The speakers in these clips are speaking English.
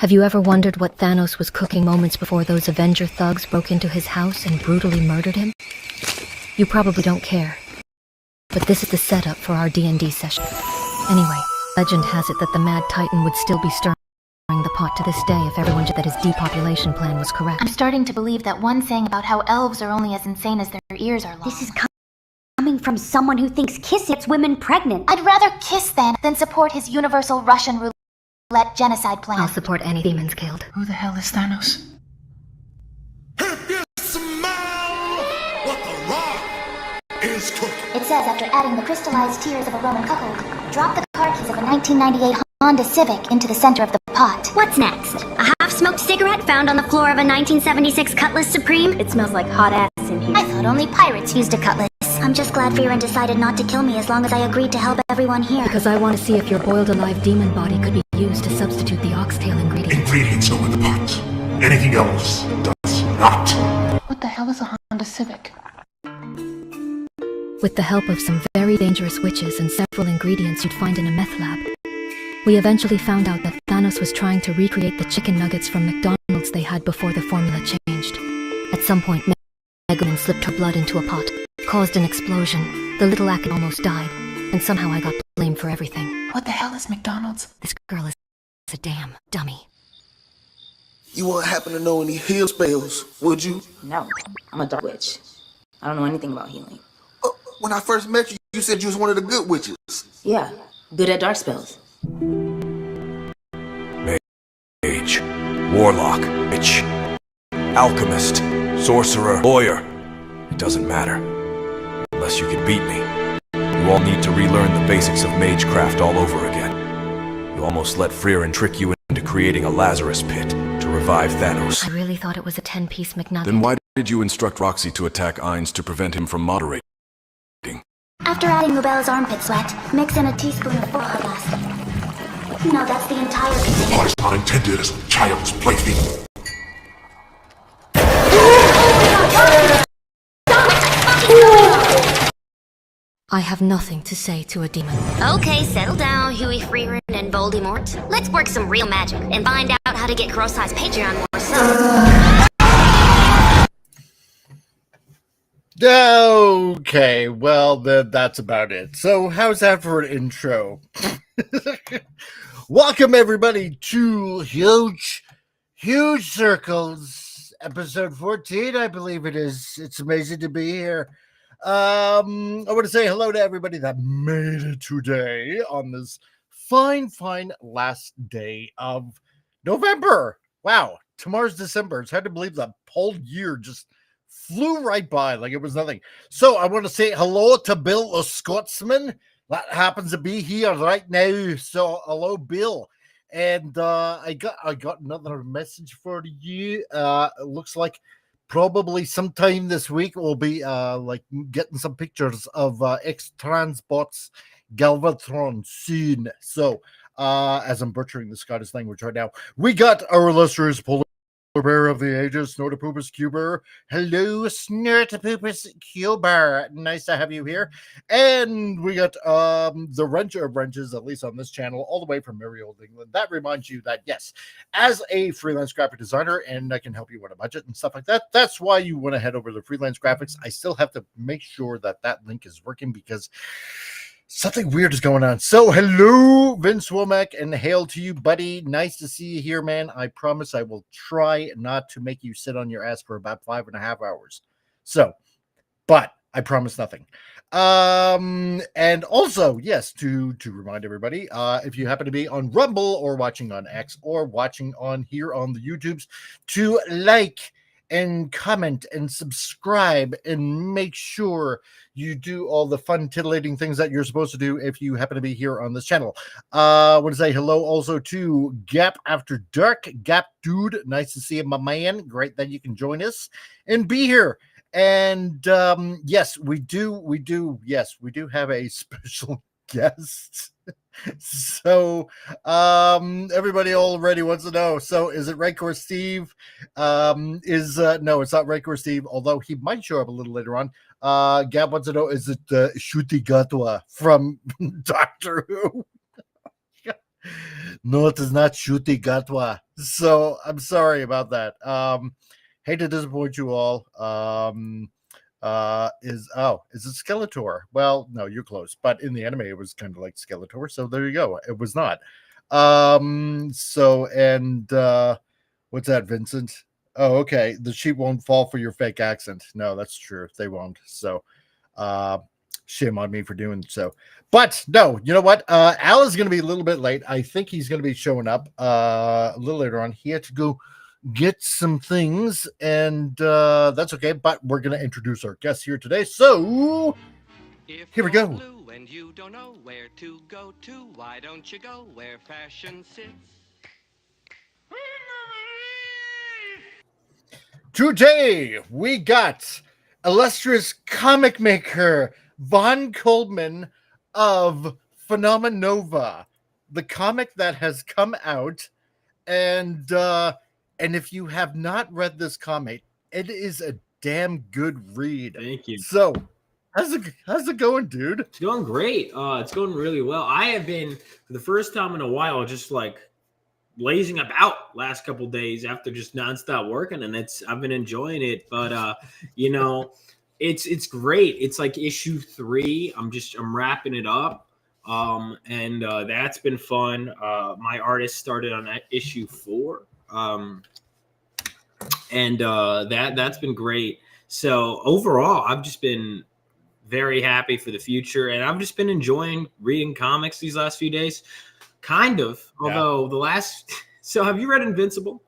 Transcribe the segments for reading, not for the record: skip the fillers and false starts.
Have you ever wondered what Thanos was cooking moments before those Avenger thugs broke into his house and brutally murdered him? You probably don't care. But this is the setup for our D&D session. Anyway, legend has it that the Mad Titan would still be stirring the pot to this day if everyone did that his depopulation plan was correct. I'm starting to believe that one saying about how elves are only as insane as their ears are long. This is coming from someone who thinks kissing gets women pregnant. I'd rather kiss than support his universal Russian roulette genocide plan. I'll support any demons killed. Who the hell is Thanos? If you smell what the rock is cooking. It says after adding the crystallized tears of a Roman cuckold, drop the car keys of a 1998 Honda Civic into the center of the pot. What's next? A half-smoked cigarette found on the floor of a 1976 Cutlass Supreme? It smells like hot ass in here. I thought only pirates used a cutlass. I'm just glad Viren decided not to kill me as long as I agreed to help everyone here. Because I want to see if your boiled alive demon body could be used to substitute the oxtail ingredient. Ingredients go in the pot. Anything else does not. What the hell is a Honda Civic? With the help of some very dangerous witches and several ingredients you'd find in a meth lab, we eventually found out that Thanos was trying to recreate the chicken nuggets from McDonald's they had before the formula changed. At some point, Megan slipped her blood into a pot, caused an explosion. The little Akin almost died, and somehow I got blamed for everything. What the hell is McDonald's? This girl is a damn dummy. You wouldn't happen to know any heal spells, would you? No, I'm a dark witch. I don't know anything about healing. When I first met you, you said you was one of the good witches. Yeah, good at dark spells. Mage, warlock, witch, alchemist, sorcerer, lawyer. It doesn't matter. Unless you can beat me. You all need to relearn the basics of magecraft all over again. You almost let Frieren trick you into creating a Lazarus pit to revive Thanos. I really thought it was a 10-piece McNugget. Then why did you instruct Roxy to attack Ainz to prevent him from moderating? After adding Rubel's armpit sweat, mix in a teaspoon of forehead last. No, that's the entire The pot is not intended as a child's plaything. I have nothing to say to a demon. Okay, settle down, Huey, Frieren, and Voldemort. Let's work some real magic and find out how to get Crosshi's Patreon more stuff. Okay, well, then that's about it. So, how's that for an intro? Welcome, everybody, to Huge Circles, episode 14, I believe it is. It's amazing to be here. I want to say hello to everybody that made it today on this fine last day of November. Wow, tomorrow's December. It's hard to believe that whole year just flew right by like it was nothing. So I want to say hello to Bill, a Scotsman that happens to be here right now. So hello, Bill. And I got another message for you. It looks like probably sometime this week we'll be like getting some pictures of X-Transbot's Galvatron soon. So as I'm butchering the Scottish language right now, we got our illustrious Polar Bear of the Ages, Snortopupus Cuber. Hello, Snortopupus Cuber. Nice to have you here. And we got the Wrencher of Wrenches, at least on this channel, all the way from merry old England. That reminds you that, yes, as a freelance graphic designer, and I can help you on a budget and stuff like that, that's why you want to head over to Freelance Graphics. I still have to make sure that that link is working because something weird is going on. So, hello, Vince Womack, and hail to you, buddy. Nice to see you here, man. I promise I will try not to make you sit on your ass for about 5.5 hours. So, but I promise nothing. And also, yes, to remind everybody, if you happen to be on Rumble or watching on X or watching on here on the YouTubes, to like and comment and subscribe and make sure you do all the fun titillating things that you're supposed to do if you happen to be here on this channel. I want to say hello also to Gap After Dark. Gap Dude, nice to see you, my man. Great that you can join us and be here. And yes, we do have a special guest. So everybody already wants to know, so is it Rancor Steve? No, it's not Rancor Steve, although he might show up a little later on. Gab wants to know, is it Shuti Gatwa from Doctor Who? No, it is not Shuti Gatwa. So I'm sorry about that. Hate to disappoint you all. Is it Skeletor? Well, no, you're close, but in the anime it was kind of like Skeletor, so there you go. It was not. What's that, Vincent? Oh, okay. The sheep won't fall for your fake accent. No, that's true. They won't. So shame on me for doing so. But no, you know what? Al is going to be a little bit late. I think he's going to be showing up a little later on. He had to go get some things, and that's okay. But we're going to introduce our guest here today. So here we go. And you don't know where to go to, why don't you go where fashion sits? Today we got illustrious comic maker Vaughn Colman of Phenomenova, the comic that has come out, and if you have not read this comic, it is a damn good read. Thank you. So, how's it going, dude? It's going great. It's going really well. I have been, for the first time in a while, just like blazing about last couple days after just nonstop working, and I've been enjoying it. But it's great. It's like issue 3. I'm wrapping it up, and that's been fun. My artist started on issue 4, and that's been great. So overall, I've just been very happy for the future, and I've just been enjoying reading comics these last few days. Kind of, although so have you read Invincible?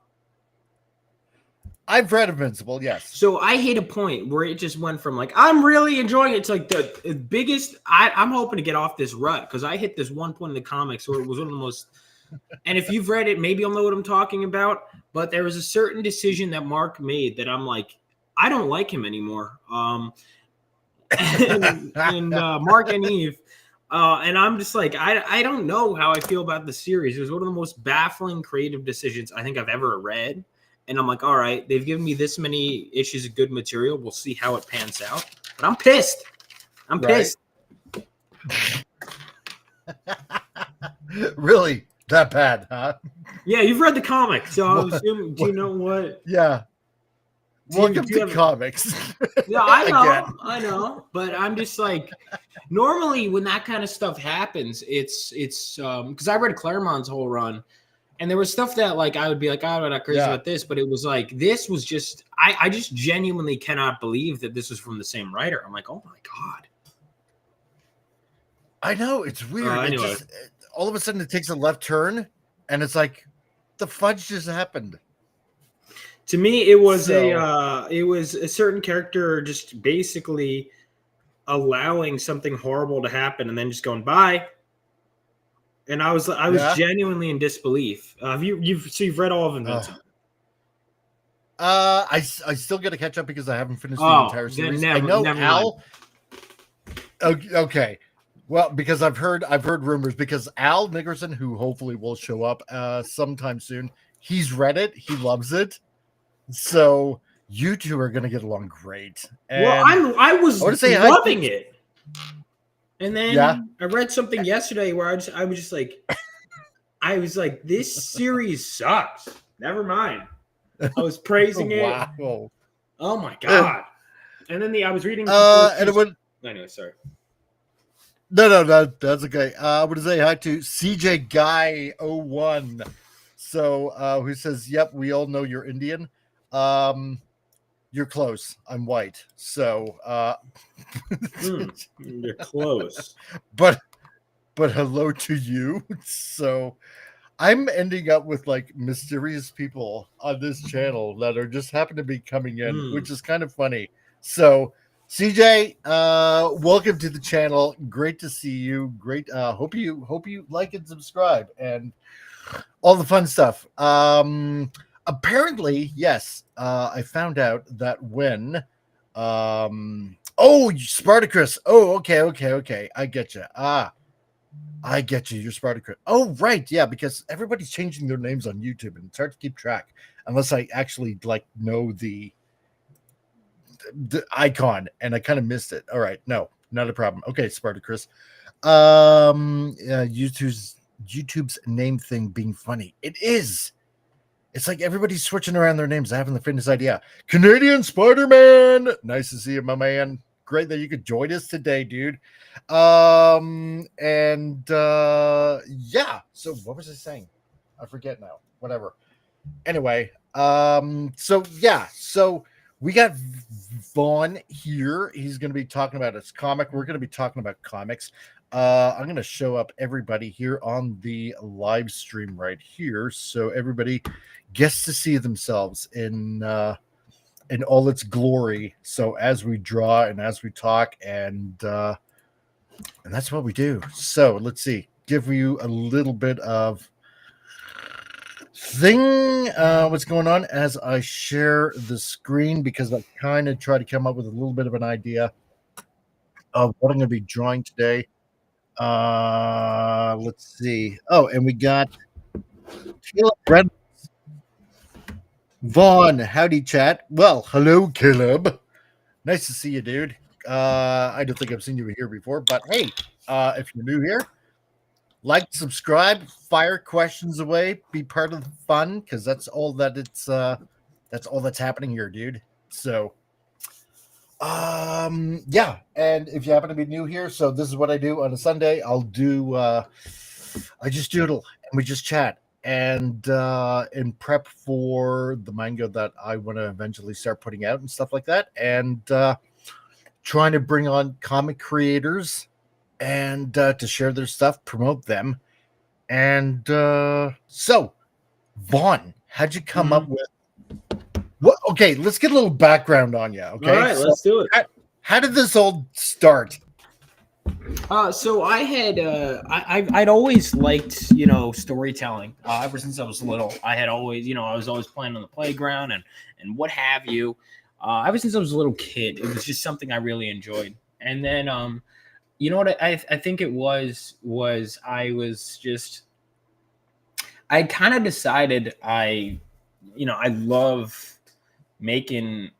I've read Invincible, yes. So I hit a point where it just went from like, I'm really enjoying it to like the biggest, I'm hoping to get off this rut, because I hit this one point in the comics where it was one of the most, and if you've read it, maybe you'll know what I'm talking about, but there was a certain decision that Mark made that I'm like, I don't like him anymore. And Mark and Eve, and I'm just like, I don't know how I feel about the series. It was one of the most baffling creative decisions I think I've ever read. And I'm like, all right, they've given me this many issues of good material. We'll see how it pans out. But I'm pissed. I'm pissed. Really? That bad, huh? Yeah, you've read the comic, so I'm assuming, do you know what? Yeah. Welcome to comics. Yeah, I know. But I'm just like, normally when that kind of stuff happens, it's because I read Claremont's whole run, and there was stuff that like I would be like, oh, I'm not crazy about this, but it was like, this was just, I just genuinely cannot believe that this was from the same writer. I'm like, oh my God. I know, it's weird. All of a sudden it takes a left turn, and it's like, the fudge just happened. To me, it was a certain character just basically allowing something horrible to happen and then just going bye. And I was genuinely in disbelief. You've read all of Invincible? I still got to catch up because I haven't finished the entire series. I know Al. Okay, well, because I've heard rumors, because Al Nickerson, who hopefully will show up sometime soon, he's read it. He loves it. So you two are going to get along great. And I was loving it. And then I read something yesterday where I was just like, this series sucks. Never mind. I was praising it. Wow. Oh my God. And then I was reading. Anyway, sorry. No, that's okay. I want to say hi to CJ Guy 01. So who says, "Yep, we all know you're Indian. You're close. I'm white." So you're close. But hello to you. So I'm ending up with like mysterious people on this channel that are just happen to be coming in, which is kind of funny. So CJ, welcome to the channel. Great to see you. Great. Hope you like and subscribe and all the fun stuff. Apparently, yes. I found out that when Spartacus. Oh, okay. I get you. I get you. You're Spartacus. Oh, right. Yeah, because everybody's changing their names on YouTube, and it's hard to keep track unless I actually like know the icon, and I kind of missed it. All right, no, not a problem. Okay, Spartacus. YouTube's name thing being funny. It is. It's like everybody's switching around their names. I haven't the faintest idea. Canadian Spider-Man. Nice to see you, my man. Great that you could join us today, dude. Yeah. So what was I saying? I forget now. Whatever. Anyway, so we got Vaughn here. He's going to be talking about his comic. We're going to be talking about comics. I'm going to show up everybody here on the live stream right here, so everybody gets to see themselves in all its glory. So as we draw and as we talk, and that's what we do. So let's see. Give you a little bit of what's going on as I share the screen, because I kind of try to come up with a little bit of an idea of what I'm going to be drawing today. Let's see. Oh, and we got Caleb Vaughn. Howdy, chat. Well, hello, Caleb. Nice to see you, dude. I don't think I've seen you here before, but hey, if you're new here, like, subscribe, fire questions away, be part of the fun, because that's all that's happening here, dude. So yeah, and if you happen to be new here, so this is what I do on a Sunday. I'll do I just doodle and we just chat and in prep for the manga that I want to eventually start putting out and stuff like that, and trying to bring on comic creators and to share their stuff, promote them. And so Vaughn, how'd you come up with what? Okay, let's get a little background on you. Okay, all right, let's do it. How did this all start? So I had I'd always liked, you know, storytelling ever since I was little. I had always, you know, I was always playing on the playground and what have you. Ever since I was a little kid, it was just something I really enjoyed. And then you know what I think it was I kind of decided I love making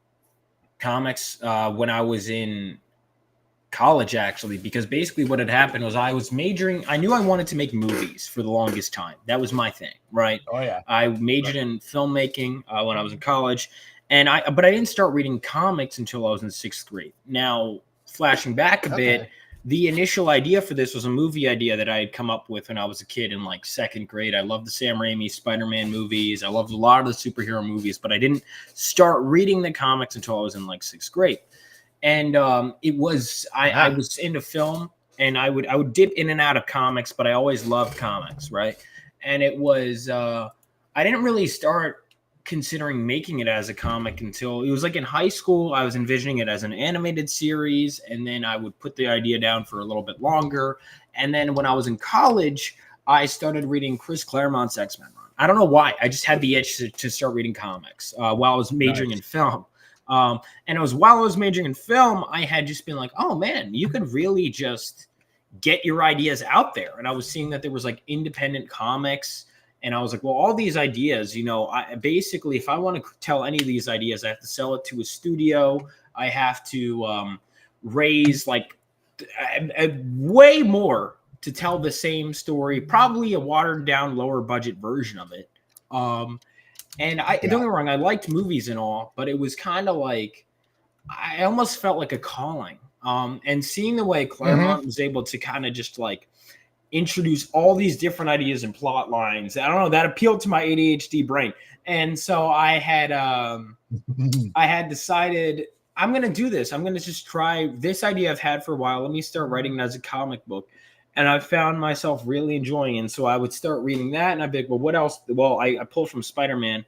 comics when I was in college, actually, because basically what had happened was I was majoring. I knew I wanted to make movies for the longest time. That was my thing, right? Oh yeah. I majored in filmmaking when I was in college, but I didn't start reading comics until I was in 6th grade. Now, flashing back a bit, the initial idea for this was a movie idea that I had come up with when I was a kid in like 2nd grade. I loved the Sam Raimi Spider-Man movies. I loved a lot of the superhero movies, but I didn't start reading the comics until I was in like 6th grade. And it was I was into film, and I would dip in and out of comics, but I always loved comics, right? And it was I didn't really start considering making it as a comic until it was like in high school. I was envisioning it as an animated series, and then I would put the idea down for a little bit longer. And then when I was in college, I started reading Chris Claremont's X-Men run. I don't know why. I just had the itch to start reading comics while I was majoring in film. And it was while I was majoring in film, I had just been like, oh man, you could really just get your ideas out there. And I was seeing that there was like independent comics. And I was like, well, all these ideas, you know, basically, if I want to tell any of these ideas, I have to sell it to a studio. I have to raise like way more to tell the same story, probably a watered down, lower budget version of it. And don't get me wrong, I liked movies and all, but it was kind of like, I almost felt like a calling. And seeing the way Claremont was able to kind of just like introduce all these different ideas and plot lines, I don't know, that appealed to my ADHD brain. And so I had decided, I'm going to do this. I'm going to just try this idea I've had for a while. Let me start writing it as a comic book. And I found myself really enjoying it. And so I would start reading that, and I'd be like, well, what else? Well, I pulled from Spider-Man.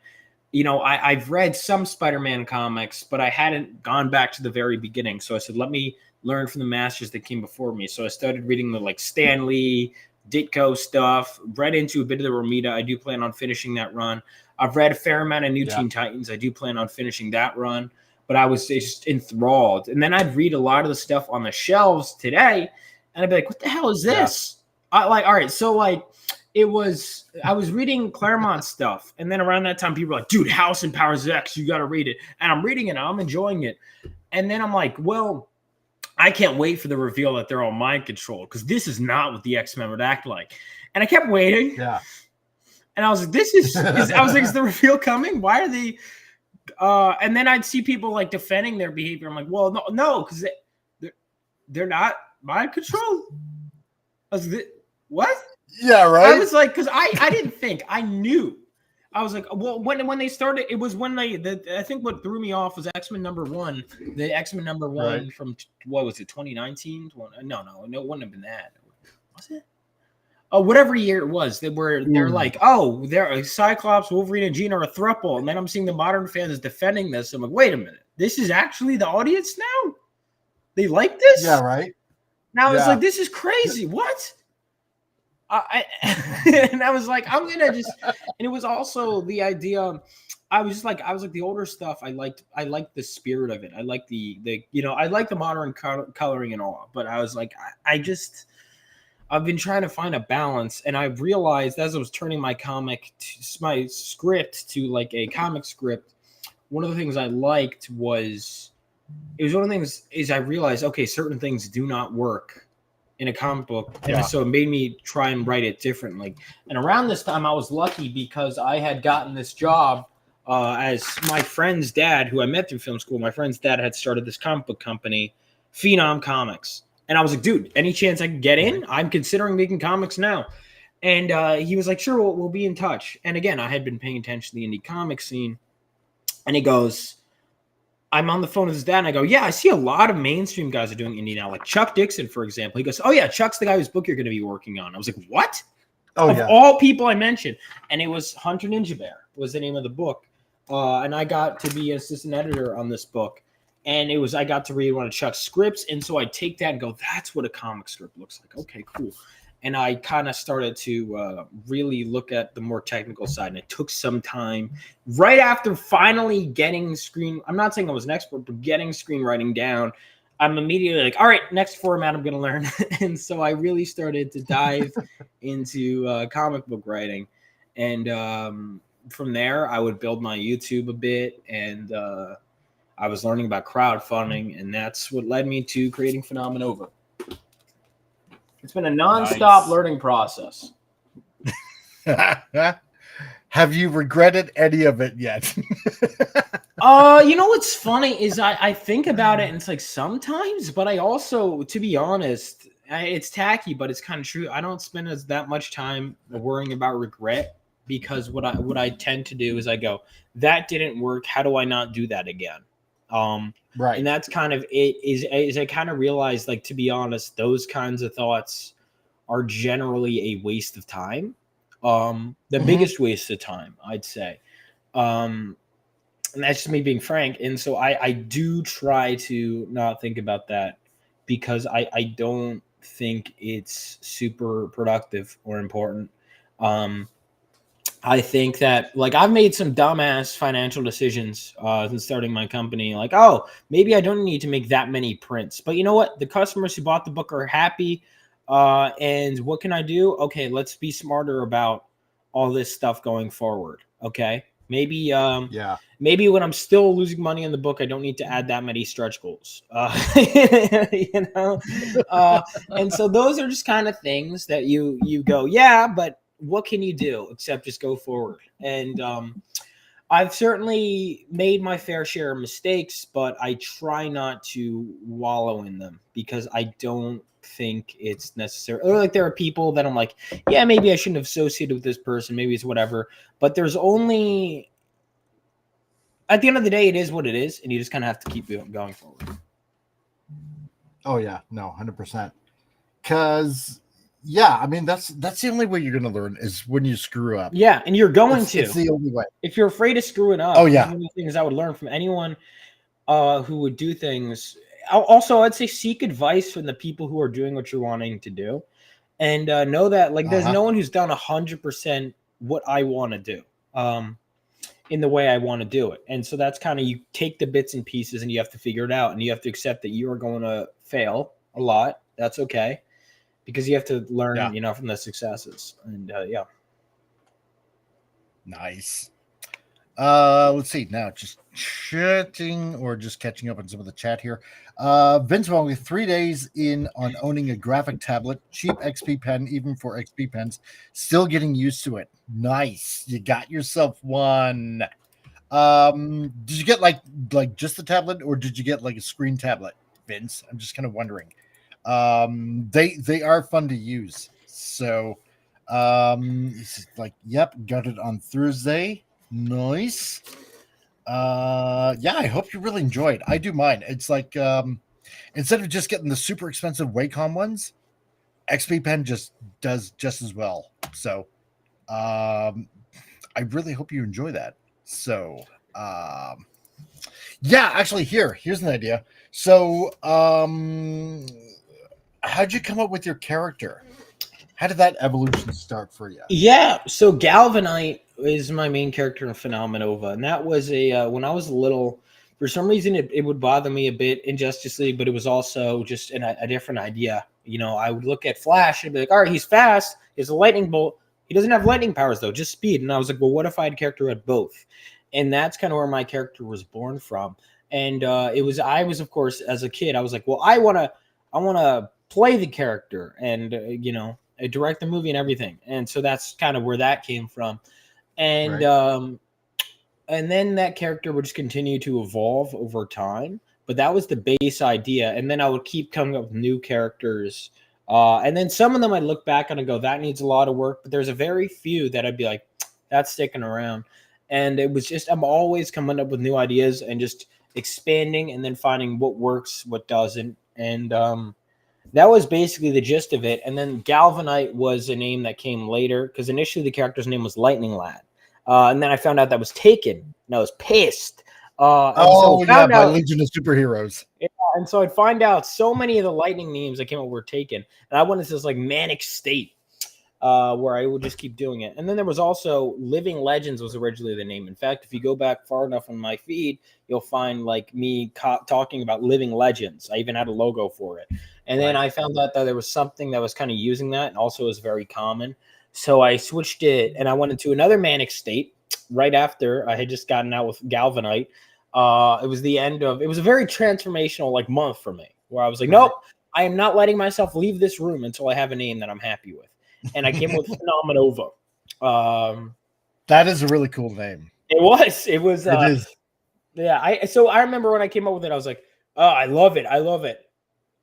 You know, I've read some Spider-Man comics, but I hadn't gone back to the very beginning. So I said, let me learn from the masters that came before me. So I started reading the like Stan Lee, Ditko stuff, read into a bit of the Romita. I do plan on finishing that run. I've read a fair amount of New Teen Titans. I do plan on finishing that run. But I was just enthralled. And then I'd read a lot of the stuff on the shelves today, and I'd be like, what the hell is this? All right, so like I was reading Claremont stuff, and then around that time, people were like, dude, House and Powers X, you got to read it. And I'm reading it, and I'm enjoying it. And then I'm like, well, I can't wait for the reveal that they're all mind controlled, because this is not what the X-Men would act like. And I kept waiting. Yeah. And I was like, I was like, is the reveal coming? Why are they? And then I'd see people like defending their behavior. I'm like, well, no, because they're not mind control. I was like, what? Yeah, right. I was like, because I didn't think, I knew. I was like, well, when they started, it was when I think what threw me off was X-Men #1. The X-Men #1 from, what was it, 2019? No, it wouldn't have been that. Was it? Oh, whatever year it was, they're like, oh, they're Cyclops, Wolverine, and Jean are a throuple. And then I'm seeing the modern fans defending this. I'm like, wait a minute. This is actually the audience now? They like this? Yeah, right. Now it's like, this is crazy. What? And I was like, I'm gonna just, and it was also the idea. I was like the older stuff. I liked the spirit of it. I like I like the modern coloring and all. But I was like, I've been trying to find a balance, and I realized as I was turning my script to like a comic script, one of the things I liked was, I realized, okay, certain things do not work in a comic book. And so it made me try and write it differently. And around this time, I was lucky because I had gotten this job as my friend's dad, who I met through film school. My friend's dad had started this comic book company, Phenom Comics. And I was like, dude, any chance I can get in? I'm considering making comics now. And he was like, sure, we'll be in touch. And again, I had been paying attention to the indie comic scene. And he goes, I'm on the phone with his dad, and I go, yeah, I see a lot of mainstream guys are doing indie now, like Chuck Dixon, for example. He goes, oh, yeah, Chuck's the guy whose book you're going to be working on. I was like, what? Of all people I mentioned. And it was Hunter Ninja Bear was the name of the book. And I got to be assistant editor on this book. And I got to read one of Chuck's scripts. And so I take that and go, that's what a comic script looks like. Okay, cool. And I kind of started to really look at the more technical side. And it took some time. Right after finally getting I'm not saying I was an expert, but getting screenwriting down, I'm immediately like, all right, next format I'm going to learn. And so I really started to dive into comic book writing. And from there, I would build my YouTube a bit. And I was learning about crowdfunding. And that's what led me to creating FphenomenOva. It's been a nonstop learning process. Have you regretted any of it yet? You know what's funny is I think about it and it's like sometimes, but I also, to be honest, it's tacky, but it's kind of true. I don't spend that much time worrying about regret because what I tend to do is I go, that didn't work. How do I not do that again? Right. And that's kind of it is I kind of realized, like, to be honest, those kinds of thoughts are generally a waste of time. The biggest waste of time, I'd say. And that's just me being frank. And so I do try to not think about that because I don't think it's super productive or important. I think that, like, I've made some dumbass financial decisions since starting my company. Like, oh, maybe I don't need to make that many prints. But you know what? The customers who bought the book are happy. And what can I do? Okay, let's be smarter about all this stuff going forward. Okay, maybe maybe when I'm still losing money in the book, I don't need to add that many stretch goals. You know, and so those are just kind of things that you go, yeah, but what can you do except just go forward? And I've certainly made my fair share of mistakes, but I try not to wallow in them because I don't think it's necessary. Or, like, there are people that I'm like, yeah, maybe I shouldn't have associated with this person, maybe it's whatever, but there's only, at the end of the day, it is what it is, and you just kind of have to keep going forward. Oh yeah, no, 100%. Because yeah, I mean that's the only way you're going to learn is when you screw up. Yeah, and you're going to. It's the only way. If you're afraid of screwing up, oh yeah, one of the things I would learn from anyone who would do things. Also, I'd say seek advice from the people who are doing what you're wanting to do, and know that, like, there's no one who's done 100% what I want to do in the way I want to do it. And so that's kind of, you take the bits and pieces and you have to figure it out, and you have to accept that you are going to fail a lot. That's okay, because you have to learn, you know, from the successes. And yeah. Nice. Let's see now. Just chatting or just catching up on some of the chat here. Vince Wong with 3 days in on owning a graphic tablet, cheap XP pen, even for XP pens. Still getting used to it. Nice. You got yourself one. Did you get like just the tablet, or did you get like a screen tablet, Vince? I'm just kind of wondering. They are fun to use. So, it's like, yep, got it on Thursday. Nice. Yeah, I hope you really enjoyed. I do mine. It's like instead of just getting the super expensive Wacom ones, XP Pen just does just as well. So, I really hope you enjoy that. So, yeah, actually, here's an idea. So, how'd you come up with your character? How did that evolution start for you? Yeah, so Galvanite is my main character in Phenomenova, and that was a when I was little. For some reason, it would bother me a bit in Justice League, but it was also just a different idea. You know, I would look at Flash and be like, all right, he's fast. He has a lightning bolt. He doesn't have lightning powers, though, just speed. And I was like, well, what if I had a character who had both? And that's kind of where my character was born from. And I was, of course, as a kid, I was like, well, I want to play the character and, direct the movie and everything. And so that's kind of where that came from. And, Right. And then that character would just continue to evolve over time. But that was the base idea. And then I would keep coming up with new characters. And then some of them I'd look back on and go, that needs a lot of work. But there's a very few that I'd be like, that's sticking around. And it was just, I'm always coming up with new ideas and just expanding and then finding what works, what doesn't. And that was basically the gist of it. And then Galvanite was a name that came later because initially the character's name was Lightning Lad. And then I found out that was taken, and I was pissed. By Legion of Superheroes. Yeah, and so I'd find out so many of the lightning names that came up were taken, and I went into this like manic state where I would just keep doing it. And then there was also Living Legends was originally the name. In fact, if you go back far enough on my feed, you'll find like me talking about Living Legends. I even had a logo for it. And then I found out that there was something that was kind of using that and also was very common. So I switched it and I went into another manic state right after I had just gotten out with Galvanite. It was a very transformational like month for me where I was like, nope, I am not letting myself leave this room until I have a name that I'm happy with. And I came with Phenomenova. That is a really cool name. It was. It is. Yeah. I remember when I came up with it, I was like, oh, I love it.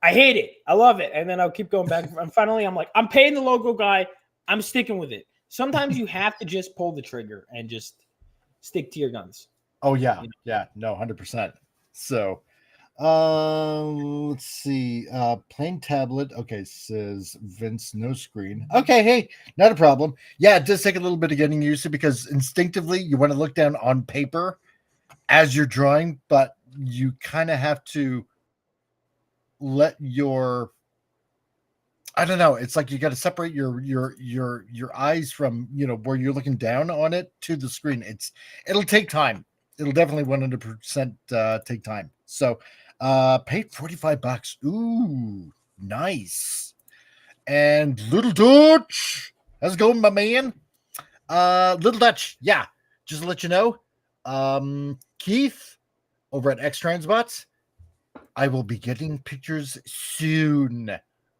I hate it. I love it. And then I'll keep going back. And finally, I'm like, I'm paying the logo guy. I'm sticking with it. Sometimes you have to just pull the trigger and just stick to your guns. Oh, yeah. You know? Yeah. No, 100%. So, let's see. Plain tablet. Okay, says Vince, no screen. Okay, hey, not a problem. Yeah, it does take a little bit of getting used to because instinctively you want to look down on paper as you're drawing, but you kind of have to let your, I don't know, it's like you got to separate your eyes from, where you're looking down on it to the screen. It'll take time. It'll definitely 100% take time. So paid $45. Ooh, nice. And Little Dutch, how's it going, my man? Little Dutch, yeah, just to let you know, Keith over at X Transbots, I will be getting pictures soon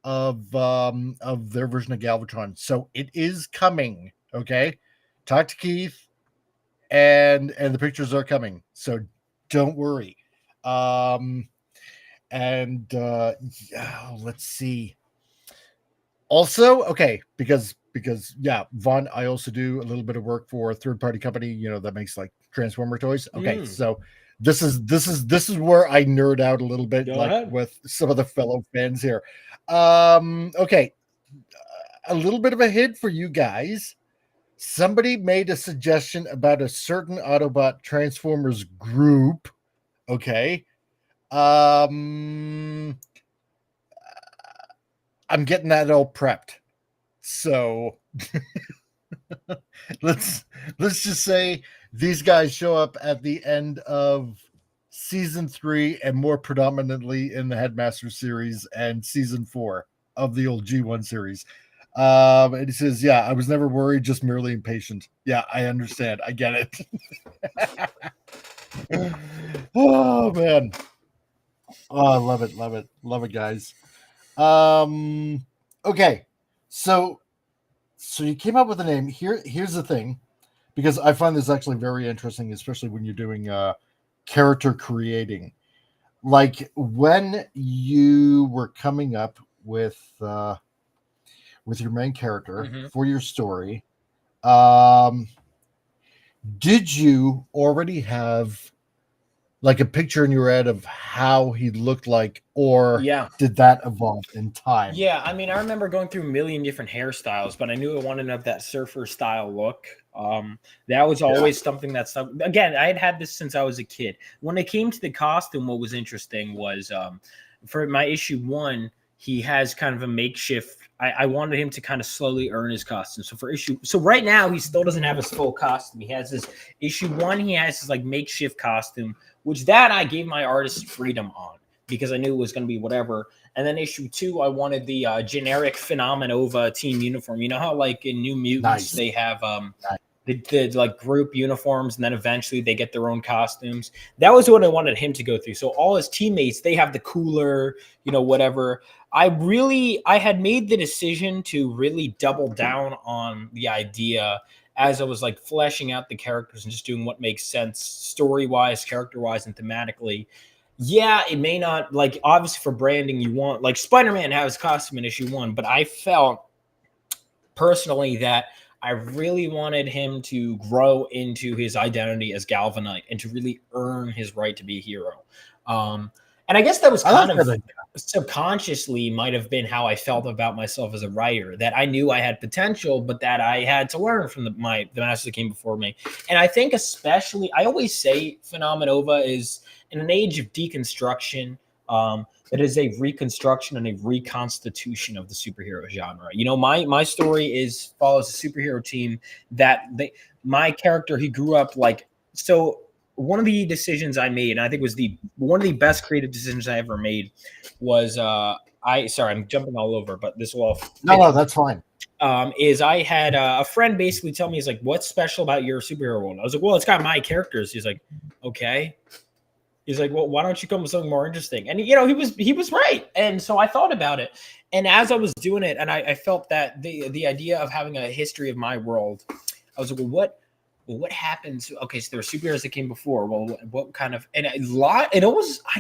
of their version of Galvatron. So it is coming. Okay. Talk to Keith and the pictures are coming. So don't worry. Let's see. Also, okay, because yeah, Vaughn, I also do a little bit of work for a third-party company, that makes like Transformer toys. Okay, so this is where I nerd out a little bit, with some of the fellow fans here. Okay, a little bit of a hint for you guys. Somebody made a suggestion about a certain Autobot Transformers group. Okay. I'm getting that all prepped. So let's just say these guys show up at the end of season 3 and more predominantly in the Headmaster series and season 4 of the old G1 series. And he says, yeah, I was never worried, just merely impatient. Yeah, I understand. I get it. Oh man. Oh, I love it, guys. Okay. So you came up with a name. Here's the thing, because I find this actually very interesting, especially when you're doing character creating. Like when you were coming up with your main character for your story, did you already have like a picture in your head of how he looked like, or did that evolve in time? Yeah, I mean, I remember going through a million different hairstyles, but I knew I wanted to have that surfer style look. That was always something that's, again, I had this since I was a kid. When it came to the costume, what was interesting was for my issue 1, he has kind of a makeshift. I wanted him to kind of slowly earn his costume. So right now he still doesn't have his full costume. He has his issue 1. He has his like makeshift costume, which that I gave my artist freedom on because I knew it was going to be whatever. And then issue 2, I wanted the generic Phenomenova team uniform. You know how like in New Mutants they have the like group uniforms, and then eventually they get their own costumes. That was what I wanted him to go through. So all his teammates, they have the cooler, whatever. I had made the decision to really double down on the idea as I was like fleshing out the characters and just doing what makes sense story-wise, character-wise, and thematically. Yeah, it may not, like, obviously for branding, you want, like, Spider-Man has costume in issue 1, but I felt personally that I really wanted him to grow into his identity as Galvanite and to really earn his right to be a hero. And I guess that was kind of subconsciously might have been how I felt about myself as a writer, that I knew I had potential, but that I had to learn from the masters that came before me. And I think especially, I always say Phenomenova is in an age of deconstruction, it is a reconstruction and a reconstitution of the superhero genre. My story follows a superhero team that my character, he grew up like, so one of the decisions I made, and I think was one of the best creative decisions I ever made, was sorry, I'm jumping all over, but this will all no, that's fine. Is I had a friend basically tell me, he's like, what's special about your superhero world? I was like, well, it's got my characters. He's like, okay. He's like, well, why don't you come with something more interesting? And he was right. And so I thought about it. And as I was doing it, and I felt that the idea of having a history of my world, I was like, well, what happens? Okay, so there were superheroes that came before. Well, what kind of, and I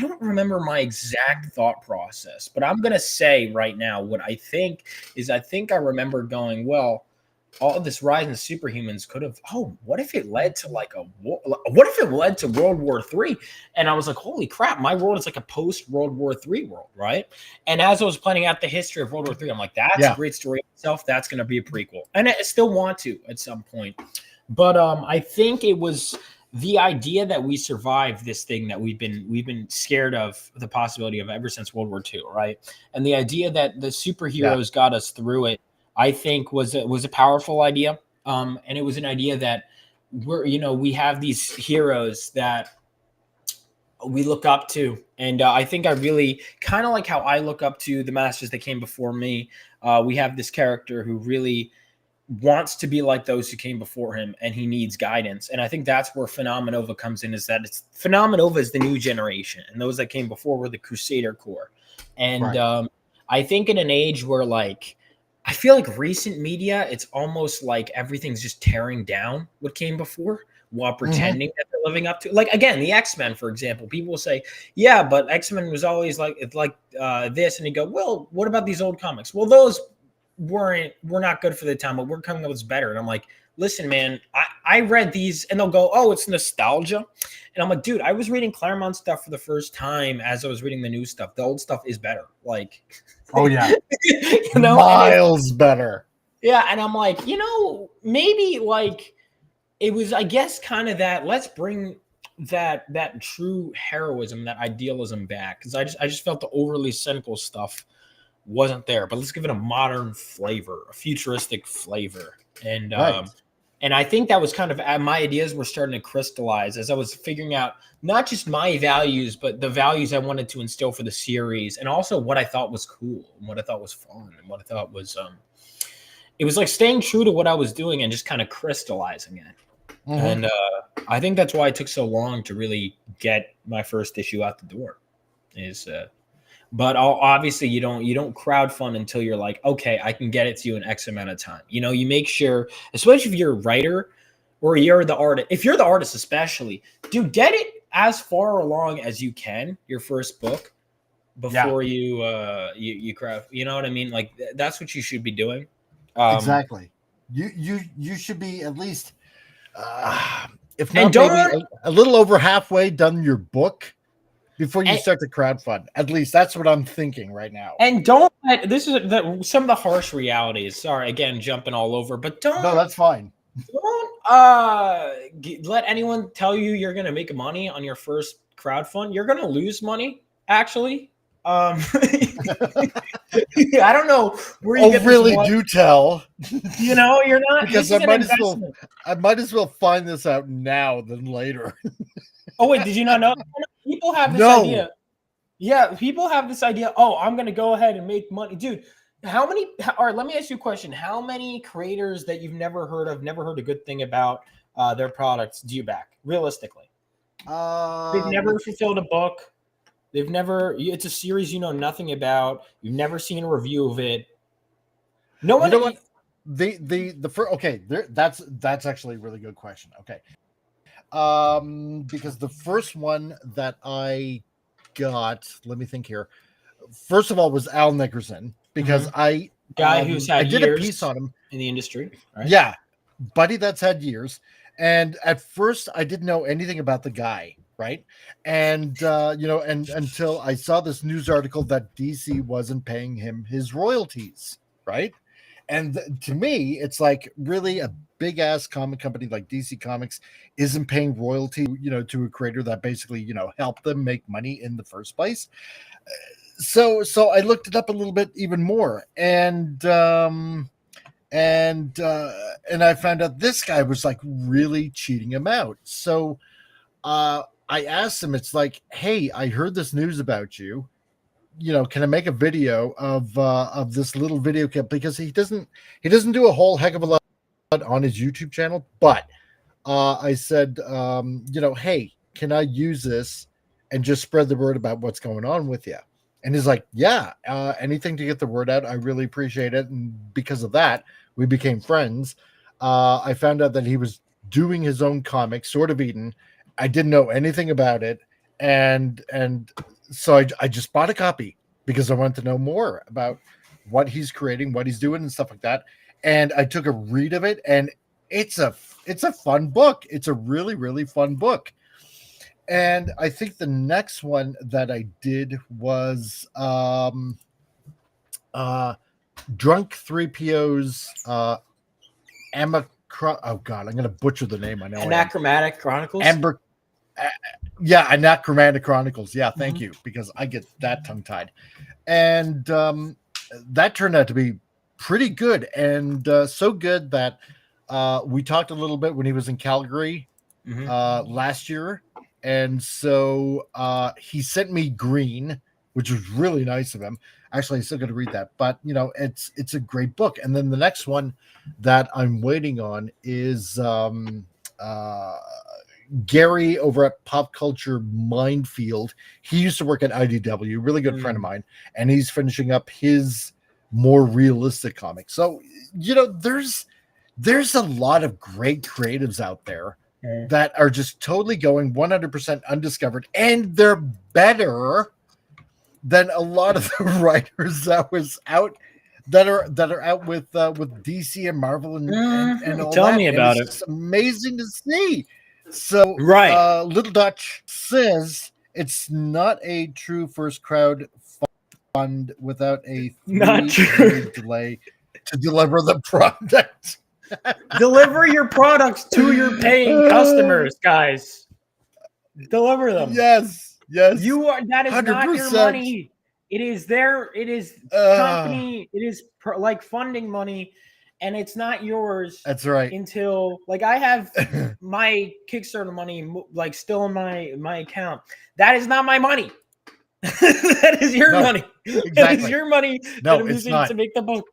don't remember my exact thought process, but I'm going to say right now what I think is, I remember going, well, all of this rise in superhumans could have, what if it led to like what if it led to World War III? And I was like, holy crap, my world is like a post-World War III world, right? And as I was planning out the history of World War III, I'm like, that's a great story itself. That's going to be a prequel. And I still want to at some point. But I think it was the idea that we survived this thing that we've been scared of the possibility of ever since World War II, right? And the idea that the superheroes got us through it, I think was a powerful idea. And it was an idea that we have these heroes that we look up to. And I think I really kind of like how I look up to the masters that came before me. We have this character who really wants to be like those who came before him, and he needs guidance. And I think that's where Phenomenova comes in, is that Phenomenova is the new generation, and those that came before were the Crusader Corps. And I think in an age where, like, I feel like recent media, it's almost like everything's just tearing down what came before while pretending that they're living up to, like, again, the X-Men, for example. People will say, yeah, but X-Men was always like this. And you go, well, what about these old comics? Well, those were not good for the time, but we're coming up with better. And I'm like, listen, man, I read these, and they'll go, oh, it's nostalgia. And I'm like, dude, I was reading Claremont stuff for the first time as I was reading the new stuff. The old stuff is better. Like, oh yeah, miles better. Yeah. And I'm like, maybe like it was, I guess, kind of that, let's bring that true heroism, that idealism back. Cause I just felt the overly cynical stuff wasn't there, but let's give it a modern flavor, a futuristic flavor. And and I think that was kind of my ideas were starting to crystallize as I was figuring out not just my values, but the values I wanted to instill for the series, and also what I thought was cool and what I thought was fun and what I thought was it was like staying true to what I was doing and just kind of crystallizing it. And I think that's why it took so long to really get my first issue out the door. But obviously you don't crowdfund until you're like, okay, I can get it to you in X amount of time. You know, you make sure, especially if you're a writer or you're the artist. If you're the artist, especially, dude, get it as far along as you can, your first book, before you craft. You know what I mean? Like that's what you should be doing. Exactly. You should be at least, if not maybe a little over halfway done your book before you start to crowdfund. At least that's what I'm thinking right now. And don't let, this is some of the harsh realities. Sorry, again, jumping all over, but don't. No, that's fine. Don't let anyone tell you you're going to make money on your first crowdfund. You're going to lose money, actually. I don't know where you get really this do tell. You know, you're not, because I might as well find this out now than later. Oh wait, did you not know? People have this idea. Yeah, people have this idea. Oh, I'm gonna go ahead and make money, dude. How many? All right, let me ask you a question. How many creators that you've never heard of, never heard a good thing about their products, do you back realistically? They've never fulfilled a book. They've never. It's a series you know nothing about. You've never seen a review of it. No one. You know what? The first. Okay, that's actually a really good question. Okay. Because the first one that I got, let me think here. First of all, was Al Nickerson, because I who's had I did years a piece on him in the industry. Right? Yeah, buddy, that's had years. And at first, I didn't know anything about the guy, right? And and until I saw this news article that DC wasn't paying him his royalties, right? And to me, it's like, really, a big ass comic company like DC Comics isn't paying royalty, to a creator that basically, helped them make money in the first place. So I looked it up a little bit even more, and I found out this guy was like really cheating him out. So I asked him, it's like, hey, I heard this news about you. Can I make a video of this little video clip? Because he doesn't do a whole heck of a lot on his YouTube channel. But I said, hey, can I use this and just spread the word about what's going on with you? And he's like, yeah, anything to get the word out. I really appreciate it. And because of that, we became friends. I found out that he was doing his own comic, Sword of Eden. I didn't know anything about it. And so I just bought a copy because I wanted to know more about what he's creating, what he's doing, and stuff like that. And I took a read of it, and it's a fun book. It's a really, really fun book. And I think the next one that I did was Drunk 3PO's oh God, I'm going to butcher the name. I know. Anachromatic Chronicles. Anachromatic Chronicles. Yeah, thank you, because I get that tongue-tied. And that turned out to be pretty good, and so good that we talked a little bit when he was in Calgary last year. And so he sent me Green, which was really nice of him. Actually, I still got to read that, but it's a great book. And then the next one that I'm waiting on is Gary over at Pop Culture Minefield. He used to work at IDW, really good friend of mine, and he's finishing up his more realistic comic. So there's a lot of great creatives out there that are just totally going 100% undiscovered, and they're better than a lot of the writers that are out with DC and Marvel and all that. Tell me about it. It's amazing to see. So Little Dutch says it's not a true first crowd fund without a 3-year delay to deliver the product. Deliver your products to your paying customers, guys. Deliver them. Yes. You are. That is 100%. Not your money. It is their. It is company. It is like funding money, and it's not yours. That's right. Until I have my Kickstarter money still in my account. That is not my money. That is your money. Exactly. That is your money. No, that I'm it's using not. to make the book.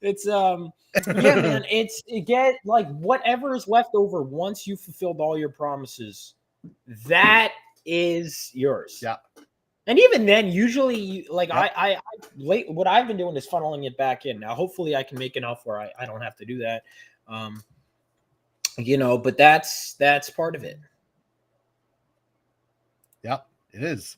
It's yeah, man. It get like whatever is left over once you fulfilled all your promises, that is yours. Yeah. And even then, usually, like I late what I've been doing is funneling it back in. Now, hopefully, I can make enough where I don't have to do that. But that's part of it. Yeah, it is.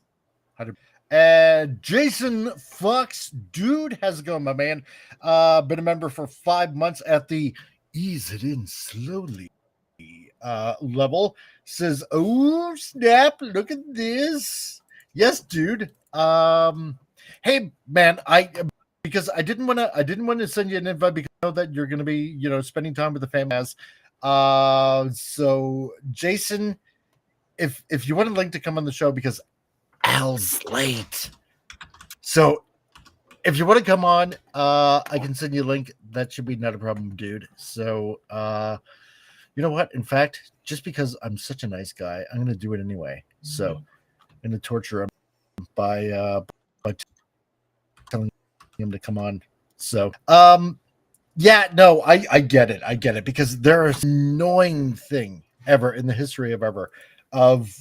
And Jason Fox, dude, how's it going, my man? Been a member for 5 months at the ease it in slowly level. Says, oh snap, look at this. Yes, dude. Hey man, because I didn't want to send you an invite because I know that you're gonna be, spending time with the family. So Jason, if you want a link to come on the show, because Al's late. So if you want to come on, I can send you a link. That should be not a problem, dude. So you know what? In fact, just because I'm such a nice guy, I'm gonna do it anyway. So I'm gonna torture him by telling him to come on. So yeah, no, I get it. I get it, because there is an annoying thing ever in the history of ever of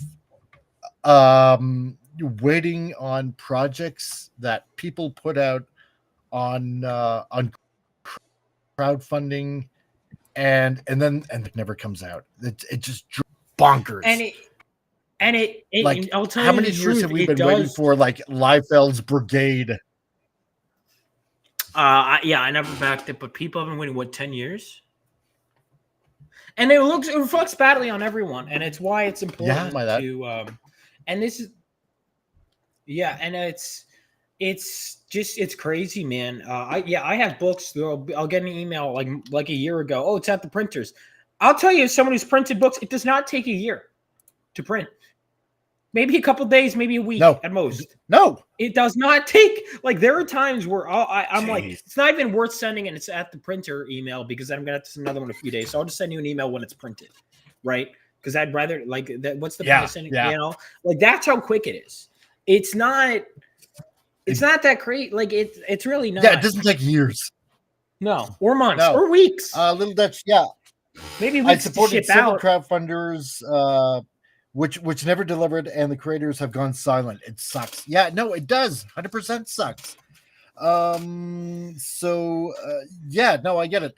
waiting on projects that people put out on crowdfunding, and then it never comes out. It just bonkers. And it like, I'll tell how you many the years truth, have we it been does, waiting for, like, Liefeld's Brigade? I never backed it, but people have been waiting 10 years, and it reflects badly on everyone, and it's why it's important to and this is and it's crazy, man. I have books. I'll get an email like a year ago. Oh, it's at the printers. I'll tell you, as someone who's printed books, it does not take a year to print. Maybe a couple days, maybe a week at most. No, it does not take. Like, there are times where I'm like, it's not even worth sending, and it's at the printer email, because I'm gonna have to send another one in a few days. So I'll just send you an email when it's printed, right? Because I'd rather, like, that. What's the point of sending? Like, that's how quick it is. It's not that great. Like, it's really not. Yeah, it doesn't take years. No, or months, or weeks. Little Dutch, maybe weeks. I supported to ship several out. crowdfunders, which never delivered, and the creators have gone silent. It sucks. Yeah, no, it does. 100% sucks. Yeah, no, I get it.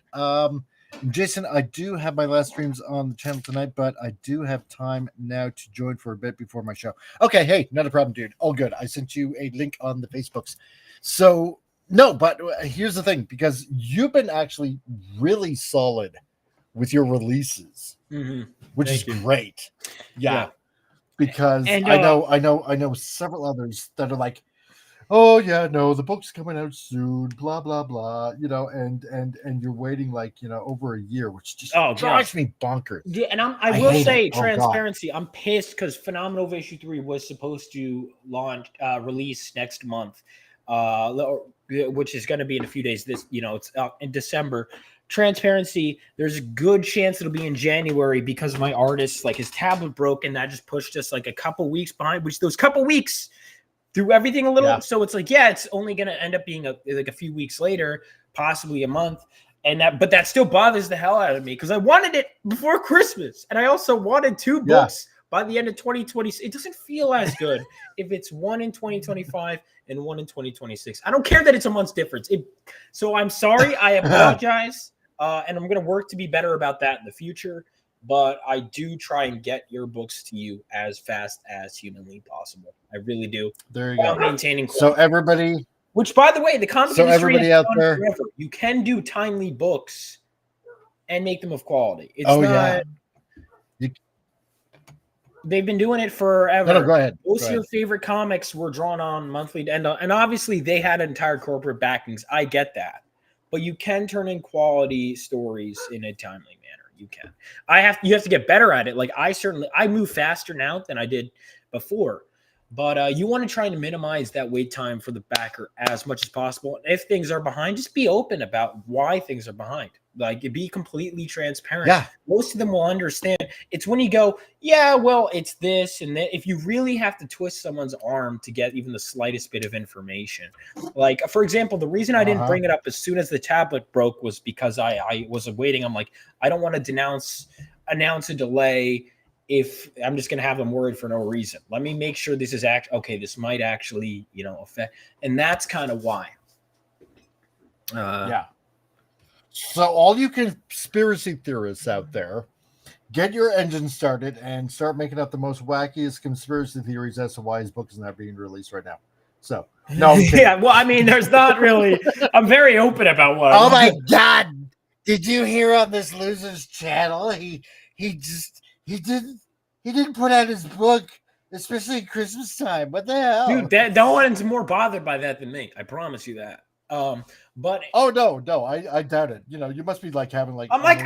Jason, I do have my last streams on the channel tonight, but I do have time now to join for a bit before my show. Okay, hey, not a problem, dude. All good. I sent you a link on the Facebooks. So, no, but here's the thing, because you've been actually really solid with your releases, which is great. Yeah. Because I know several others that are like, oh yeah, no, the book's coming out soon, blah blah blah, and you're waiting over a year, which just drives me bonkers. Yeah, and I will say transparency. I'm pissed because Phenomenova issue 3 was supposed to release next month, which is going to be in a few days. It's in December. Transparency, there's a good chance it'll be in January, because my artist, his tablet broke, and that just pushed us a couple weeks behind, which those couple weeks threw everything a little. So it's it's only going to end up being a few weeks later, possibly a month. But that still bothers the hell out of me, because I wanted it before Christmas, and I also wanted 2 books by the end of 2020. It doesn't feel as good if it's one in 2025 and one in 2026. I don't care that it's a month's difference. So I'm sorry. I apologize. And I'm going to work to be better about that in the future. But I do try and get your books to you as fast as humanly possible. I really do. There you go. Maintaining quality. So everybody, which, by the way, the comic industry everybody out there, forever. You can do timely books and make them of quality. It's not. They've been doing it forever. No, go ahead. Most of your favorite comics were drawn on monthly, and obviously they had entire corporate backings. I get that, but you can turn in quality stories in a timely manner. You can. You have to get better at it. I move faster now than I did before, But you want to try to minimize that wait time for the backer as much as possible. If things are behind, just be open about why things are behind. Like, be completely transparent. Yeah. Most of them will understand. It's when you go, yeah, well, it's this and that. If you really have to twist someone's arm to get even the slightest bit of information. Like, for example, the reason I didn't bring it up as soon as the tablet broke was because I was waiting. I'm like, I don't want to announce a delay if I'm just going to have them worried for no reason. Let me make sure this is okay. This might actually, affect. And that's kind of why. Yeah. So all you conspiracy theorists out there, get your engine started and start making up the most wackiest conspiracy theories as to why his book is not being released right now. So, no. Yeah, well, I mean, there's not really. I'm very open about what. Oh my God! Did you hear on this loser's channel? He didn't put out his book, especially at Christmas time. What the hell, dude? No one's more bothered by that than me. I promise you that. But oh no, I doubt it. You must be like having like. I'm like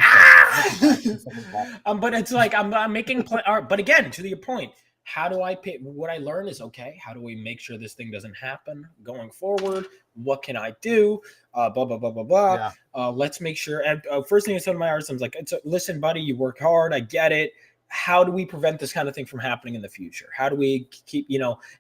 but it's like I'm making but again, to your point, how do I pick? What I learned is okay. How do we make sure this thing doesn't happen going forward? What can I do? Blah blah blah blah blah. Yeah. Let's make sure. And first thing I said to my artist, I was like, listen, buddy, you work hard. I get it. How do we prevent this kind of thing from happening in the future? How do we keep,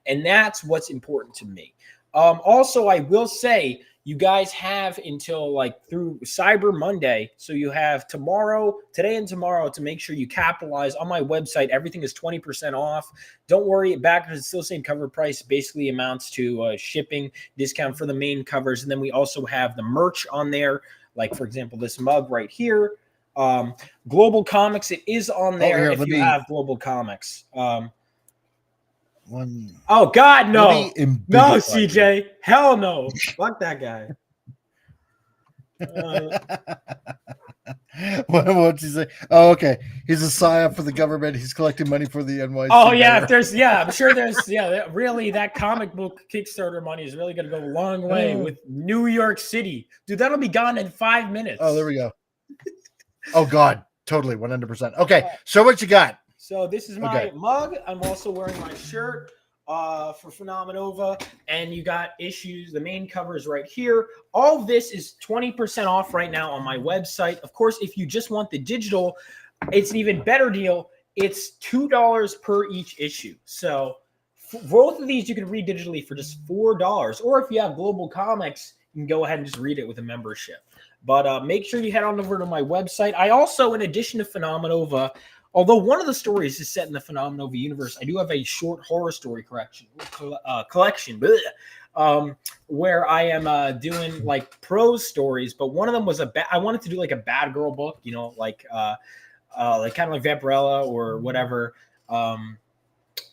and that's what's important to me. Also, I will say, you guys have until through Cyber Monday. So you have today and tomorrow to make sure you capitalize on my website. Everything is 20% off. Don't worry, backers, it's still the same cover price. Basically amounts to shipping discount for the main covers. And then we also have the merch on there. Like, for example, this mug right here. Global Comics, it is on there if you have Global Comics. Oh God, no, CJ, hell no, fuck that guy. What'd you say? Oh, okay. He's a psyop for the government. He's collecting money for the NYC. Oh yeah, I'm sure there's really that comic book Kickstarter money is really gonna go a long way with New York City, dude. That'll be gone in 5 minutes. Oh, there we go. Oh God, totally, 100%. Okay, so what you got? So this is my mug. I'm also wearing my shirt for Phenomenova, and you got issues. The main cover is right here. All of this is 20% off right now on my website. Of course, if you just want the digital, it's an even better deal. It's $2 per each issue. So both of these you can read digitally for just $4. Or if you have Global Comics, you can go ahead and just read it with a membership. But make sure you head on over to my website. I also, in addition to Phenomenova, although one of the stories is set in the Phenomenova universe, I do have a short horror story collection where I am doing prose stories. But one of them was I wanted to do a bad girl book, kind of like Vampirella or whatever.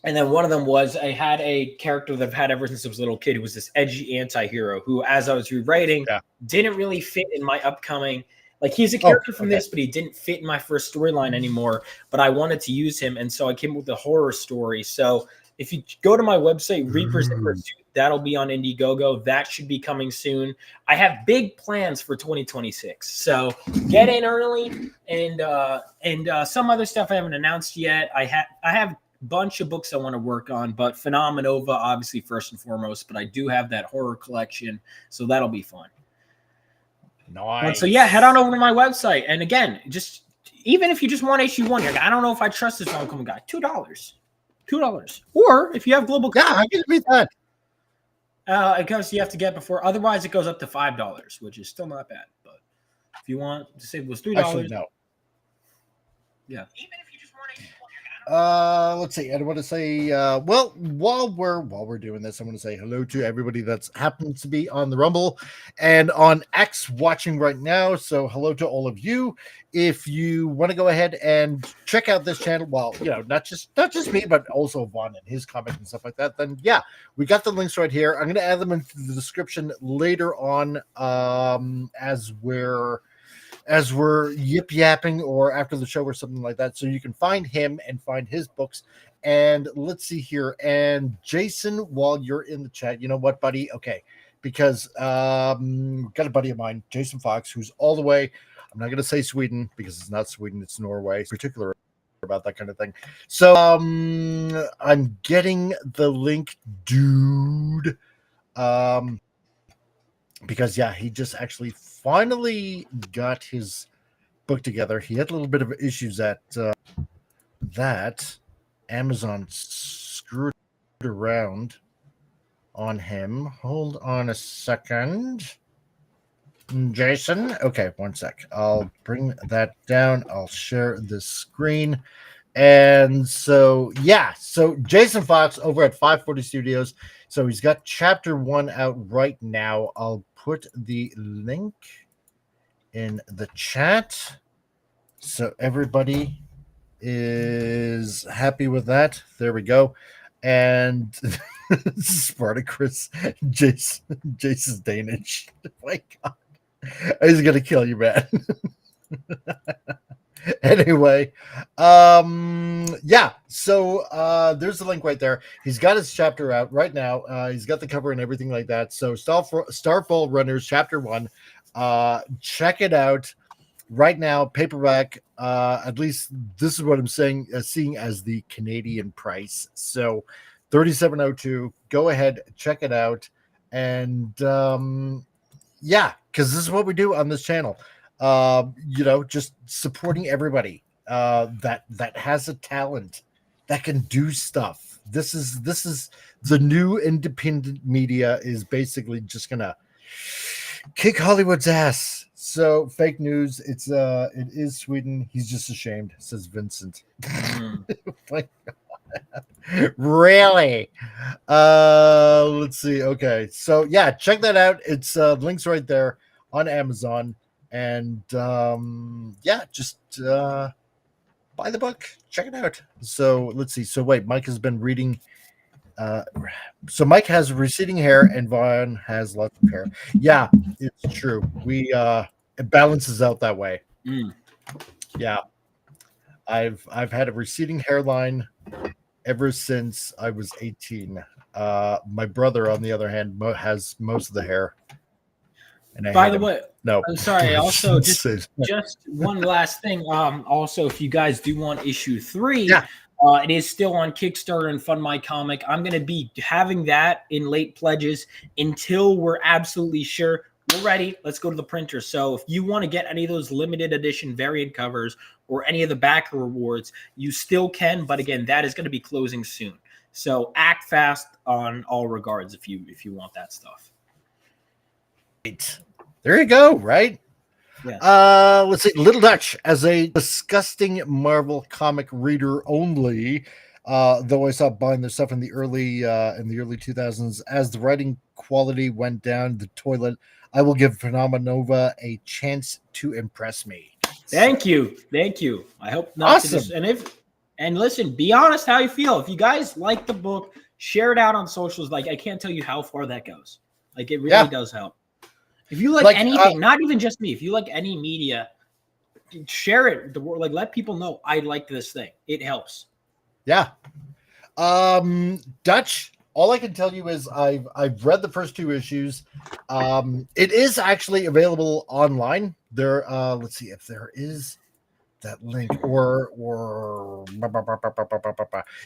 And then one of them was I had a character that I've had ever since I was a little kid who was this edgy anti-hero who, as I was rewriting, didn't really fit in my upcoming. He's a character from this, but he didn't fit in my first storyline anymore. But I wanted to use him, and so I came up with a horror story. So if you go to my website, Reapers in Pursuit, that'll be on Indiegogo. That should be coming soon. I have big plans for 2026, so get in early. And some other stuff I haven't announced yet. I have bunch of books I want to work on, but Phenomenova obviously first and foremost, but I do have that horror collection, so that'll be fun. Nice. And so head on over to my website, and again, just even if you just want issue 1, I don't know if I trust this Vaughn Colman guy. $2, or if you have Global, I can beat that. Because you have to get before, otherwise it goes up to $5, which is still not bad. But if you want to save those $3, actually no. Yeah. Let's see. I want to say, well, while we're doing this, I want to say hello to everybody that's happens to be on the Rumble and on X watching right now. So hello to all of you. If you want to go ahead and check out this channel, well, not just me, but also Vaughn and his comic and stuff like that, then we got the links right here. I'm going to add them into the description later on, as we're yip yapping or after the show or something like that. So you can find him and find his books. And let's see here. And Jason, while you're in the chat, you know what, buddy? Okay. Because got a buddy of mine, Jason Fox, who's all the way, I'm not going to say Sweden because it's not Sweden, it's Norway. Particular about that kind of thing. So I'm getting the link, dude. Because yeah, he just actually finally got his book together. He had a little bit of issues at that Amazon screwed around on him. Hold on a second. Jason. Okay, one sec. I'll bring that down. I'll share this screen. And so, yeah. So Jason Fox over at 540 Studios. So he's got chapter 1 out right now. I'll put the link in the chat so everybody is happy with that. There we go. And Spartacus, Jason's Danish. Oh my God. He's gonna kill you, man. Anyway, yeah, so there's the link right there. He's got his chapter out right now. He's got the cover and everything like that. So Starfall Runners chapter 1, check it out right now, paperback. At least this is what I'm saying, seeing as the Canadian price. So $37.02. Go ahead, check it out. And yeah, because this is what we do on this channel. Just supporting everybody that has a talent that can do stuff. This is the new independent media is basically just gonna kick Hollywood's ass. So fake news. It is Sweden. He's just ashamed, says Vincent. Really? Let's see. Okay, so yeah, check that out. It's links right there on Amazon. And yeah, just buy the book, check it out. So let's see. So wait, Mike has been reading. So Mike has receding hair and Vaughn has lots of hair. Yeah, it's true. It balances out that way. Yeah, I've had a receding hairline ever since I was 18. My brother, on the other hand, has most of the hair. And by the way, no, I'm sorry. Also, just one last thing. Also, if you guys do want issue 3, it is still on Kickstarter and Fund My Comic. I'm going to be having that in late pledges until we're absolutely sure we're ready. Let's go to the printer. So if you want to get any of those limited edition variant covers or any of the backer rewards, you still can. But again, that is going to be closing soon. So act fast on all regards if you want that stuff. There you go, right? Yeah. Let's see. Little Dutch, as a disgusting Marvel comic reader only, though I stopped buying their stuff in the early 2000s, as the writing quality went down the toilet, I will give Phenomenova a chance to impress me. Thank you. I hope not. Awesome. And listen, be honest how you feel. If you guys like the book, share it out on socials. Like, I can't tell you how far that goes. Like, it really does help. If you like anything, not even just me, if you like any media, share it. Let people know I like this thing. It helps. Yeah. Dutch, all I can tell you is I've read the first 2 issues. It is actually available online. There, let's see if there is that link or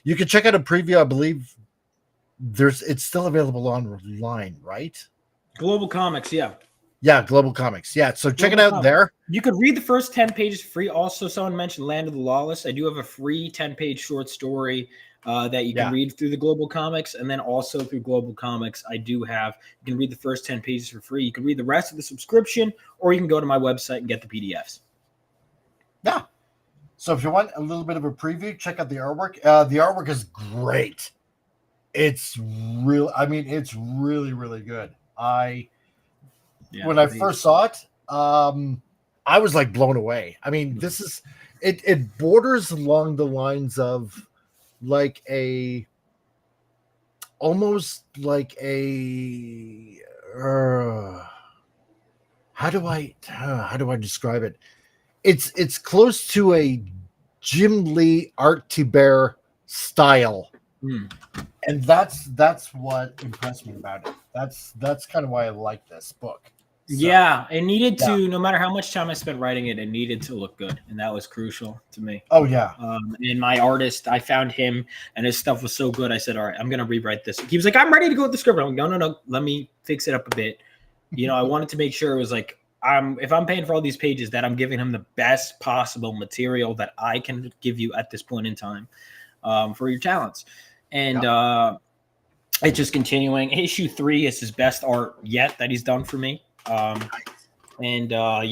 you can check out a preview. I believe it's still available online, right? Global Comics, yeah. Yeah, Global Comics. Yeah, so check it out there. You could read the first 10 pages free. Also, someone mentioned Land of the Lawless. I do have a free 10-page short story that you can read through the Global Comics. And then also through Global Comics, you can read the first 10 pages for free. You can read the rest of the subscription, or you can go to my website and get the PDFs. Yeah. So if you want a little bit of a preview, check out the artwork. The artwork is great. It's it's really, really good. When I first saw it, I was like blown away. I mean, this is it borders along the lines of like almost like a how do I describe it? It's close to a Jim Lee Art Thibert style. And that's what impressed me about it. That's kind of why I like this book. Yeah, it needed yeah. to. No matter how much time I spent writing it, it needed to look good, and that was crucial to me. Oh yeah. And my artist, I found him, and his stuff was so good. I said, "All right, I'm gonna rewrite this." He was like, "I'm ready to go with the script." I'm like, "No, let me fix it up a bit." I wanted to make sure it was like, if I'm paying for all these pages, that I'm giving him the best possible material that I can give you at this point in time for your talents, and it's just continuing. Issue 3 is his best art yet that he's done for me. And I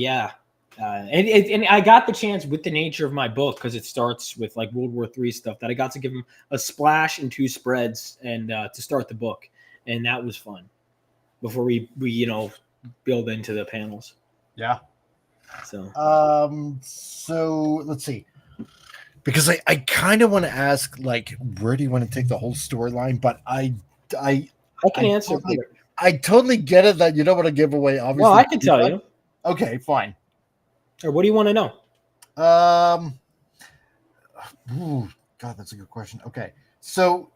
got the chance with the nature of my book, because it starts with like World War III stuff, that I got to give him a splash and 2 spreads and to start the book, and that was fun before we build into the panels. Yeah. So so let's see, because I kind of want to ask, like, where do you want to take the whole storyline, but I can answer. I totally get it that you don't want to give away, obviously. Well, I can tell you. Okay, fine. Or what do you want to know? God, that's a good question. Okay, so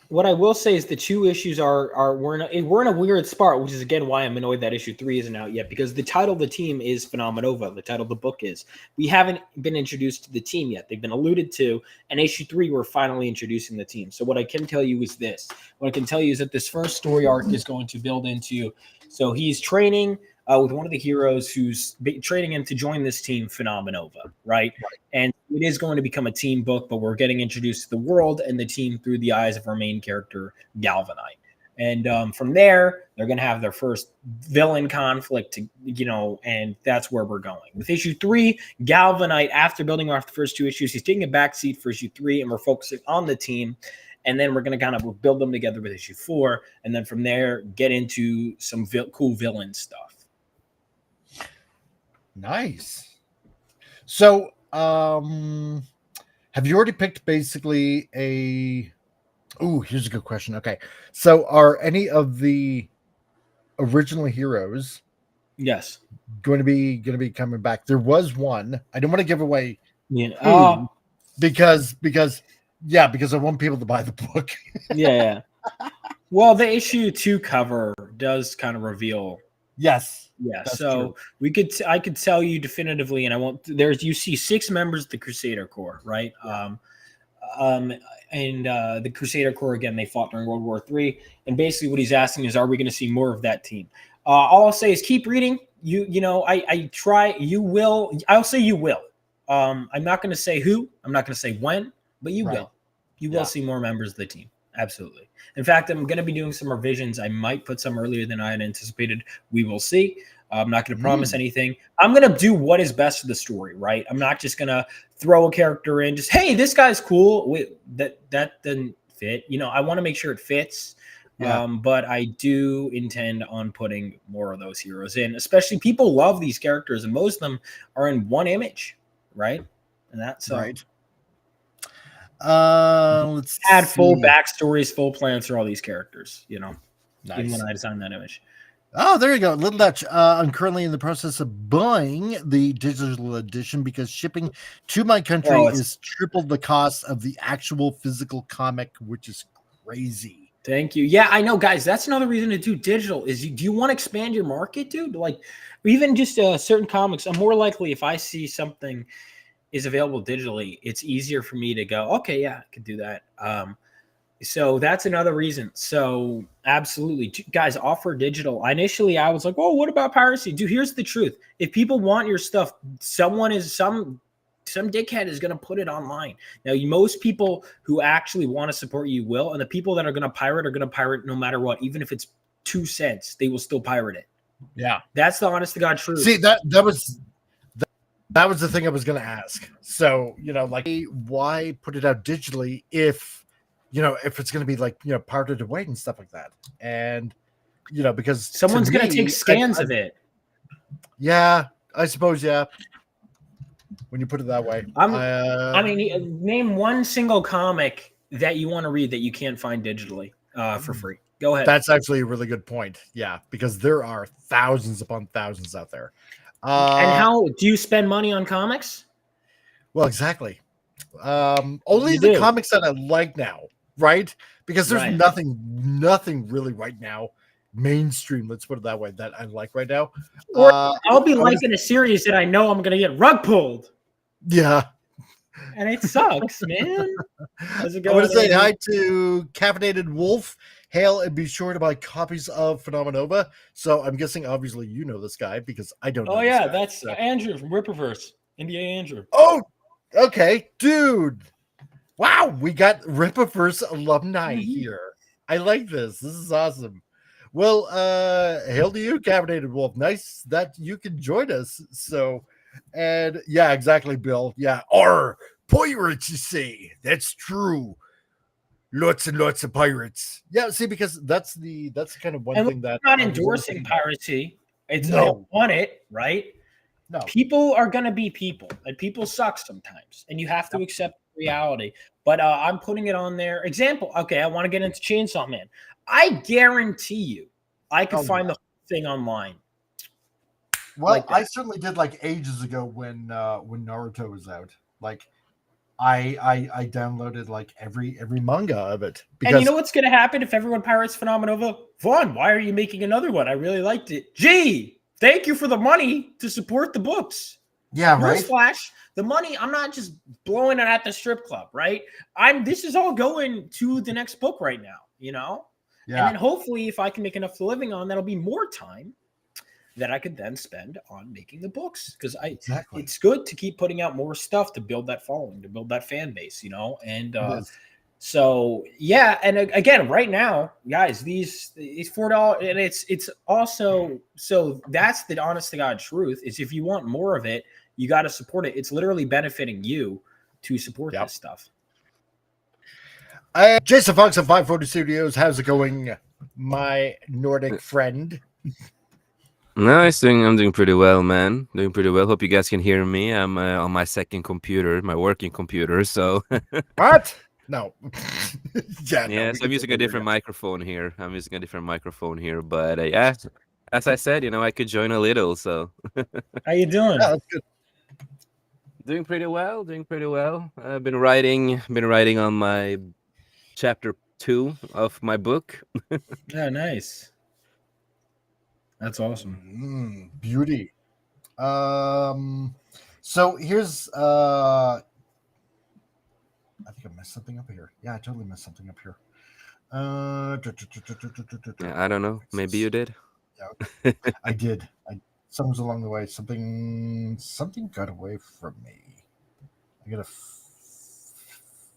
what I will say is the 2 issues we're in a weird spot, which is again why I'm annoyed that issue 3 isn't out yet, because the title of the team is Phenomenova. The title of the book is. We haven't been introduced to the team yet. They've been alluded to, and issue 3 we're finally introducing the team. So what I can tell you is this. What I can tell you is that this first story arc is going to build into. So he's training with one of the heroes who's training him to join this team, Phenomenova, right? And it is going to become a team book, but we're getting introduced to the world and the team through the eyes of our main character, Galvanite. And from there, they're going to have their first villain conflict, and that's where we're going. With issue 3, Galvanite, after building off the first 2 issues, he's taking a backseat for issue 3, and we're focusing on the team. And then we're going to kind of build them together with issue 4. And then from there, get into some cool villain stuff. Nice. So, have you already picked basically a... Oh, here's a good question. Okay. So are any of the original heroes going to be coming back? There was one. I don't want to give away because I want people to buy the book. Yeah. Well, the issue 2 cover does kind of reveal. Yes. Yeah. So true. I could tell you definitively, and I won't. You see 6 members of the Crusader Corps, right? The Crusader Corps, again, they fought during World War III, and basically what he's asking is, are we going to see more of that team? All I'll say is keep reading. I try. You will. I'll say you will. I'm not going to say who. I'm not going to say when, but you will. You will see more members of the team. Absolutely. In fact, I'm going to be doing some revisions. I might put some earlier than I had anticipated. We will see. I'm not going to promise anything. I'm going to do what is best for the story, right? I'm not just going to throw a character in, just, hey, this guy's cool. That doesn't fit. I want to make sure it fits. Yeah. But I do intend on putting more of those heroes in, especially people love these characters, and most of them are in one image, right? And that's right. Let's add full backstories, full plans for all these characters, Nice. Even when I designed that image. Oh, there you go. Little Dutch. I'm currently in the process of buying the digital edition because shipping to my country is triple the cost of the actual physical comic, which is crazy. Thank you. Yeah, I know, guys. That's another reason to do digital. Do you want to expand your market, dude? Like, even just certain comics. I'm more likely, if I see something is available digitally, it's easier for me to go, okay, yeah, I could do that. So that's another reason. So absolutely, guys, offer digital. Initially, I was like, oh, what about piracy? Dude, here's the truth. If people want your stuff, some dickhead is going to put it online. Now, most people who actually want to support you will, and the people that are going to pirate no matter what. Even if it's 2 cents, they will still pirate it. Yeah. That's the honest to God truth. See, that was the thing I was going to ask. So, why put it out digitally if it's going to be like, parted away and stuff like that. And, because someone's going to take scans of it. Yeah, I suppose. Yeah. When you put it that way. Name one single comic that you want to read that you can't find digitally for free. Go ahead. That's actually a really good point. Yeah. Because there are thousands upon thousands out there. And how do you spend money on comics? Well, exactly. Only the comics that I like now. Right, because there's nothing really right now mainstream. Let's put it that way. That I like right now. Or I'll be I wanna- liking a series that I know I'm gonna get rug pulled, Yeah. and it sucks, man. How's it I want going? to say Andy? hi to Caffeinated Wolf. Hail and be sure to buy copies of Phenomenova. So I'm guessing, obviously, you know this guy because I don't know. Oh this yeah, guy, that's so. Andrew from Ripperverse, NBA Andrew. Oh, okay, dude. Wow, we got Ripperverse alumni here. I like this. This is awesome. Well, hail to you, Caffeinated Wolf. Nice that you can join us. So, and yeah, exactly, Bill. Yeah, or pirates, you say. That's true. Lots and lots of pirates. Yeah, see, because that's kind of one And thing that I'm not I was endorsing thinking about. piracy. It's I No. don't want it, right? No. People are gonna be people, and people suck sometimes, and you have to accept reality. But I'm putting it on there. Example. Okay, I want to get into Chainsaw Man. I guarantee you, I could find the whole thing online. Well, like that. I certainly did like ages ago when Naruto was out. Like, I downloaded like every manga of it. Because, And you know what's going to happen if everyone pirates Phenomenova? Vaughn, why are you making another one? I really liked it. Gee, thank you for the money to support the books. yeah, right. Newsflash, the money, I'm not just blowing it at the strip club, right? This is all going to the next book right now, you know? Yeah. And then hopefully if I can make enough living on, that'll be more time that I could then spend on making the books. Because it's good to keep putting out more stuff to build that following, to build that fan base, you know? And so yeah, and again, right now, guys, these $4, and it's also, so that's the honest to God truth, is if you want more of it, you got to support it. It's literally benefiting you to support this stuff. Jason Fox of 540 Studios, how's it going, my Nordic friend? No, I'm doing pretty well, man. Doing pretty well. Hope you guys can hear me. I'm on my second computer, my working computer. So what? No. Yeah, so I'm using a different microphone here. But yeah, as I said, I could join a little. So how you doing? Yeah, that's good. Doing pretty well. I've been writing on my chapter 2 of my book. Yeah, nice. That's awesome. Beauty. So here's I think I messed something up here. Yeah, I totally messed something up here. Yeah, I don't know. Maybe you did. Yeah, I did. Something's along the way. Something got away from me. I gotta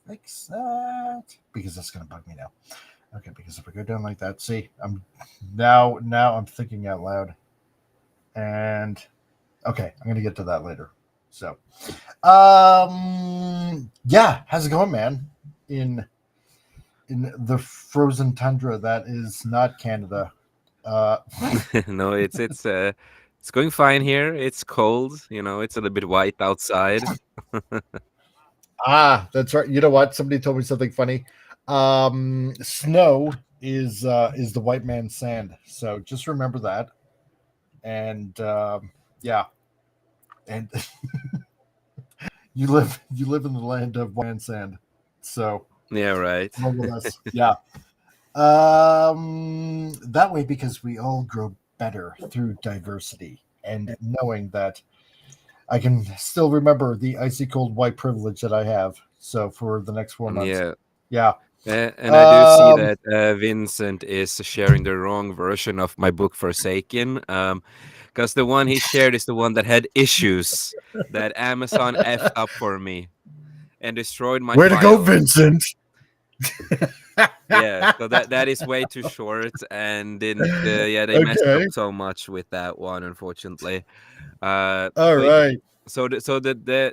fix that because that's gonna bug me now. Okay, because if I go down like that, see, I'm now I'm thinking out loud, and okay, I'm gonna get to that later. So, yeah, how's it going, man? In the frozen tundra that is not Canada. No, it's going fine here. It's cold, it's a little bit white outside. That's right. You know what? Somebody told me something funny. Snow is the white man's sand. So just remember that. And yeah. And you live in the land of white man's sand. So yeah, right. more or less. Yeah. That way, because we all grow better through diversity and knowing that I can still remember the icy cold white privilege that I have. So for the next 4 months. Yeah. And I do see that Vincent is sharing the wrong version of my book Forsaken. Because the one he shared is the one that had issues that Amazon effed up for me and destroyed my Way to file. go, Vincent. Yeah, so that is way too short, and didn't they messed up so much with that one, unfortunately. All right. So the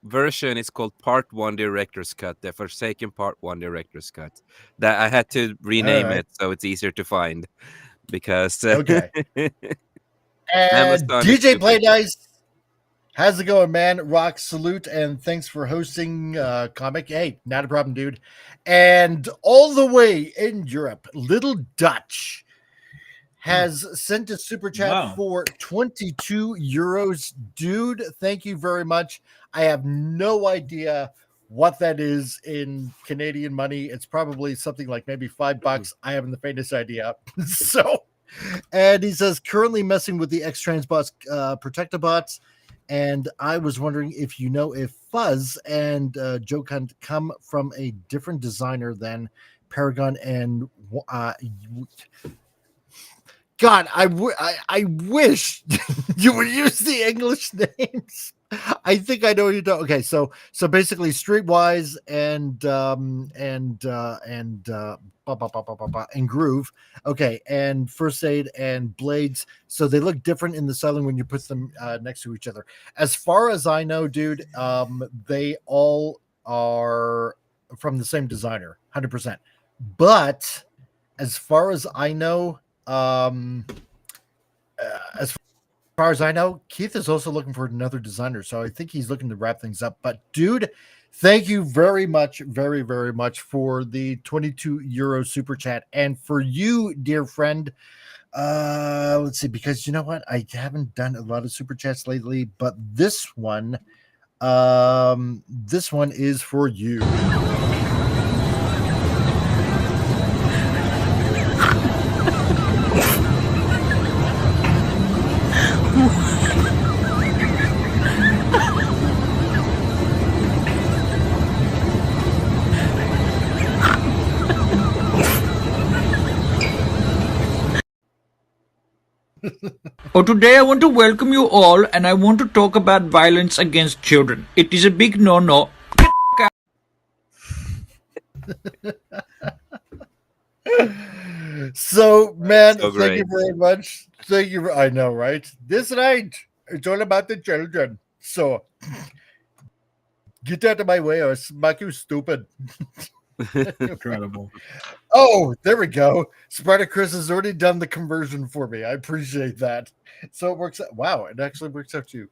version is called Part 1 Director's Cut, the Forsaken Part 1 Director's Cut. That I had to rename it so it's easier to find because okay. And Amazon DJ Play Nice, how's it going, man? Rock salute and thanks for hosting comic. Hey, not a problem, dude. And all the way in Europe, Little Dutch has sent a super chat for 22 euros. Dude, thank you very much. I have no idea what that is in Canadian money. It's probably something like maybe $5. I haven't the faintest idea. So, and he says currently messing with the X-Transbots Protectobots, and I was wondering if you know if Fuzz and Joe can come from a different designer than Paragon and God, I wish you would use the English names. I think I know you don't. Okay, so basically Streetwise and Groove. Okay, and First Aid and Blades. So they look different in the styling when you put them next to each other. As far as I know, dude, they all are from the same designer, 100%. But as far as I know, as far as I know, Keith is also looking for another designer, so I think he's looking to wrap things up. But dude, thank you very much, very, very much for the 22 euro super chat. And for you, dear friend, let's see, because you know what, I haven't done a lot of super chats lately, but this one is for you. Today I want to welcome you all, and I want to talk about violence against children. It is a big no-no. So, man, So thank you great. very much. Thank you. I know, right? This night, it's all about the children. So, get out of my way or smack you stupid. Incredible. Oh, there we go. Spartacus has already done the conversion for me. I appreciate that. So it works out. Wow, it actually works out to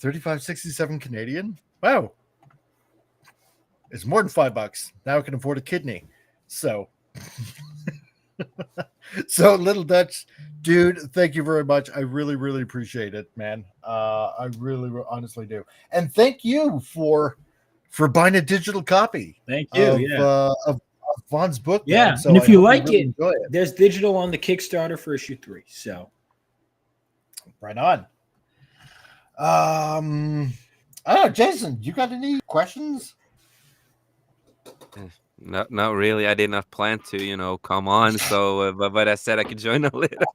35.67 Canadian. Wow. It's more than $5. Now I can afford a kidney. So so Little Dutch, dude, thank you very much. I really, really appreciate it, man. I really honestly do. And thank you for buying a digital copy. Thank you. Of Vaughn's book. Yeah, man. So and if I you hope like really it, enjoy it, there's digital on the Kickstarter for issue 3. So right on. I don't know, Jason, you got any questions? Not really. I did not plan to, come on. So, but I said I could join a little.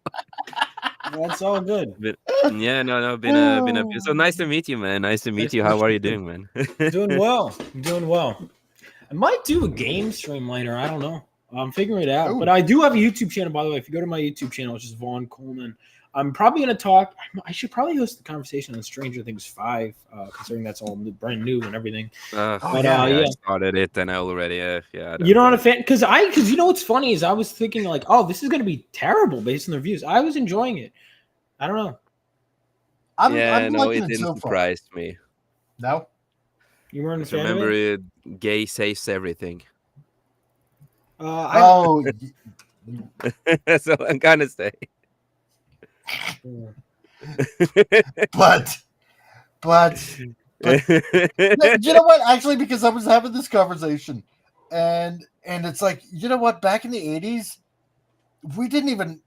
that's all good. But, yeah, no, been a so nice to meet you, man. Nice to meet you. How are you doing, man? Doing well. I'm doing well. I might do a game stream later. I don't know. I'm figuring it out. Ooh. But I do have a YouTube channel, by the way. If you go to my YouTube channel, which is Vaughn Colman, I'm probably going to talk. I should probably host the conversation on Stranger Things 5, considering that's all brand new and everything. I started it and I already. Yeah. You're not a fan? Because you know what's funny is I was thinking like, oh, this is going to be terrible based on the reviews. I was enjoying it. I don't know. It didn't surprise me. No? You weren't a fan Remember, of it? Gay saves everything. Oh, So I'm gonna say. but you know what? Actually, because I was having this conversation, and it's like, you know what? Back in the 80s, we didn't even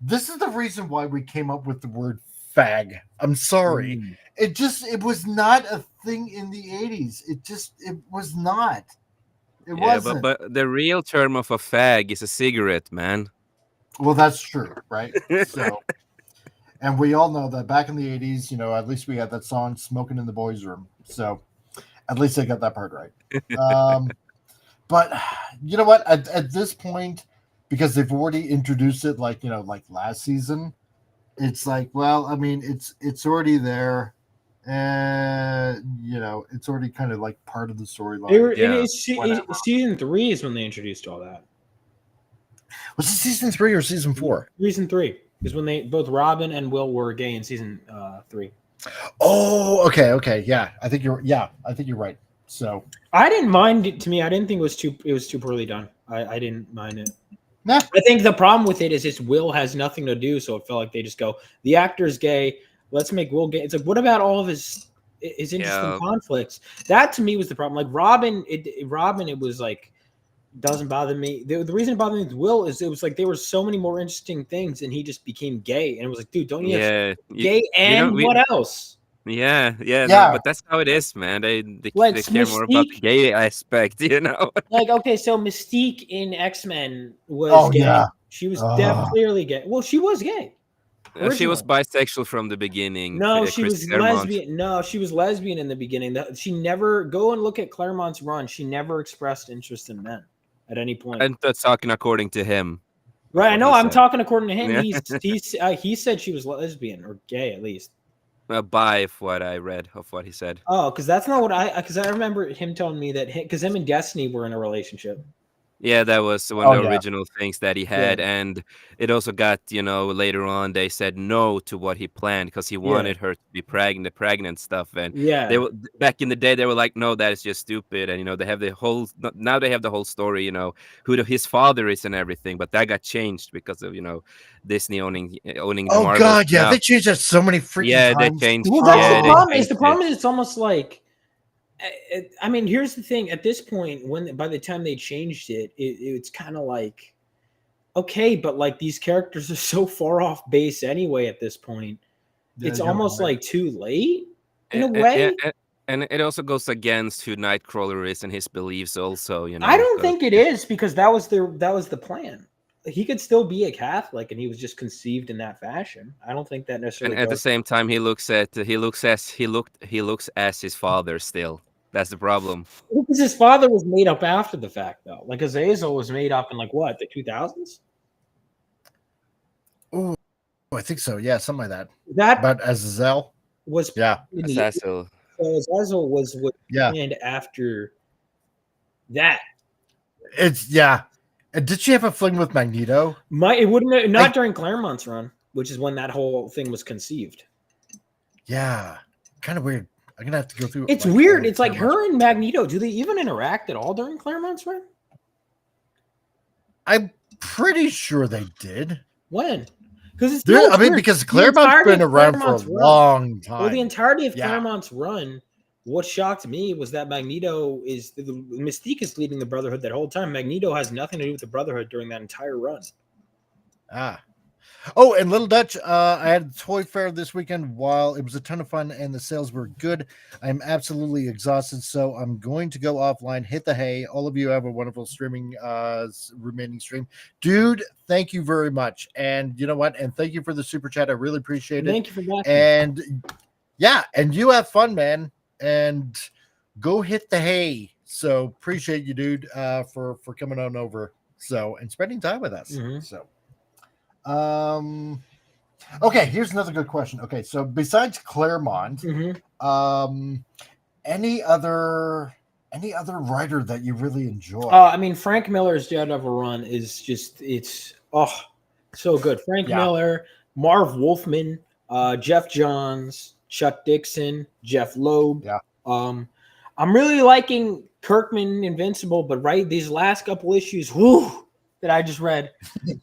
this is the reason why we came up with the word fag. I'm sorry. It was not a thing in the 80s. It was not. It wasn't. But the real term of a fag is a cigarette, man. Well, that's true, right? So, and we all know that back in the 80s, at least we had that song "Smoking in the Boys' Room." So, at least I got that part right. But you know what? At this point, because they've already introduced it, like last season, it's like, well, I mean, it's already there, and it's already kind of like part of the storyline. Season 3 is when they introduced all that. Was it season 3 or season 4? Season 3 is when they both Robin and Will were gay in season 3. Oh, okay, yeah. I think you're right. So I didn't mind it. To me, I didn't think it was too poorly done. I didn't mind it. Nah. I think the problem with it is just Will has nothing to do, so it felt like they just go, the actor's gay, let's make Will gay. It's like, what about all of his his interesting conflicts. That to me was the problem. Like Robin, it was like doesn't bother me. The reason it bothered me with Will is it was like there were so many more interesting things, and he just became gay, and it was like, dude, don't you have gay and what else? Yeah, no, but that's how it is, man. They care more about the gay aspect, you know. Like, okay, so Mystique in X-Men was gay. Yeah. She was clearly gay. Well, she was gay. She was bisexual from the beginning. No, she was lesbian. No, she was lesbian in the beginning. She never go and look at Claremont's run. She never expressed interest in men at any point. And that's talking according to him. Right, I know. I'm talking according to him. Yeah. He said she was lesbian or gay at least. By what I read of what he said. Oh, because that's not what because I remember him telling me that because him and Destiny were in a relationship. Yeah, that was one of the original things that he had, and it also got, later on they said no to what he planned because he wanted her to be pregnant stuff, and they were back in the day they were like, no, that is just stupid, and they have the whole story, who his father is and everything, but that got changed because of Disney owning the Marvel. God, yeah, they changed that so many freaking times. They changed. Well, that's the problem. The problem is it's almost like. I mean, here's the thing. At this point, by the time they changed it, it's kind of like, okay, but like these characters are so far off base anyway. At this point, it's almost like too late in a way. And it also goes against who Nightcrawler is and his beliefs. Also, I don't think it is because that was the plan. He could still be a Catholic, and he was just conceived in that fashion. I don't think that necessarily. And at the same time, he looks as his father still. That's the problem. Because his father was made up after the fact, though. Like Azazel was made up in the 2000s. Oh, I think so. Yeah, something like that. But Azazel was Azazel. So Azazel was planned after that. Did she have a fling with Magneto? It wouldn't not during Claremont's run, which is when that whole thing was conceived. Yeah, kind of weird. I'm gonna have to go through. It's weird. It's like her and Magneto. Do they even interact at all during Claremont's run? I'm pretty sure they did. When? Because because Claremont's been around for a long time. Well, the entirety of Claremont's run, what shocked me was that Magneto is the Mystique is leading the Brotherhood that whole time. Magneto has nothing to do with the Brotherhood during that entire run. Oh, and Little Dutch, I had a toy fair this weekend. While it was a ton of fun and the sales were good, I'm absolutely exhausted, so I'm going to go offline, hit the hay. All of you have a wonderful remaining stream. Dude, thank you very much. And you know what? And thank you for the super chat. I really appreciate it. Thank you for that. And yeah, and you have fun, man. And go hit the hay. So appreciate you, dude, for coming on over. So and spending time with us. Mm-hmm. So okay, here's another good question. Okay, so besides Claremont, any other writer that you really enjoy? I mean, Frank Miller's Daredevil run is just so good. Frank Miller, Marv Wolfman, Jeff Johns, Chuck Dixon, Jeff Loeb. I'm really liking Kirkman Invincible, but these last couple issues, that I just read,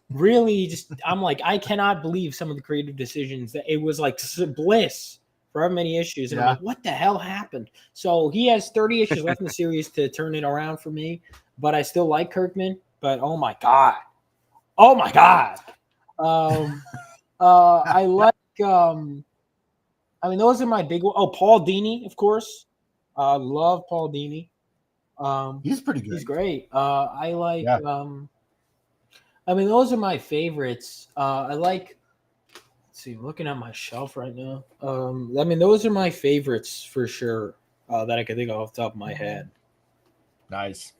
really I'm like, I cannot believe some of the creative decisions. That it was like bliss for how many issues. And I'm like, what the hell happened? So he has 30 issues left in the series to turn it around for me, but I still like Kirkman, but oh my God. I like, I mean, those are my big ones. Oh, Paul Dini, of course. Love Paul Dini. He's pretty good. He's great. I like, I mean, those are my favorites. I like, let's see, I'm looking at my shelf right now. I mean, those are my favorites for sure that I can think of off the top of my head. Nice.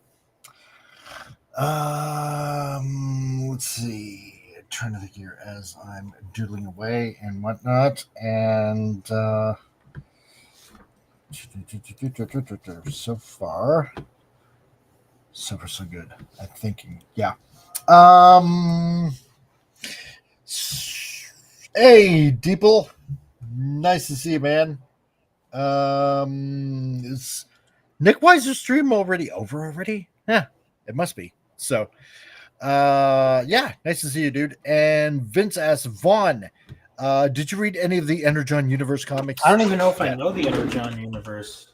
Let's see. Trying to think here as I'm doodling away and whatnot. And so far, so good. I'm thinking, hey, Deeple. Nice to see you, man. Is Nick Weiser's stream already over already? Yeah, it must be. So, nice to see you, dude. And Vince asks, Vaughn, Did you read any of the Energon Universe comics? I don't even know if I know the Energon universe,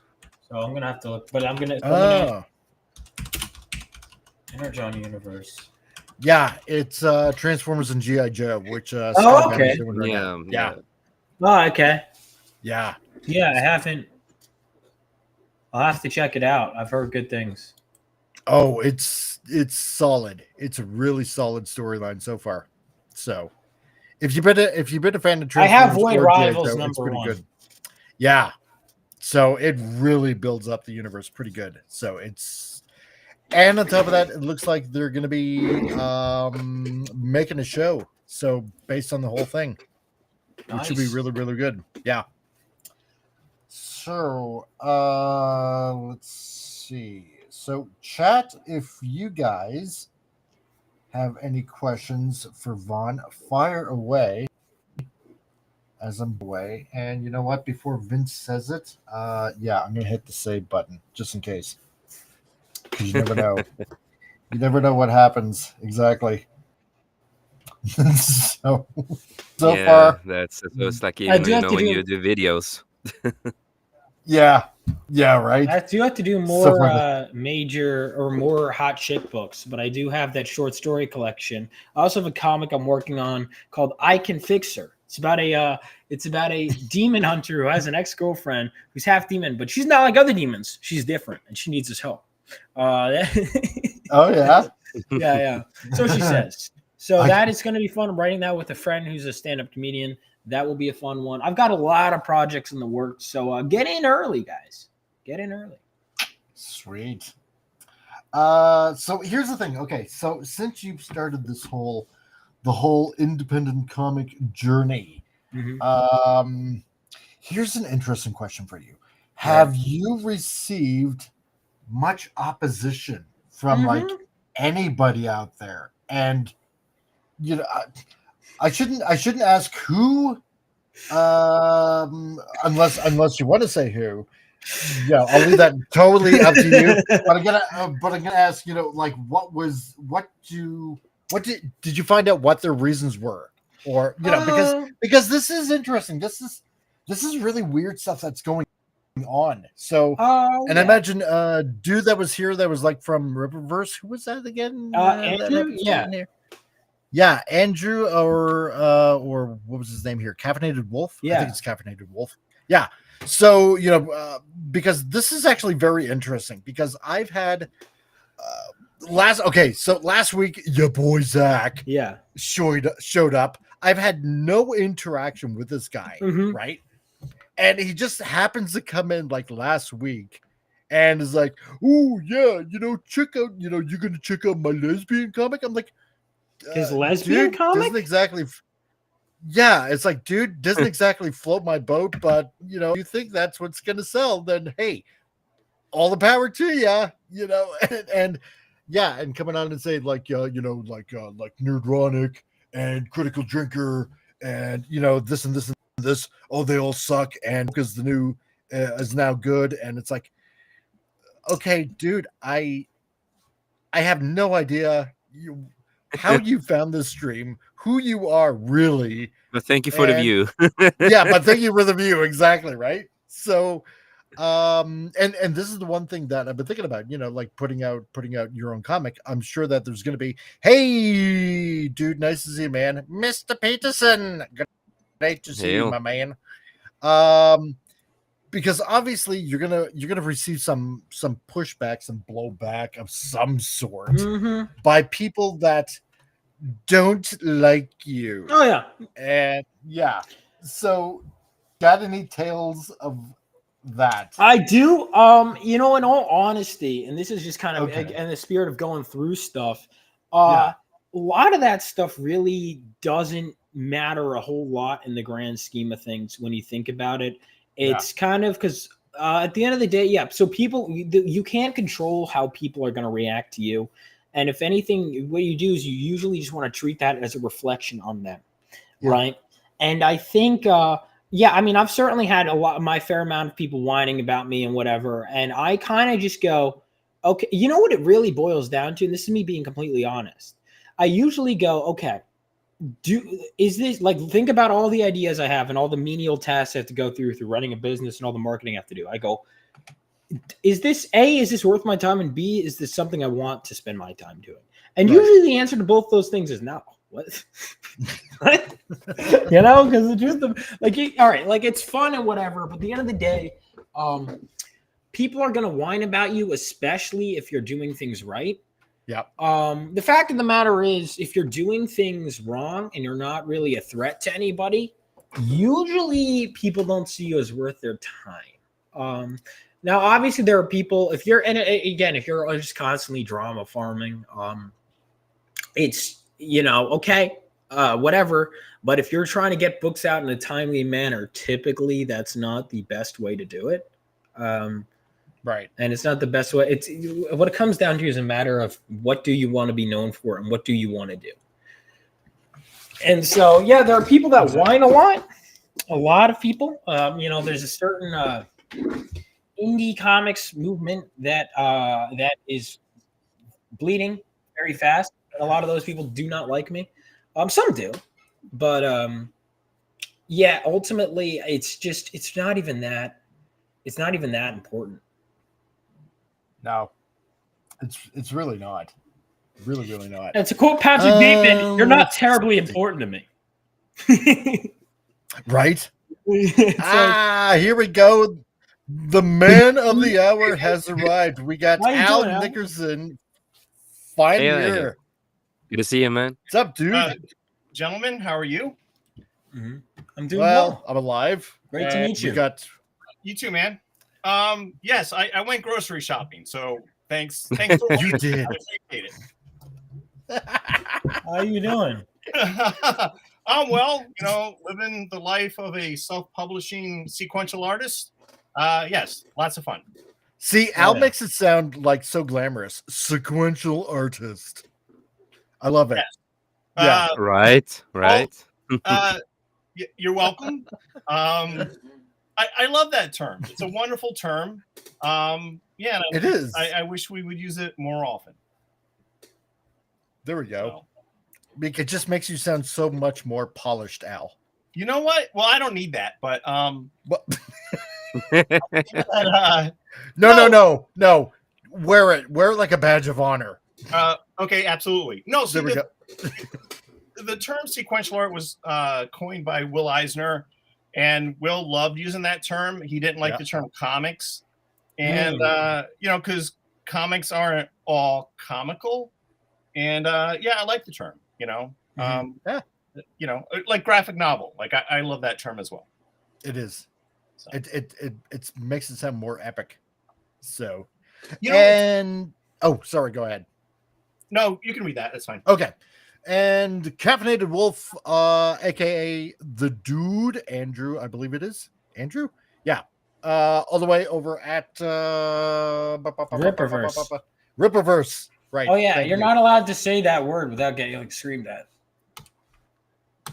so I'm gonna have to look. But I'm gonna. Energon universe. Yeah, it's Transformers and GI Joe, which Scott okay. is doing right now. Yeah. Oh, okay. Yeah. Yeah, I haven't. I'll have to check it out. I've heard good things. Oh, it's solid. It's a really solid storyline so far. So, if you've been a fan of Transformers, I have Void or Rivals Joe, number one. good. Yeah. So it really builds up the universe pretty good. So and on top of that, it looks like they're going to be making a show. So based on the whole thing, which should be really, really good. Yeah. So let's see. So chat, if you guys have any questions for Vaughn, fire away as I'm away. And you know what? Before Vince says it, yeah, I'm gonna hit the save button just in case. Because you never know. You never know what happens exactly. so yeah, far, that's it's like even when you do videos. Yeah, right. I do have to do more major or more hot shit books, but I do have that short story collection. I also have a comic I'm working on called I Can Fix Her. It's about a demon hunter who has an ex-girlfriend who's half demon, but she's not like other demons. She's different, and she needs his help. Oh yeah, yeah. So she says. So that is going to be fun. I'm writing that with a friend who's a stand-up comedian. That will be a fun one. I've got a lot of projects in the works, so get in early, guys. Get in early. Sweet. So here's the thing. Okay, so since you've started the whole independent comic journey, here's an interesting question for you. Have you received much opposition from like anybody out there? And you know, I shouldn't ask who, unless you want to say who. Yeah, I'll leave that totally up to you. But I'm gonna ask, like did you find out what their reasons were, or because this is interesting. This is really weird stuff that's going on. So, and I imagine dude that was here that was like from Riververse. Who was that again? Andrew. Yeah, Andrew or what was his name here? Caffeinated Wolf. Yeah, I think it's Caffeinated Wolf. Yeah. So because this is actually very interesting because I've had last week your boy Zach showed up. I've had no interaction with this guy, right? And he just happens to come in like last week and is like, oh yeah, check out, you're gonna check out my lesbian comic. I'm like, his lesbian comic doesn't exactly. Yeah, it's like, dude, doesn't exactly float my boat, but you think that's what's gonna sell, then hey, all the power to you, and coming on and saying like, like Nerdronic and Critical Drinker and this and this and this. Oh, they all suck, and because the new is now good, and it's like, okay, dude, I have no idea how you found this stream, who you are really. But thank you for the view. Yeah, but thank you for the view. Exactly, right? So and this is the one thing that I've been thinking about, like putting out your own comic. I'm sure that there's gonna be, hey dude, nice to see you, man. Mr. Peterson. Great to see you, my man. Because obviously you're gonna receive some pushback, some blowback of some sort by people that don't like you. Oh yeah. And yeah. So got any tales of that? I do. In all honesty, and this is just kind of in the spirit of going through stuff, a lot of that stuff really doesn't matter a whole lot in the grand scheme of things when you think about it. It's kind of because at the end of the day, so people, you can't control how people are going to react to you. And if anything, what you do is you usually just want to treat that as a reflection on them, right? And I think, I've certainly had my fair amount of people whining about me and whatever. And I kind of just go, okay, what it really boils down to? And this is me being completely honest. I usually go, okay, is this like, think about all the ideas I have and all the menial tasks I have to go through running a business and all the marketing I have to do. I go, is this worth my time? And B, is this something I want to spend my time doing? And usually the answer to both those things is no. What? What? You know, because the truth of all right, like it's fun and whatever, but at the end of the day, people are gonna whine about you, especially if you're doing things right. Yeah. The fact of the matter is, if you're doing things wrong and you're not really a threat to anybody, usually people don't see you as worth their time. Now, obviously, there are people. If you're just constantly drama farming, it's okay, whatever. But if you're trying to get books out in a timely manner, typically that's not the best way to do it. Right. And it's not the best way. It's what it comes down to is a matter of what do you want to be known for and what do you want to do. And so, yeah, there are people that whine a lot. A lot of people. There's a certain indie comics movement that is bleeding very fast. And a lot of those people do not like me. Some do, but yeah, ultimately, it's not even that. It's not even that important. No, it's really not. Really, really not. And to quote Patrick Bateman, you're not terribly important to me. Right? Here we go. The man of the hour has arrived. We got Al Nickerson. Finally here. Good to see you, man. What's up, dude? Gentlemen, how are you? Mm-hmm. I'm doing well. I'm alive. Great to meet you. You too, man. Yes, I went grocery shopping, so thanks. You did. I appreciate it. How are you doing? I'm well, living the life of a self-publishing sequential artist. Yes, lots of fun. See, Al makes it sound like so glamorous. Sequential artist. I love it. Yes. Yeah. Right. You're welcome. I love that term. It's a wonderful term. It is. I wish we would use it more often. There we go. It just makes you sound so much more polished, Al. You know what? Well, I don't need that, but No. Wear it like a badge of honor. Okay, absolutely. No, so there we go. The term sequential art was coined by Will Eisner, and Will loved using that term. He didn't like the term comics, and because comics aren't all comical, and I like the term. Like graphic novel. Like I love that term as well. It is. So. It makes it sound more epic. So, sorry, go ahead. No, you can read that. That's fine. Okay. And Caffeinated Wolf, aka the dude, Andrew, I believe it is. Andrew? Yeah. All the way over at Ripperverse. Ripperverse. Right. Oh yeah, you're not allowed to say that word without getting screamed at.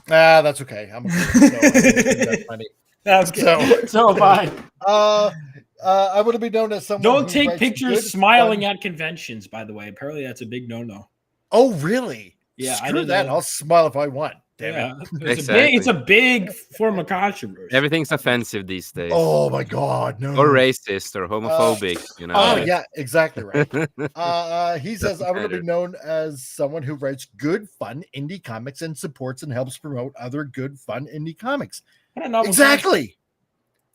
That's okay. I'm that's funny. That's good. So fine. I would have been known as someone. Don't take pictures smiling at conventions, by the way. Apparently that's a big no-no. Oh, really? Yeah, Screw that. I'll smile if I want. Damn it. It's a big form of controversy. Everything's offensive these days. Oh my God, no. Or racist or homophobic, Oh yeah, exactly right. He says I want to be known as someone who writes good, fun indie comics and supports and helps promote other good, fun indie comics. Exactly.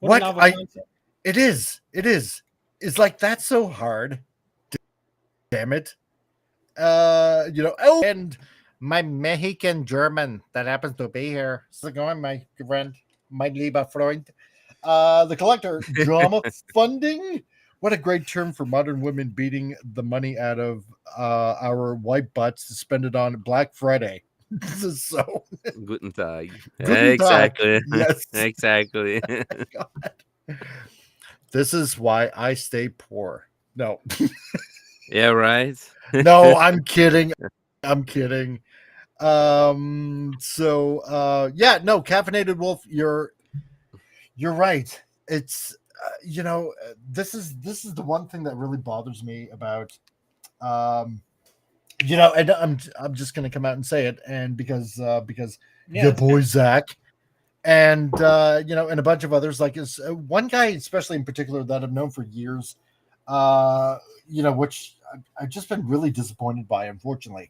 It is. It's like that's so hard. Damn it. And my Mexican German that happens to be here. So going, my friend, my lieber Freund. The collector drama funding. What a great term for modern women beating the money out of our white butts to spend it on Black Friday. This is so Guten Tag. Guten Tag. Exactly. Yes. Exactly. God. This is why I stay poor. No. Yeah, right. No, I'm kidding. Caffeinated Wolf, you're right. It's this is the one thing that really bothers me about You know, and I'm just gonna come out and say it, and because your that's boy Zach, and you know, and a bunch of others, like is one guy especially in particular that I've known for years, you know, which I've just been really disappointed by, unfortunately,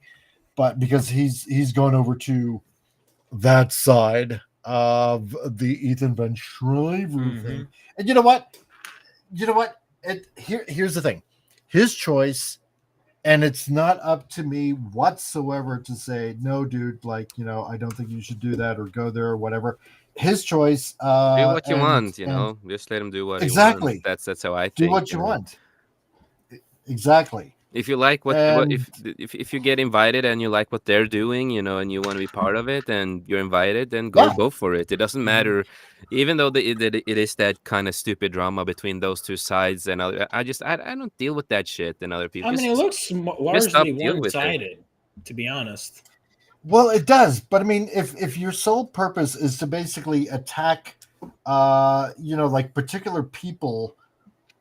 but because he's gone over to that side of the Ethan Van Shriver thing, and you know what, here's the thing, his choice. And it's not up to me whatsoever to say, no, dude, like, you know, I don't think you should do that or go there or whatever. His choice. Do what you want, you know. Just let him do what he exactly. wants. That's how I think. Do what you want. Exactly. If you like what if you get invited and you like what they're doing, you know, and you want to be part of it, and you're invited, then go for it. It doesn't matter, even though it is that kind of stupid drama between those two sides. And I don't deal with that shit. And other people. I mean, it looks largely one-sided, to be honest. Well, it does, but I mean, if your sole purpose is to basically attack, you know, like particular people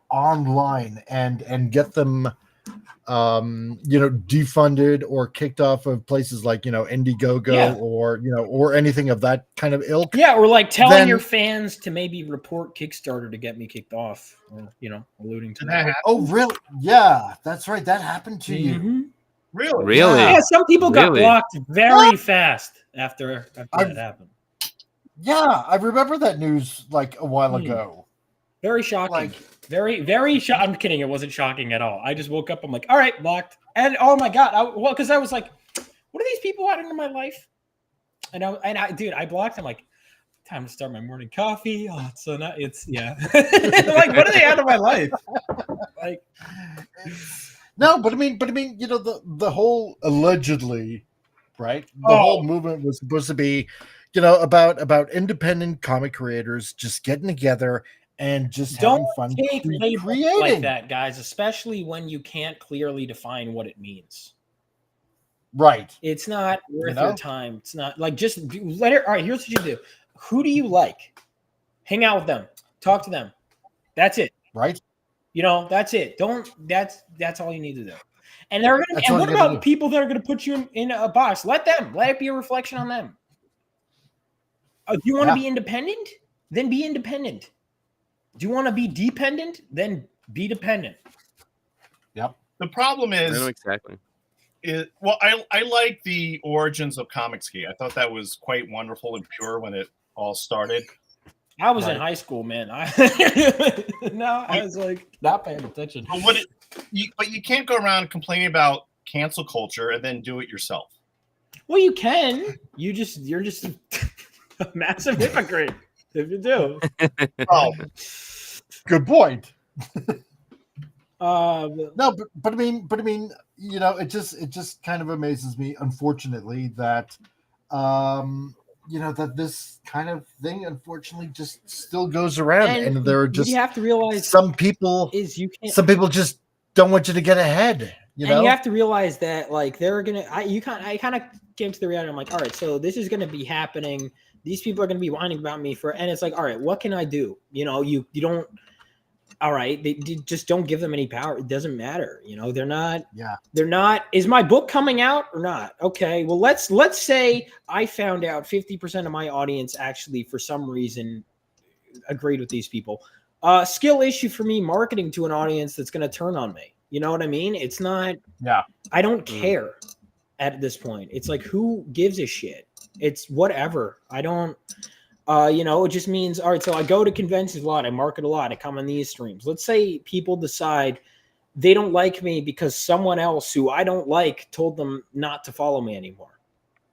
online and get them, you know, defunded or kicked off of places like, you know, Indiegogo or, you know, or anything of that kind of ilk. Yeah, or like telling your fans to maybe report Kickstarter to get me kicked off, or, you know, alluding to that. Oh, really? Yeah, that's right. That happened to you. Really? Yeah, some people got blocked very fast after that happened. Yeah, I remember that news like a while ago. Very shocking. Very, very shocking. I'm kidding. It wasn't shocking at all. I just woke up. I'm like, all right, blocked. And oh my God. Because I was like, what are these people adding to my life? And I blocked. I'm like, time to start my morning coffee. Oh, it's so not. It's like, what are they adding to my life? Like, no, but I mean, you know, the whole allegedly, right? The whole movement was supposed to be, you know, about independent comic creators just getting together and just having fun creating like that, guys, especially when you can't clearly define what it means. Right. It's not worth your time. It's not like, just let it. All right, here's what you do. Who do you like? Hang out with them. Talk to them. That's it. Right. You know, that's it. That's all you need to do. And they're gonna. And what about people that are going to put you in a box? Let it be a reflection on them. Do you want to be independent? Then be independent. Do you want to be dependent? Then be dependent. Yep. The problem is, I know exactly. I like the origins of Comicsgate. I thought that was quite wonderful and pure when it all started. I was in high school, man. I was like not paying attention. But you can't go around complaining about cancel culture and then do it yourself. Well, you can. You're just a massive hypocrite if you do. Oh, good point. No, but I mean, you know, it just kind of amazes me, unfortunately, that you know, that this kind of thing unfortunately just still goes around, and there are just, you have to realize, some people just don't want you to get ahead. You know, you have to realize that, like, they're gonna. I kind of came to the reality. I'm like, all right, so this is gonna be happening. These people are gonna be whining about me and it's like, all right, what can I do? You know, you don't. All right, they just don't give them any power. It doesn't matter. You know, they're not. Yeah. They're not. Is my book coming out or not? Okay. Well, let's say I found out 50% of my audience actually, for some reason, agreed with these people. Skill issue for me, marketing to an audience that's going to turn on me. You know what I mean? It's not. Yeah. I don't care at this point. It's like, who gives a shit? It's whatever. I don't. You know, it just means, all right, so I go to conventions a lot, I market a lot, I come on these streams. Let's say people decide they don't like me because someone else who I don't like told them not to follow me anymore.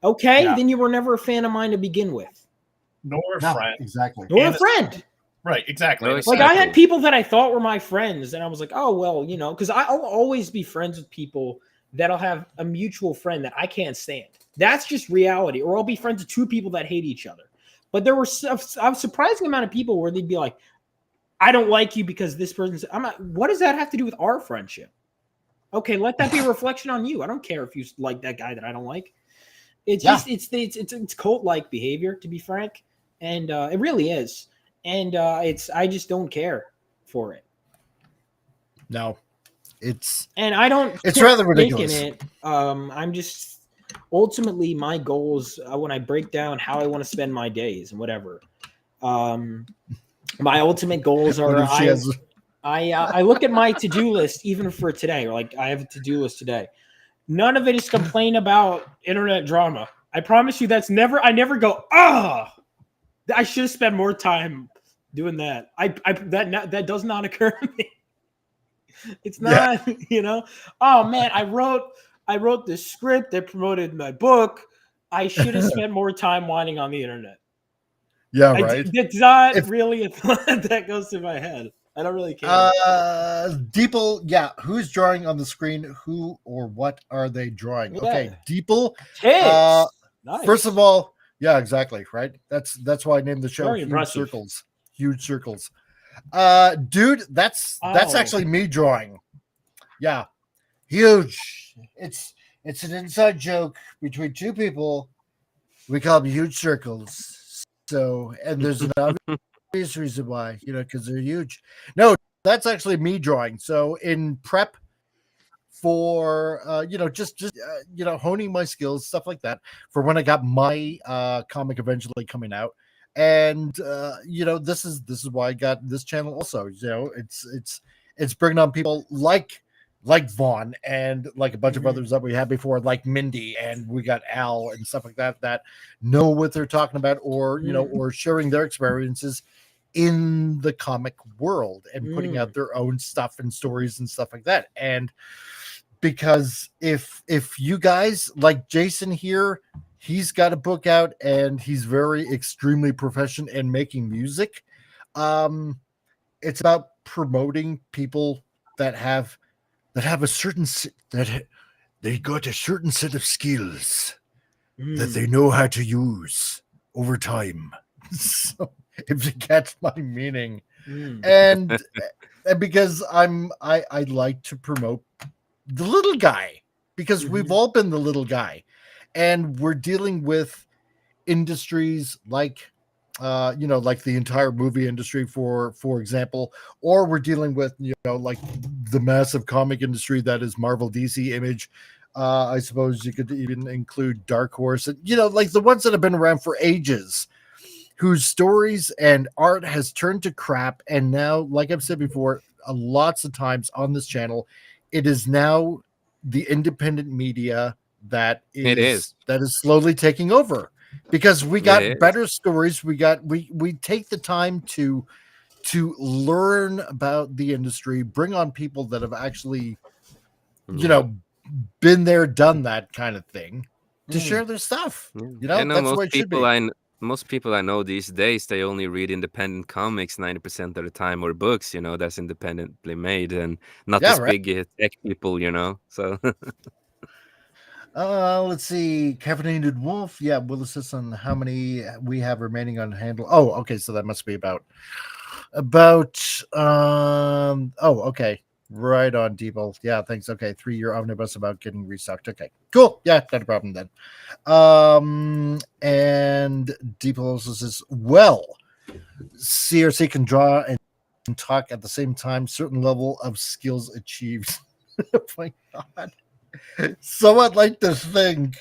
Okay, then you were never a fan of mine to begin with. Nor a friend. Exactly. Nor a friend. Right, exactly. Like, I had people that I thought were my friends, and I was like, oh, well, you know, because I'll always be friends with people that'll have a mutual friend that I can't stand. That's just reality. Or I'll be friends with two people that hate each other. But there were a surprising amount of people where they'd be like, I don't like you because this person's. I'm not. What does that have to do with our friendship? Okay, let that be a reflection on you. I don't care if you like that guy that I don't like. It's just it's cult-like behavior, to be frank, and it really is. And I just don't care for it. No, and I don't. It's rather taking ridiculous. It. I'm just ultimately my goals when I break down how I want to spend my days and whatever. My ultimate goals are I look at my to-do list even for today, or like I have a to-do list today. None of it is complain about internet drama. I promise you that's never I never go, I should spend more time doing that. That does not occur to me. It's not, oh man, I wrote this script that promoted my book. I should have spent more time whining on the internet. Yeah, right. It's not really a thought that goes through my head. I don't really care. Deeple, who's drawing on the screen? Who or what are they drawing? Yeah. Okay, Deeple. Nice. First of all, yeah, exactly, right? That's why I named the show Very Huge impressive. Circles. Huge Circles. Dude, that's actually me drawing. Yeah. Huge. It's an inside joke between two people. We call them Huge Circles. So, and there's an obvious reason why, because they're huge. No, that's actually me drawing. So in prep for just honing my skills, stuff like that, for when I got my comic eventually coming out. And this is why I got this channel also. It's bringing on people like Vaughn and like a bunch of others that we had before, like Mindy, and we got Al and stuff like that know what they're talking about, or or sharing their experiences in the comic world and putting out their own stuff and stories and stuff like that. And because if you guys like Jason here, he's got a book out and he's very extremely professional in making music. It's about promoting people that have a certain that they got a certain set of skills that they know how to use over time. So if you catch my meaning, and because I like to promote the little guy, because we've all been the little guy, and we're dealing with industries like like the entire movie industry, for example, or we're dealing with like the massive comic industry that is Marvel, DC, Image. I suppose you could even include Dark Horse, and like the ones that have been around for ages, whose stories and art has turned to crap. And now, like I've said before, lots of times on this channel, it is now the independent media that is slowly taking over, because we got better stories. We take the time to learn about the industry, bring on people that have actually been there, done that kind of thing, to share their stuff. That's what it should be. Most people I know these days, they only read independent comics 90% of the time, or books, that's independently made, and not as big tech people, so. Let's see. Caffeinated Wolf. Yeah, will assist on how many we have remaining on handle. Oh, okay. So that must be about. Okay. Right on, Deeple. Yeah, thanks. Okay, 3-year omnibus about getting restocked. Okay, cool. Yeah, not a problem then. And Deeple also says, well, CRC can draw and talk at the same time. Certain level of skills achieved. Oh my god. So I'd like to think,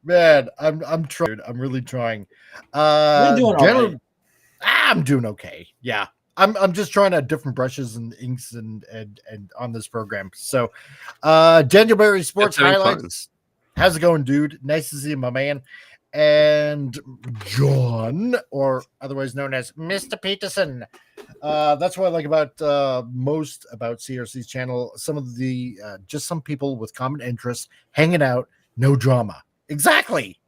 man, I'm trying. I'm really trying. You're doing all right. I'm doing okay. Yeah. I'm just trying out different brushes and inks and on this program. So Daniel Berry Sports Highlights. How's it going, dude? Nice to see you, my man. And John, or otherwise known as Mr. Peterson. That's what I like about most about CRC's channel. Some of the just some people with common interests hanging out, no drama. Exactly.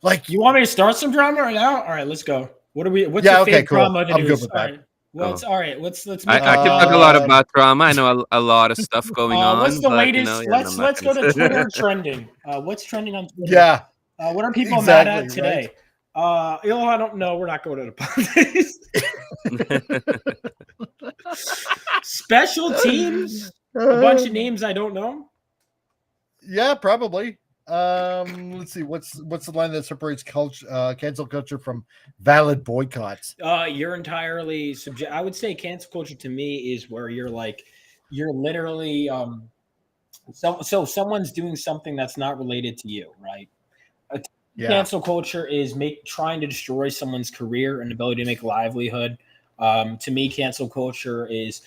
Like, you want me to start some drama right now? All right, let's go. What's your favorite drama to do? I'm good with that. Right. Well, all right. Let's make I can talk a lot about drama. I know a lot of stuff going on. What's the latest? Let's go to Twitter trending. What's trending on Twitter? Yeah. What are people mad at today? Right? I don't know. We're not going to the politics. Special teams. A bunch of names I don't know. Yeah, probably. Let's see. What's the line that separates cancel culture from valid boycotts? You're entirely I would say cancel culture to me is where you're like, you're literally so someone's doing something that's not related to you, right? Cancel culture is trying to destroy someone's career and ability to make a livelihood. To me, cancel culture is,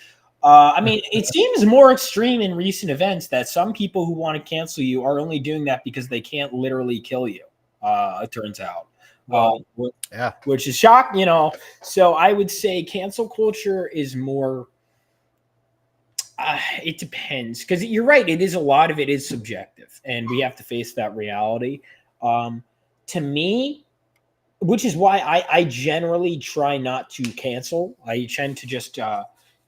I mean, it seems more extreme in recent events that some people who want to cancel you are only doing that because they can't literally kill you. It turns out, which is shocking, you know. So I would say cancel culture is more. It depends, because you're right. It is a lot of it is subjective, and we have to face that reality. To me, which is why I generally try not to cancel. I tend to just,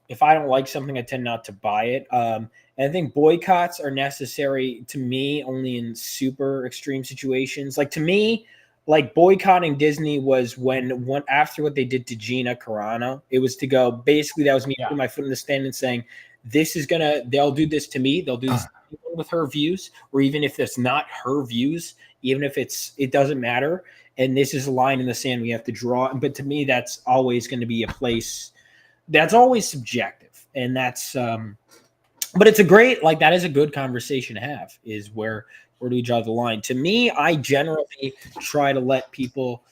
if I don't like something, I tend not to buy it. And I think boycotts are necessary to me only in super extreme situations. Like, to me, like, boycotting Disney was when after what they did to Gina Carano, it was to go, basically that was me putting my foot in the stand and saying, they'll do this to me. They'll do this with her views, or even if it's not her views, even if it doesn't matter. And this is a line in the sand we have to draw. But to me, that's always going to be a place that's always subjective. And that's, but it's a great, like, that is a good conversation to have, is where do we draw the line? To me, I generally try to let people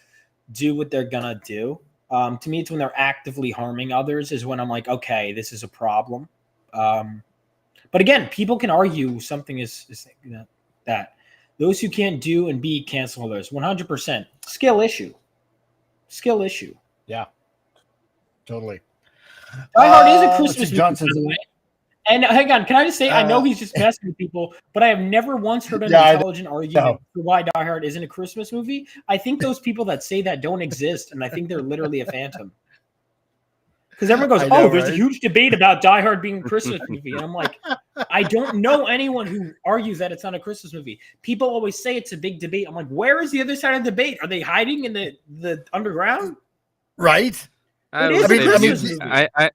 do what they're going to do. To me, it's when they're actively harming others is when I'm like, okay, this is a problem. But again, people can argue something is that. Those who can't do and be cancel others, 100%. Skill issue. Yeah, totally. Die Hard is a Christmas movie. And hang on, can I just say, I know he's just messing with people, but I have never once heard an intelligent argument for why Die Hard isn't a Christmas movie. I think those people that say that don't exist, and I think they're literally a phantom. Because everyone goes, there's a huge debate about Die Hard being a Christmas movie. And I'm like, I don't know anyone who argues that it's not a Christmas movie. People always say it's a big debate. I'm like, where is the other side of the debate? Are they hiding in the underground? Right. I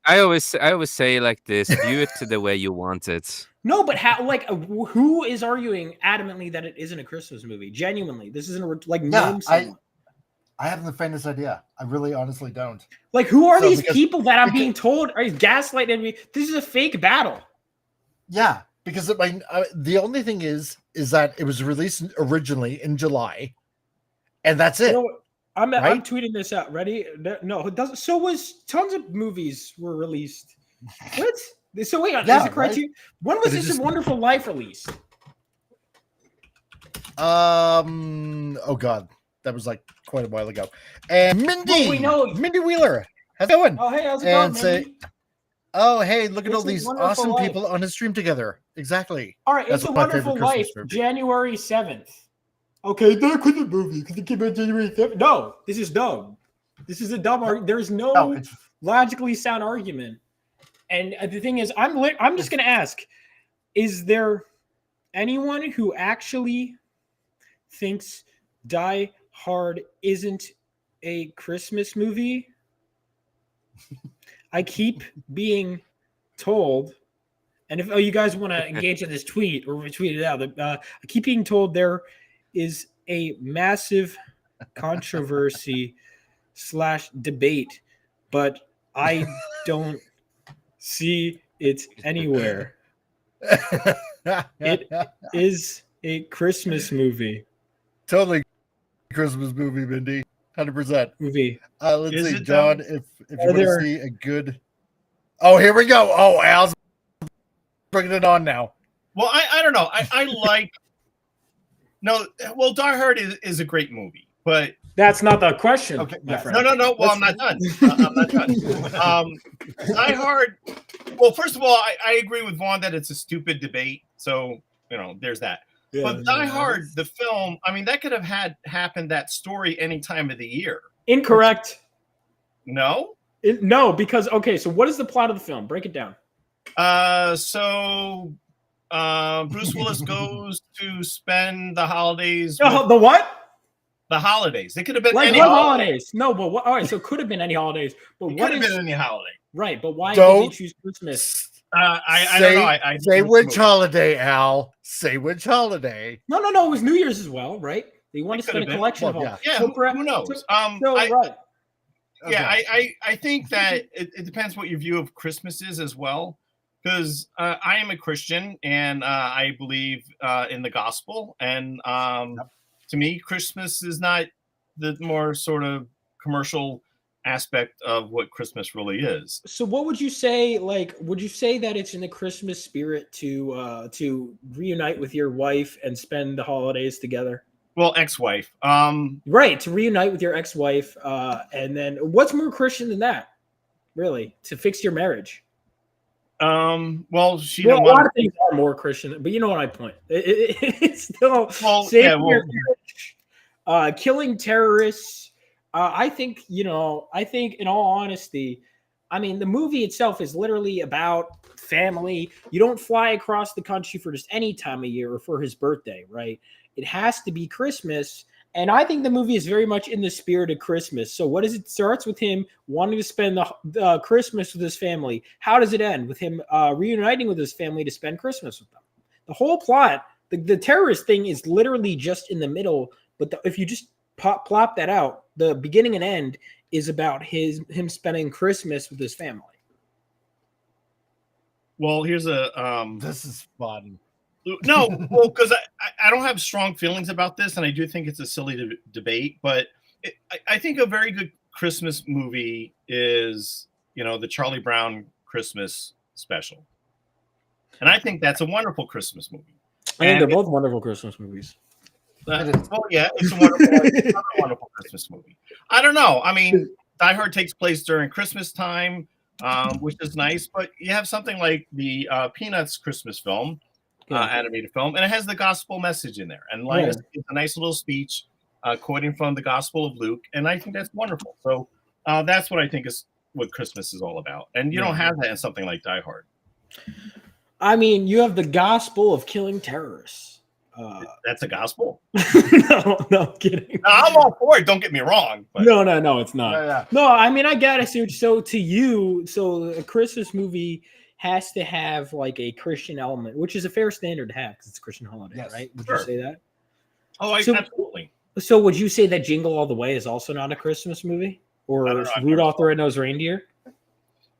always say like this: view it the way you want it. No, but how? Like, who is arguing adamantly that it isn't a Christmas movie? Genuinely, this isn't like name someone. I haven't the faintest idea. I really, honestly don't. Like, who are these people that I'm being told are gaslighting me? This is a fake battle. Yeah, because the only thing is that it was released originally in July, and that's it. You know, I'm tweeting this out. Ready? No, it doesn't. So was tons of movies were released. What? So wait, is it criteria? When was this a Wonderful Life released? Oh God. That was like quite a while ago. And Mindy Wheeler, how's it going? Oh, hey, how's it going, Mindy? Hey, look at all these awesome people on his stream together. Exactly. All right, It's a Wonderful Life, January 7th. Okay, that's a movie because it came out January 7th. No, this is dumb. This is a dumb argument. There's no logically sound argument. And the thing is, I'm just going to ask, is there anyone who actually thinks Die Hard isn't a Christmas movie? I keep being told, and if you guys want to engage in this tweet or retweet it out, I keep being told there is a massive controversy / debate, but I don't see it anywhere. It is a Christmas movie. Totally Christmas movie, Mindy. 100% movie. Let's see, John, if you want to see a good. Oh, here we go. Oh, Al's bringing it on now. Well, I don't know. I like. No, well, Die Hard is a great movie, but that's not the question. Okay, my friend. No. Well, I'm not done. I'm not done. Die Hard. Well, first of all, I agree with Vaughn that it's a stupid debate. So there's that. Yeah, but Die Hard, the film, I mean, that could have happened, that story, any time of the year. Incorrect. No? No, because, okay, so what is the plot of the film? Break it down. So Bruce Willis goes to spend the holidays. The what? The holidays. It could have been like any holidays. No, but what? All right, so it could have been any holidays. But it could have been any holiday. Right, but why did he choose Christmas? I don't know. Say which holiday, Al. Say which holiday. No. It was New Year's as well, right? They wanted to spend a collection of all. Yeah, who knows? Right. Yeah, I think that it depends what your view of Christmas is as well. because I am a Christian and I believe in the gospel. And to me, Christmas is not the more sort of commercial aspect of what Christmas really is. So what would you say, like, would you say that it's in the Christmas spirit to reunite with your wife and spend the holidays together? Well, ex-wife. Right, to reunite with your ex-wife, and then what's more Christian than that? Really, to fix your marriage. Well, she well, don't a lot want of things are more Christian, but you know what I point. It's still Well, saving yeah, well- your marriage, killing terrorists. I think, you know, I think in all honesty, I mean, the movie itself is literally about family. You don't fly across the country for just any time of year or for his birthday, right? It has to be Christmas. And I think the movie is very much in the spirit of Christmas. So what is it? Starts with him wanting to spend the Christmas with his family. How does it end? With him reuniting with his family to spend Christmas with them. The whole plot, the terrorist thing is literally just in the middle. But if you just plop that out, the beginning and end is about him spending Christmas with his family. Well, here's a This is fun. No, well, because I don't have strong feelings about this, and I do think it's a silly debate. But I think a very good Christmas movie is, you know, the Charlie Brown Christmas special, and I think that's a wonderful Christmas movie. I think they're both wonderful Christmas movies. Oh yeah, it's a wonderful Christmas movie. I don't know. I mean, Die Hard takes place during Christmas time, which is nice. But you have something like the Peanuts Christmas film, animated film, and it has the gospel message in there. And Linus gives a nice little speech quoting from the Gospel of Luke, and I think that's wonderful. So that's what I think is what Christmas is all about. And you don't have that in something like Die Hard. I mean, you have the gospel of killing terrorists. That's a gospel. no, kidding. No, I'm all for it. Don't get me wrong. But. No, it's not. Yeah. No, I mean, I gotta see. So to you, so a Christmas movie has to have like a Christian element, which is a fair standard to have because it's a Christian holiday, right? Would you say that? Oh, absolutely. So would you say that Jingle All the Way is also not a Christmas movie, or Rudolph the Red-Nosed Reindeer?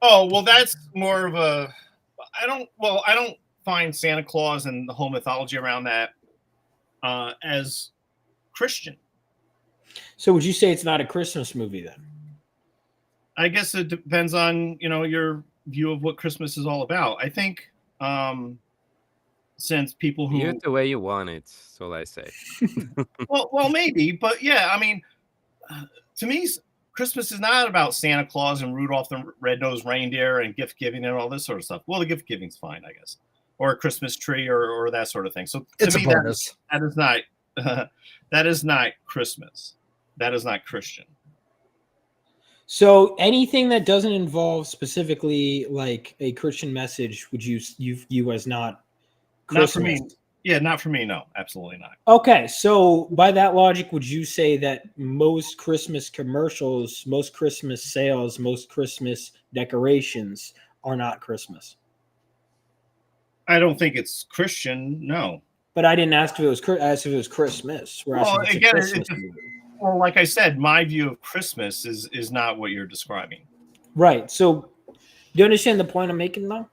Oh, well, that's more of a. I don't find Santa Claus and the whole mythology around that as Christian. So would you say it's not a Christmas movie then? I guess it depends on, you know, your view of what Christmas is all about. I think since people who View it the way you want it, that's all I say. well, maybe, but yeah, I mean, to me, Christmas is not about Santa Claus and Rudolph the Red-Nosed Reindeer and gift giving and all this sort of stuff. Well, the gift giving's fine, I guess, or a Christmas tree or that sort of thing. So to me, that is not that is not Christmas. That is not Christian. So anything that doesn't involve specifically like a Christian message, would you view as not Christmas? Not for me. Yeah, not for me. No, absolutely not. Okay, so by that logic, would you say that most Christmas commercials, most Christmas sales, most Christmas decorations are not Christmas? I don't think it's Christian. No. But I didn't ask if it was. I asked if it was Christmas. Well, again, well, like I said, my view of Christmas is not what you're describing. Right. So, do you understand the point I'm making, though?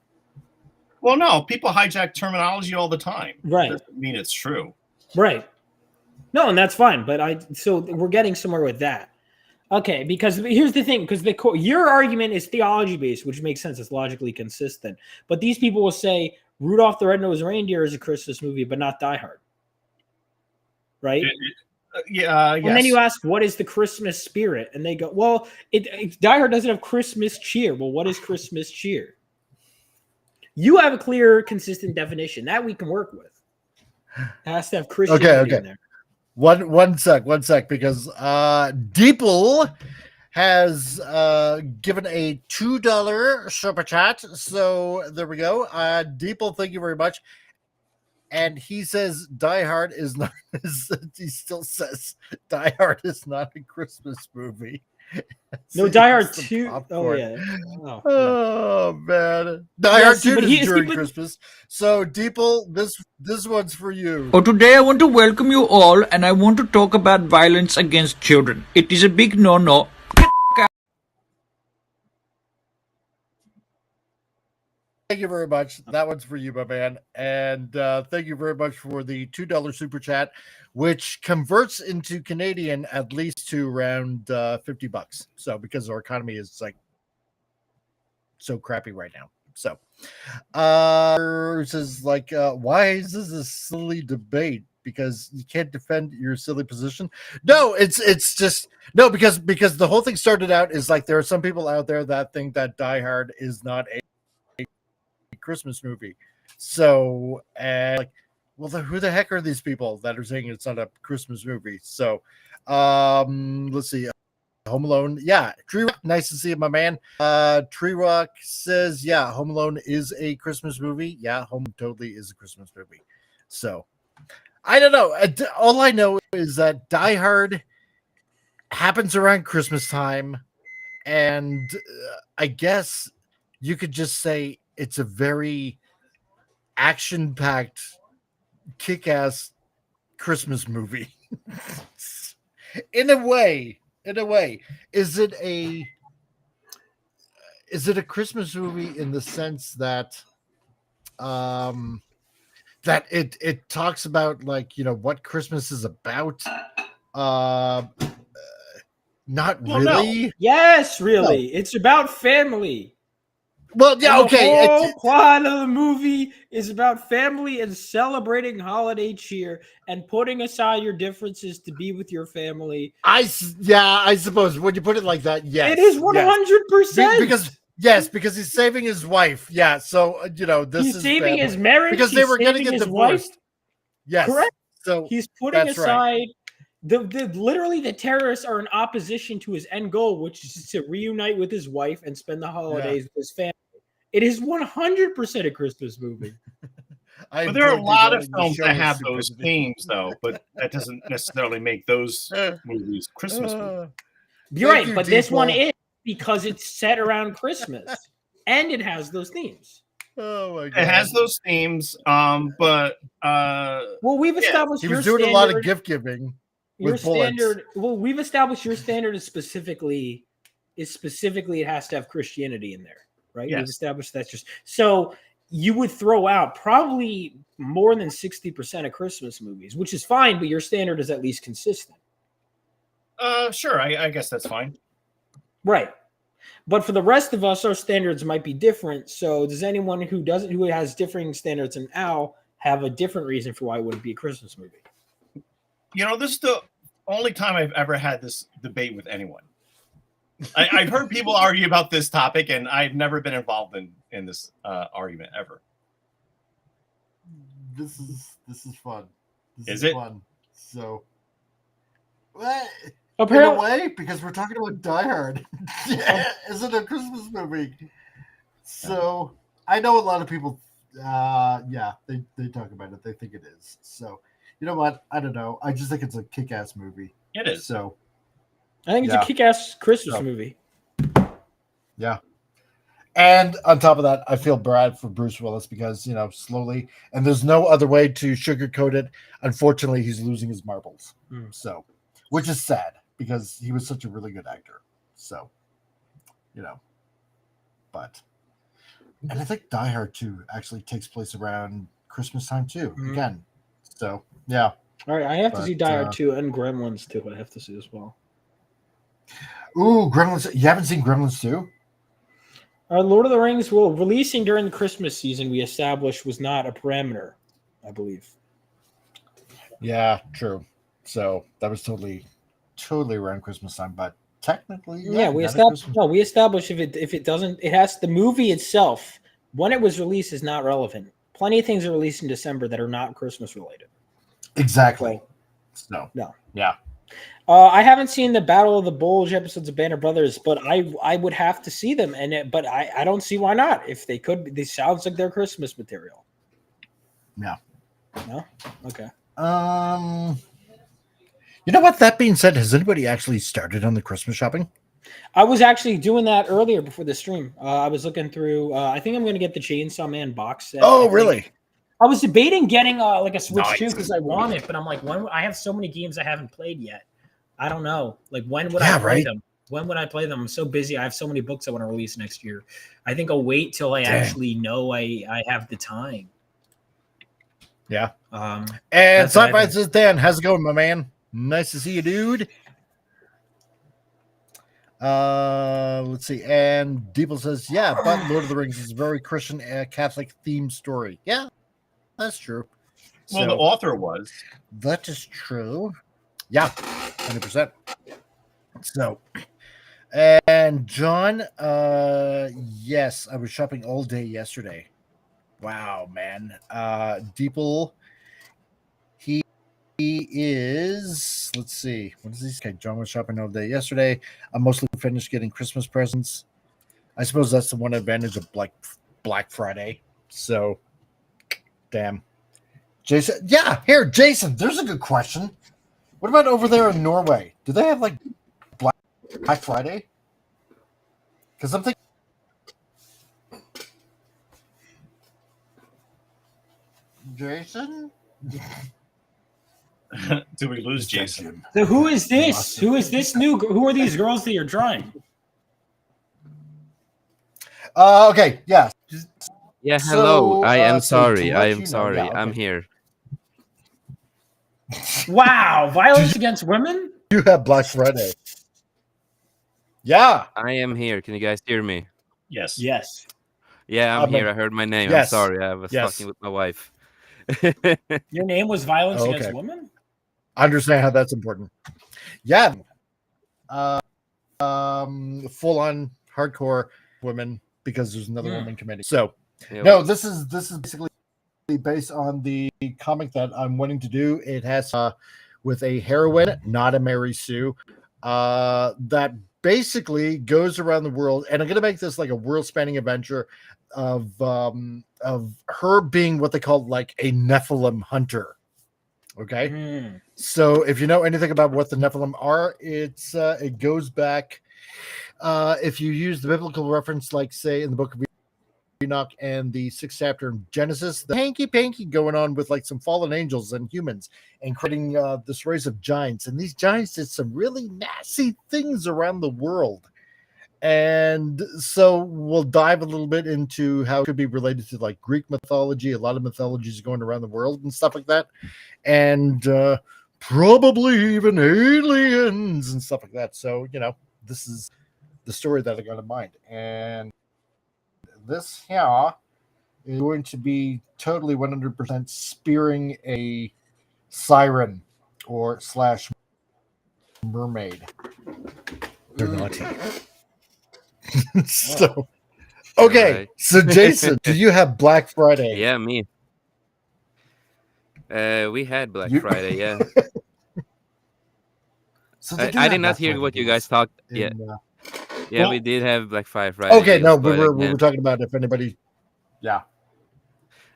Well, no. People hijack terminology all the time. Right. Doesn't mean it's true. Right. No, and that's fine. But so we're getting somewhere with that. Okay, because here's the thing, because your argument is theology based, which makes sense. It's logically consistent. But these people will say Rudolph the Red-Nosed Reindeer is a Christmas movie, but not Die Hard. Right? Yeah. And then you ask, what is the Christmas spirit? And they go, well, Die Hard doesn't have Christmas cheer. Well, what is Christmas cheer? You have a clear, consistent definition that we can work with. It has to have Christianity in there. One sec, because Deeple has given a $2 super chat. So there we go. Deeple, thank you very much. And he says Die Hard is not. He still says Die Hard is not a Christmas movie. No, Die Hard 2. Oh yeah. Oh man, Die Hard 2 is during Christmas. So Deeple, this one's for you. Oh, today I want to welcome you all, and I want to talk about violence against children. It is a big no-no. Thank you very much. That one's for you, my man. And thank you very much for the $2 super chat, which converts into Canadian at least to around $50. So because our economy is like so crappy right now. So this is like, why is this a silly debate? Because you can't defend your silly position. No, it's just no, because the whole thing started out is like there are some people out there that think that Die Hard is not a Christmas movie. So and like, well, who the heck are these people that are saying it's not a Christmas movie? So let's see. Home Alone, yeah. Tree Rock, nice to see you, my man. Tree Rock says, yeah, Home Alone is a Christmas movie. Yeah, Home totally is a Christmas movie. So I don't know. All I know is that Die Hard happens around Christmas time, and I guess you could just say it's a very action-packed, kick-ass Christmas movie. In a way, is it a Christmas movie in the sense that that it talks about, like, you know, what Christmas is about? Not really. No. Yes, really. No. It's about family. Well, yeah, okay. The whole plot of the movie is about family and celebrating holiday cheer and putting aside your differences to be with your family. I suppose when you put it like that, yes. It is 100%. Because he's saving his wife. Yeah, so you know, he's saving his marriage because they were getting a divorce. Yes, correct. So he's putting aside literally the terrorists are in opposition to his end goal, which is to reunite with his wife and spend the holidays with his family. It is 100% a Christmas movie. But there are a lot of films that have those themes, though. But that doesn't necessarily make those movies Christmas movies. You're right, but this one is because it's set around Christmas and it has those themes. Oh my God! It has those themes, well, we've established he was doing a lot of gift giving. Your standard. Well, we've established your standard is specifically it has to have Christianity in there, right? Yes. We've established that's just so you would throw out probably more than 60% of Christmas movies, which is fine, but your standard is at least consistent. Sure, I guess that's fine. Right. But for the rest of us, our standards might be different. So does anyone who has differing standards than Al have a different reason for why it wouldn't be a Christmas movie? You know, this is the only time I've ever had this debate with anyone. I've heard people argue about this topic, and I've never been involved in this argument ever. This is fun. Is it fun? So, apparently, in a way, because we're talking about Die Hard. Is it a Christmas movie? So I know a lot of people. They talk about it. They think it is. So. You know what? I don't know. I just think it's a kick-ass movie. It is. So, I think it's a kick-ass Christmas movie. Yeah. And on top of that, I feel bad for Bruce Willis because, you know, slowly, and there's no other way to sugarcoat it. Unfortunately, he's losing his marbles. So, which is sad because he was such a really good actor. So, you know, but, and I think Die Hard 2 actually takes place around Christmas time too. Again. So, yeah. All right, I have to see Die Hard 2 and Gremlins 2. I have to see as well. Ooh, Gremlins. You haven't seen Gremlins 2? Lord of the Rings, well, releasing during the Christmas season, we established was not a parameter, I believe. Yeah, true. So that was totally around Christmas time, but technically, we established. No, we established if it doesn't, it has the movie itself when it was released is not relevant. Plenty of things are released in December that are not Christmas related. Exactly. No. Yeah. I haven't seen the Battle of the Bulge episodes of Band of Brothers, but I would have to see them, but I don't see why not. If they could, this sounds like they're Christmas material. Yeah. No. Okay. You know what? That being said, has anybody actually started on the Christmas shopping? I was actually doing that earlier before the stream. I was looking through. I think I'm going to get the Chainsaw Man box set. Oh, really? I was debating getting like a Switch 2 because I want it, but I'm like, when I have so many games I haven't played yet. I don't know. Like, when would I play them? when would I play them? I'm so busy. I have so many books I want to release next year. I think I'll wait till I actually know I have the time. Yeah. And That's what I Sci-Fi think. says, Dan, how's it going, my man? Nice to see you, dude. Let's see. And Deeple says, yeah, but Lord of the Rings is a very Christian Catholic themed story. Yeah, that's true. Well, the author was. That is true. Yeah, 100%. So, and John, yes, I was shopping all day yesterday. Wow, man. Deeple, he is, let's see, what is this? Okay, John was shopping all day yesterday. I'm mostly finished getting Christmas presents. I suppose that's the one advantage of like Black Friday. So, damn. Jason, yeah, here, Jason, there's a good question. What about over there in Norway? Do they have like Black Friday? Because I'm thinking. Jason? Did we lose Jason? So who is this? Who is this who are these girls that you're drawing? Okay, yeah. Yeah, hello. So, I am so to sorry. let I you am know, sorry. yeah, I'm okay. here. Wow, violence against women? You have Black Friday. Yeah. I am here. Can you guys hear me? Yes. Yes. Yeah, I'm here. I heard my name. Yes. I'm sorry. I was Yes. talking with my wife. Your name was violence Oh, against okay. women? I understand how that's important. Yeah. Full on hardcore women because there's another woman committing. So Yeah, no, this is basically based on the comic that I'm wanting to do. It has with a heroine, not a Mary Sue, that basically goes around the world, and I'm gonna make this like a world-spanning adventure of her being what they call like a Nephilim hunter. Okay. So if you know anything about what the Nephilim are, it goes back. If you use the biblical reference, like say in the book of Enoch and the 6th chapter in Genesis, the hanky-panky going on with like some fallen angels and humans and creating this race of giants. And these giants did some really nasty things around the world. And so we'll dive a little bit into how it could be related to like Greek mythology. A lot of mythologies going around the world and stuff like that. And probably even aliens and stuff like that. So, you know, this is the story that I got in mind. And this here is going to be totally 100% spearing a siren or slash mermaid. They're naughty. So, okay. Alright. So, Jason, do you have Black Friday? Yeah, me. We had Black You- Friday, yeah. So they do I have did not Black hear Friday what you deals guys talked. in, Yeah, yeah, well- we did have Black Friday. Okay, no, deals, we but were again, talking about if anybody. Yeah.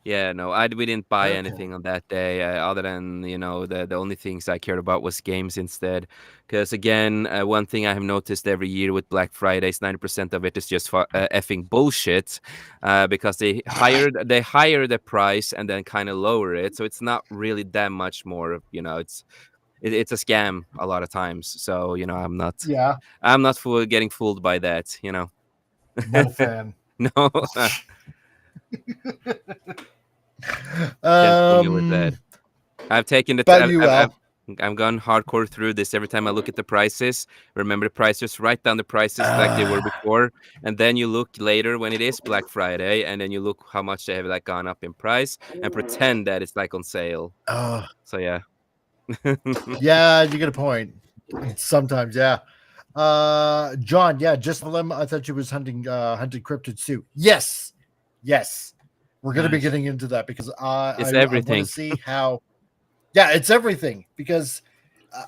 yeah, no, we didn't buy Okay. anything on that day, other than the only things I cared about was games instead. Because again, one thing I have noticed every year with Black Fridays, 90% of it is just effing bullshit, because they higher the price and then kind of lower it, so it's not really that much more. It's a scam a lot of times. So I'm not Yeah. getting fooled by that. Not a fan. No. Can't fool me with that. I've taken the About you, Al? I've gone hardcore through this. Every time I look at the prices, remember the prices, write down the prices like they were before, and then you look later when it is Black Friday, and then you look how much they have like gone up in price, and pretend that it's like on sale. So yeah. Yeah, you get a point. Sometimes, yeah. John, yeah, just them. I thought you was hunting cryptids too. Yes. We're gonna be Nice. getting into that because It's I want everything. to see how. Yeah, it's everything because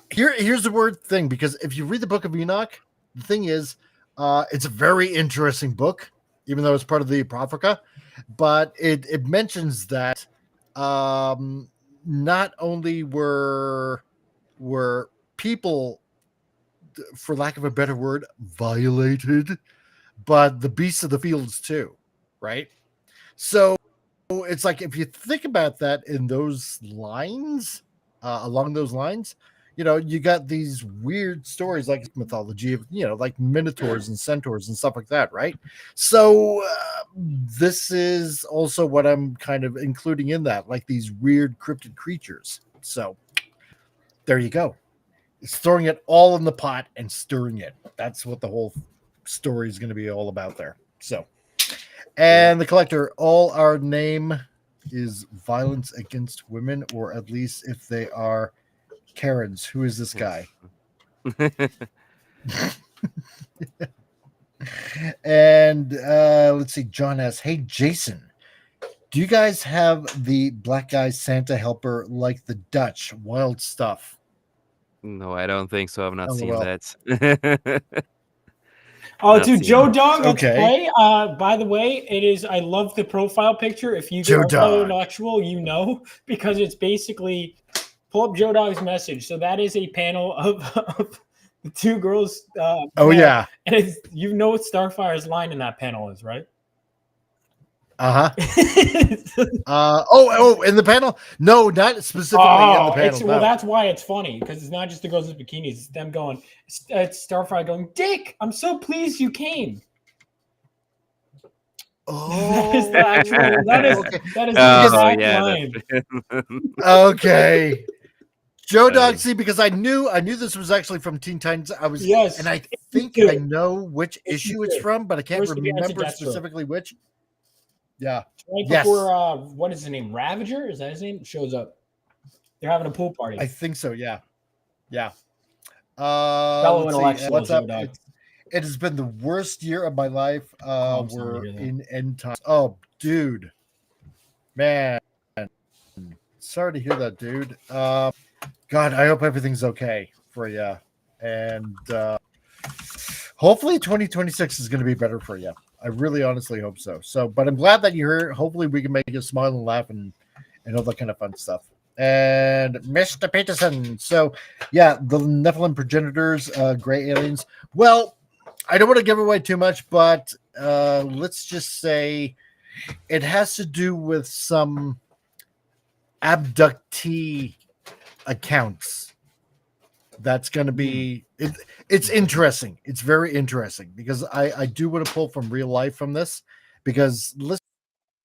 here's the word thing. Because if you read the Book of Enoch, the thing is, it's a very interesting book, even though it's part of the Apocrypha. But it mentions that not only were people, for lack of a better word, violated, but the beasts of the fields too, right? So it's like if you think about that in those lines, along those lines, you got these weird stories like mythology of, like minotaurs and centaurs and stuff like that, right? So this is also what I'm kind of including in that, like these weird cryptid creatures. So there you go. It's throwing it all in the pot and stirring it. That's what the whole story is going to be all about there. So, and the collector, all our name is violence against women, or at least if they are Karens. Who is this guy? And let's see. John asks, "Hey Jason, do you guys have the black guy Santa helper like the Dutch? Wild stuff." No, I don't think so. I've not Oh, seen well. that. Oh, Not dude, seen Joe that. Dog, let's Okay. play. By the way, it is. I love the profile picture. If you Joe are Dog. intellectual, because it's basically pull up Joe Dog's message. So that is a panel of the two girls. Oh, yeah. and it's, what Starfire's line in that panel is, right? In the panel? No, not specifically in the panel. Well, no. that's why it's funny, because it's not just the girls in bikinis. It's them going. It's Starfire going, Dick, I'm so pleased you came. That is the actual. That is the exact line. Okay. Joe Dog, see, because I knew this was actually from Teen Titans. Yes, and I think I know which issue it's from, but I can't remember specifically which. Yeah. Right before what is his name? Ravager? Is that his name? Shows up. They're having a pool party. I think so, yeah. Yeah. Fellow intellectuals, what's up? Joe Dog. It has been the worst year of my life. We're in end time. Oh, dude. Man. Sorry to hear that, dude. God, I hope everything's okay for you. And hopefully 2026 is going to be better for you. I really honestly hope so. But I'm glad that you're here. Hopefully we can make you smile and laugh and all that kind of fun stuff. And Mr. Peterson. So, yeah, the Nephilim progenitors, gray aliens. Well, I don't want to give away too much, but let's just say it has to do with some abductee accounts. That's going to be it's interesting. It's very interesting because I do want to pull from real life from this, because let's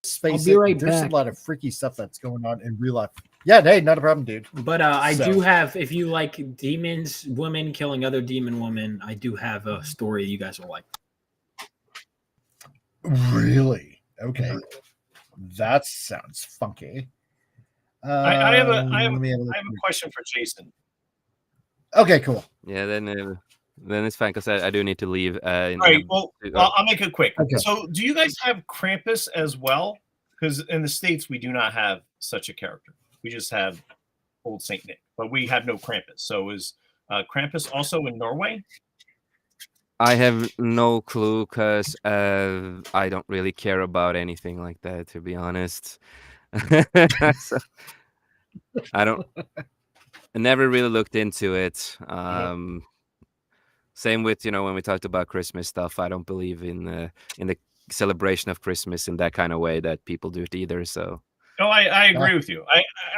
face it, there's a lot of freaky stuff that's going on in real life. Yeah, hey, not a problem, dude. But I do have, if you like demons, women killing other demon women, I do have a story you guys will like. Really? Okay. That sounds funky. I have a question for Jason. Okay, cool. Yeah, then it's fine because I do need to leave. All right, well, I'll make it quick. Okay. So, do you guys have Krampus as well? Because in the States, we do not have such a character. We just have Old Saint Nick, but we have no Krampus. So, is Krampus also in Norway? I have no clue because I don't really care about anything like that, to be honest. So, I never really looked into it. Same with, when we talked about Christmas stuff. I don't believe in the celebration of Christmas in that kind of way that people do it either. So no, I agree with you.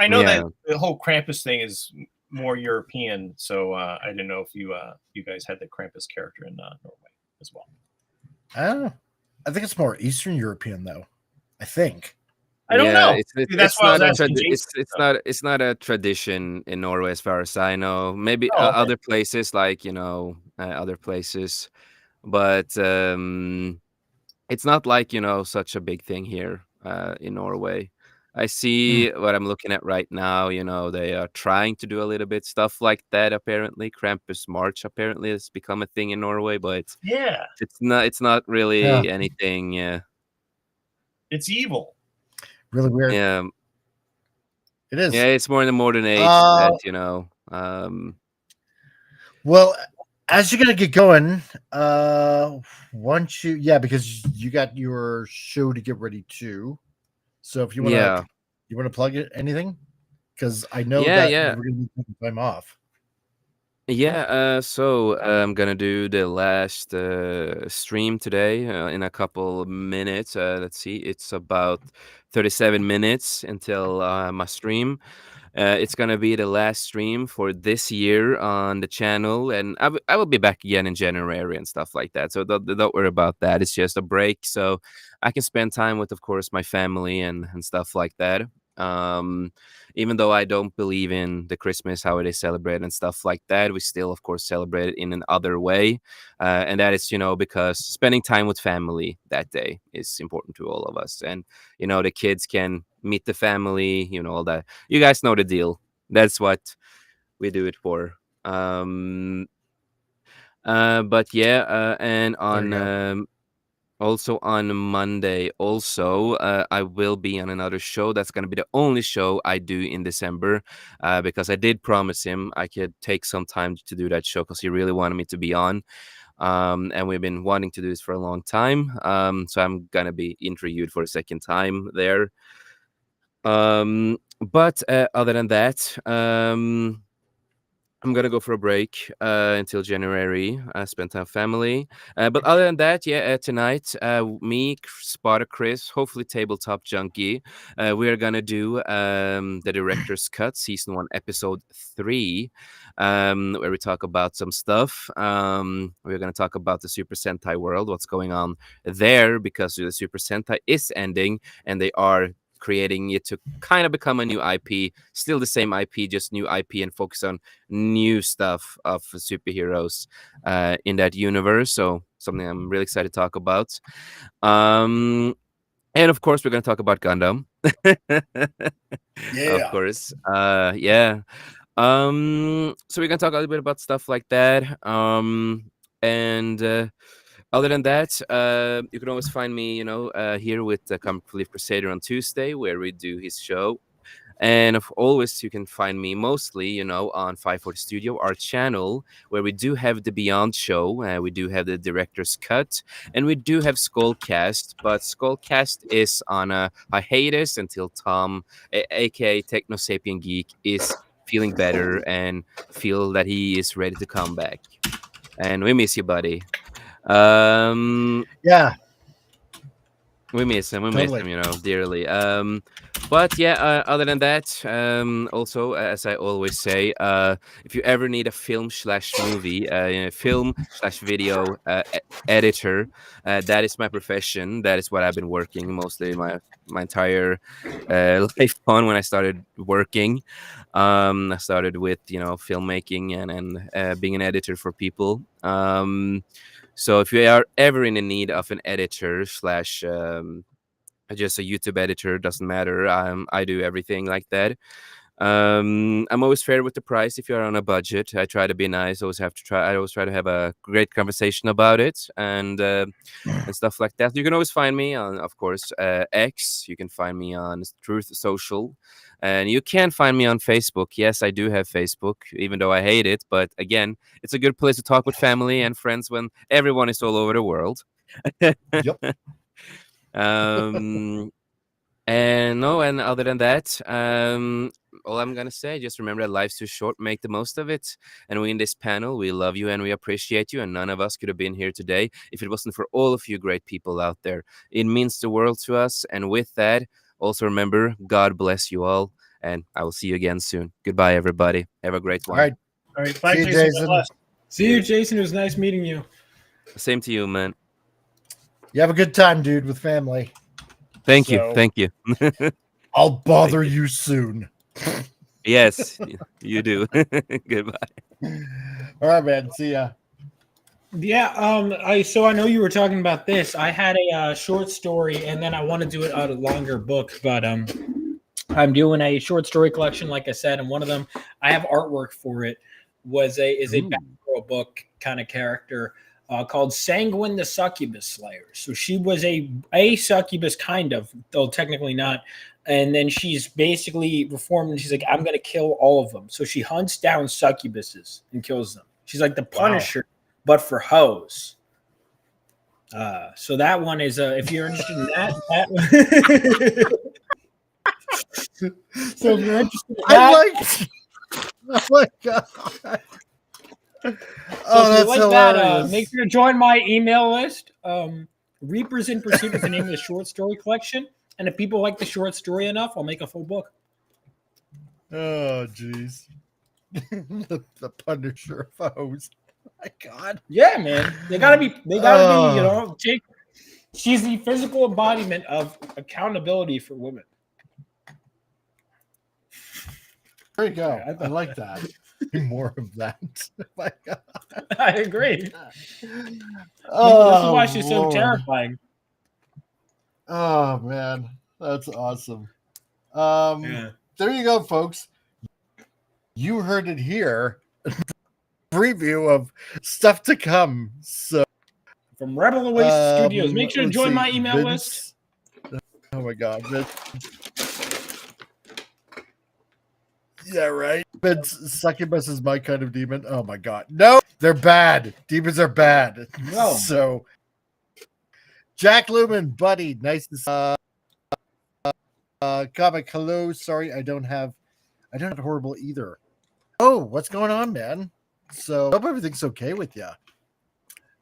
I know that the whole Krampus thing is more European, so I didn't know if you guys had the Krampus character in Norway as well. I think it's more Eastern European, though. I think. I don't know. It's not a tradition in Norway, as far as I know. Maybe other places, like other places, but it's not like such a big thing here in Norway. I see what I'm looking at right now. They are trying to do a little bit stuff like that. Apparently, Krampus March apparently has become a thing in Norway, but it's not really anything. Yeah, it's evil. Really weird. Yeah, it is. Yeah, it's more in the modern age that Well, as you're gonna get going, because you got your show to get ready too. So if you want to, you want to plug it, anything? Because I know that we're gonna be taking time off. Yeah, so I'm gonna do the last stream today in a couple minutes. Let's see, it's about 37 minutes until my stream. It's gonna be the last stream for this year on the channel, and I will be back again in January and stuff like that. So don't worry about that. It's just a break, so I can spend time with, of course, my family and stuff like that. Um, Even though I don't believe in the Christmas how it is celebrated and stuff like that, we still, of course, celebrate it in an other way, and that is, because spending time with family that day is important to all of us, and the kids can meet the family, all that. You guys know the deal. That's what we do it for. But yeah, and on also on Monday, I will be on another show. That's going to be the only show I do in December, because I did promise him I could take some time to do that show because he really wanted me to be on. And we've been wanting to do this for a long time. So I'm going to be interviewed for a second time there. But other than that, I'm gonna go for a break until January. Spend time with family. But other than that, yeah, tonight, me, Spotter Chris, hopefully Tabletop Junkie, we are gonna do the director's cut, season 1, episode 3, where we talk about some stuff. We're gonna talk about the Super Sentai world, what's going on there, because the Super Sentai is ending, and they are creating it to kind of become a new IP, still the same IP, just new IP, and focus on new stuff of superheroes in that universe. So something I'm really excited to talk about. And of course, we're going to talk about Gundam. Yeah. Of course. Yeah. So we're going to talk a little bit about stuff like that. And other than that, you can always find me, here with the Relief Crusader on Tuesday, where we do his show. And always, you can find me mostly, on 540 Studio, our channel, where we do have the Beyond show. We do have the director's cut, and we do have Skullcast. But Skullcast is on a hiatus until Tom, aka Techno Sapien Geek, is feeling better and feel that he is ready to come back. And we miss you, buddy. Yeah, we miss him. We Totally. miss him, dearly. But yeah, other than that, also, as I always say, if you ever need a film/movie, film/video editor, that is my profession. That is what I've been working mostly my entire life on. When I started working, I started with filmmaking and being an editor for people. So if you are ever in the need of an editor slash just a YouTube editor, doesn't matter. I do everything like that. I'm always fair with the price if you're on a budget. I try to be nice. I always try to have a great conversation about it and stuff like that. You can always find me on, of course, X. You can find me on Truth Social. And you can find me on Facebook. Yes, I do have Facebook, even though I hate it. But again, it's a good place to talk with family and friends when everyone is all over the world. Yep. And other than that, all I'm gonna say, just remember that life's too short. Make the most of it. And we in this panel, we love you and we appreciate you. And none of us could have been here today if it wasn't for all of you great people out there. It means the world to us. And with that, also remember, God bless you all. And I will see you again soon. Goodbye, everybody. Have a great one. All right. Bye, See you, Jason. Jason. See you, Jason. It was nice meeting you. Same to you, man. You have a good time, dude, with family. Thank you. Thank you. I'll bother you soon. Yes, you do. Goodbye. All right, man. See ya. Yeah, I know you were talking about this. I had a short story, and then I want to do it out a longer book, but I'm doing a short story collection, like I said, and one of them I have artwork for it is a Batgirl book kind of character called Sanguine the Succubus Slayer. So she was a succubus, kind of, though technically not. And then she's basically reformed, and she's like, I'm going to kill all of them. So she hunts down succubuses and kills them. She's like the Punisher, but for hoes. So that one is, if you're interested in that so if you're interested in that, oh my God. So Oh, if you that's like hilarious. that, make sure to join my email list. Reapers in Pursuit is the name of the short story collection. And if people like the short story enough, I'll make a full book. Oh, jeez. the Punisher foes. My God. Yeah, man. They gotta be, you know, she's the physical embodiment of accountability for women. There you go. I like that. More of that. My God. I agree. Oh, this is why she's so Lord. terrifying. Oh man, that's awesome. Yeah. There you go, folks. You heard it here. Preview of stuff to come. So from Rebel Oasis Studios. Make sure to let's join see, my email Vince. list. Oh my God, Vince. Yeah, right. Vince, succubus is my kind of demon. Oh my God, no, they're bad. Demons are bad. No. So, Jack Lumen, buddy, nice to comic. Hello, sorry, I don't have horrible either. Oh, what's going on, man? So, hope everything's okay with you.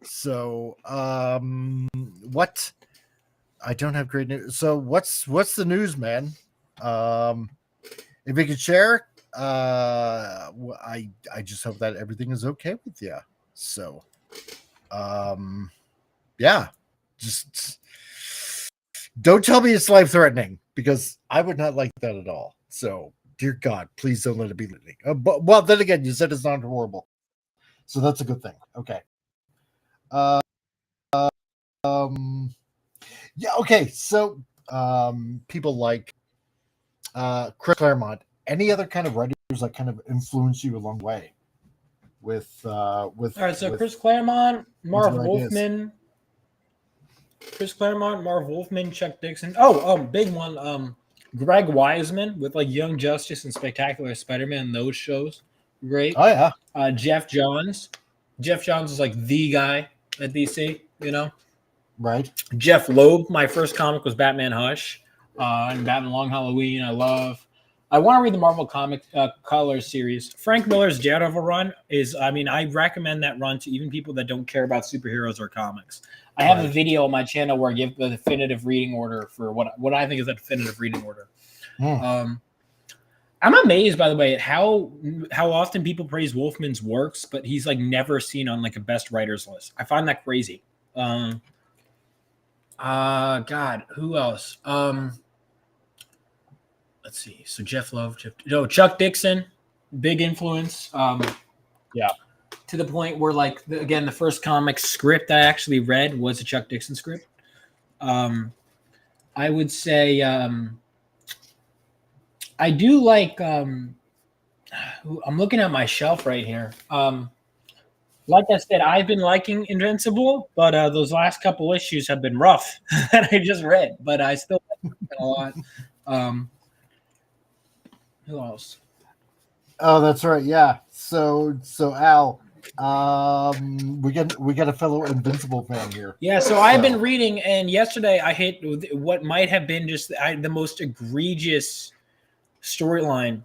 So, what? I don't have great news. So, what's the news, man? If you could share, I just hope that everything is okay with you. So, yeah, just don't tell me it's life threatening because I would not like that at all. So, dear God, please don't let it be. But well, then again, you said it's not horrible, so that's a good thing. Okay. Yeah. Okay. So, people like Chris Claremont. Any other kind of writers that kind of influence you along the way? With all right. So Chris Claremont, Marv Wolfman. Chris Claremont, Marv Wolfman, Chuck Dixon. Big one. Greg Wiseman with like Young Justice and Spectacular Spider-Man. Those shows, great. Oh yeah. Jeff Johns. Jeff Johns is like the guy at DC. You know, right? Jeff Loeb. My first comic was Batman Hush, and Batman Long Halloween. I want to read the Marvel Comic Colors series. Frank Miller's Daredevil run is. I mean, I recommend that run to even people that don't care about superheroes or comics. I have a video on my channel where I give the definitive reading order for what I think is a definitive reading order. I'm amazed, by the way, at how often people praise Wolfman's works, but he's like never seen on like a best writers list. I find that crazy. God, who else? Let's see. So Jeff Love, Chuck Dixon, big influence. Yeah. To the point where, like, again, the first comic script I actually read was a Chuck Dixon script. I would say I do like. I'm looking at my shelf right here. Like I said, I've been liking Invincible, but those last couple issues have been rough that I just read. But I still like it a lot. Who else? Oh, that's right. Yeah. So Al. We got a fellow Invincible fan here. Yeah, so I've been reading, and yesterday I hit what might have been just the most egregious storyline,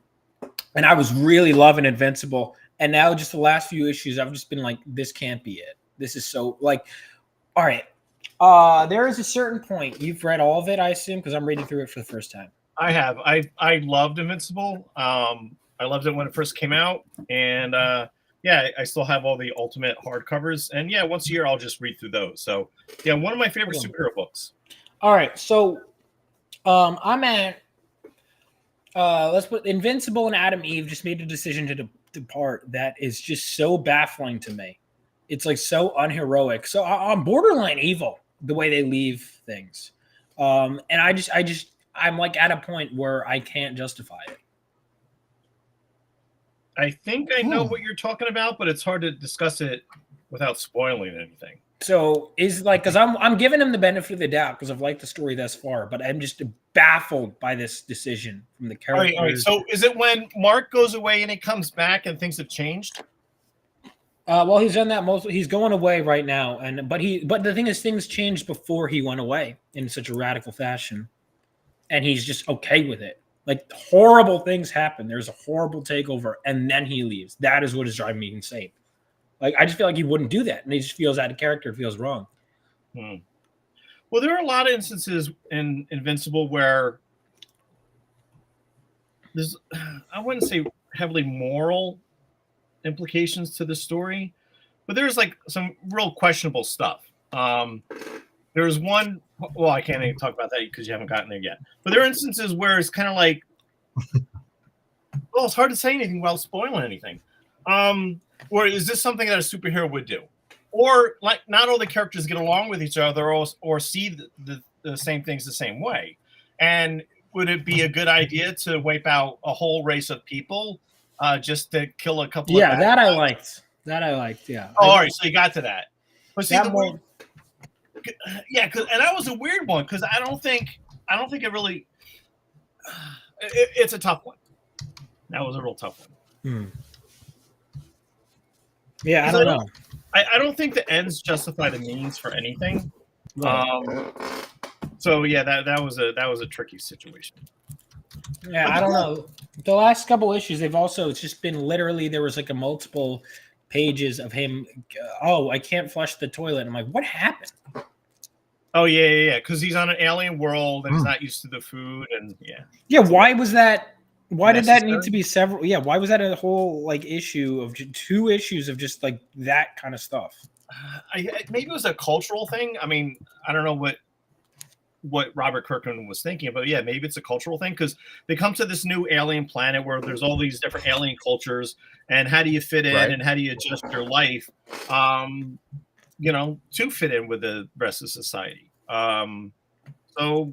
and I was really loving Invincible. And now just the last few issues, I've just been like, this can't be it. This is so like, all right. There is a certain point. You've read all of it, I assume, because I'm reading through it for the first time. I have. I loved Invincible. I loved it when it first came out, and yeah, I still have all the Ultimate hardcovers, and yeah, once a year I'll just read through those. So yeah, one of my favorite superhero books. All right, so I'm at let's put Invincible and Adam Eve just made a decision to depart that is just so baffling to me. It's like so unheroic, so I'm borderline evil the way they leave things, and I'm like at a point where I can't justify it. I think I know what you're talking about, but it's hard to discuss it without spoiling anything. So is like, because I'm giving him the benefit of the doubt because I've liked the story thus far, but I'm just baffled by this decision from the characters. All right. So is it when Mark goes away and he comes back and things have changed? Well, he's done that most. He's going away right now, but the thing is, things changed before he went away in such a radical fashion, and he's just okay with it. Like, horrible things happen. There's a horrible takeover, and then he leaves. That is what is driving me insane. Like, I just feel like he wouldn't do that, and he just feels out of character. It feels wrong. Well, there are a lot of instances in Invincible where there's I wouldn't say heavily moral implications to the story, but there's like some real questionable stuff. There's one, well, I can't even talk about that because you haven't gotten there yet. But there are instances where it's kind of like, well, it's hard to say anything without spoiling anything. Or is this something that a superhero would do? Or like not all the characters get along with each other or see the same things the same way. And would it be a good idea to wipe out a whole race of people just to kill a couple? Yeah, of that I liked. That I liked. Yeah. Oh, all right, so you got to that. But see, yeah, and that was a weird one because I don't think it really. It's a tough one. That was a real tough one. Yeah, I don't know. I don't think the ends justify the means for anything. So yeah, that was a tricky situation. Yeah, I don't know. The last couple issues, it's just been literally there was like a multiple pages of him. Oh, I can't flush the toilet. I'm like, what happened? Oh yeah, because he's on an alien world and he's not used to the food and yeah. Why was that? Why did that need to be several? Yeah, why was that a whole like issue of 2 issues of just like that kind of stuff? Maybe it was a cultural thing. I mean, I don't know what Robert Kirkman was thinking, but yeah, maybe it's a cultural thing because they come to this new alien planet where there's all these different alien cultures, and how do you fit in and how do you adjust your life, to fit in with the rest of society. So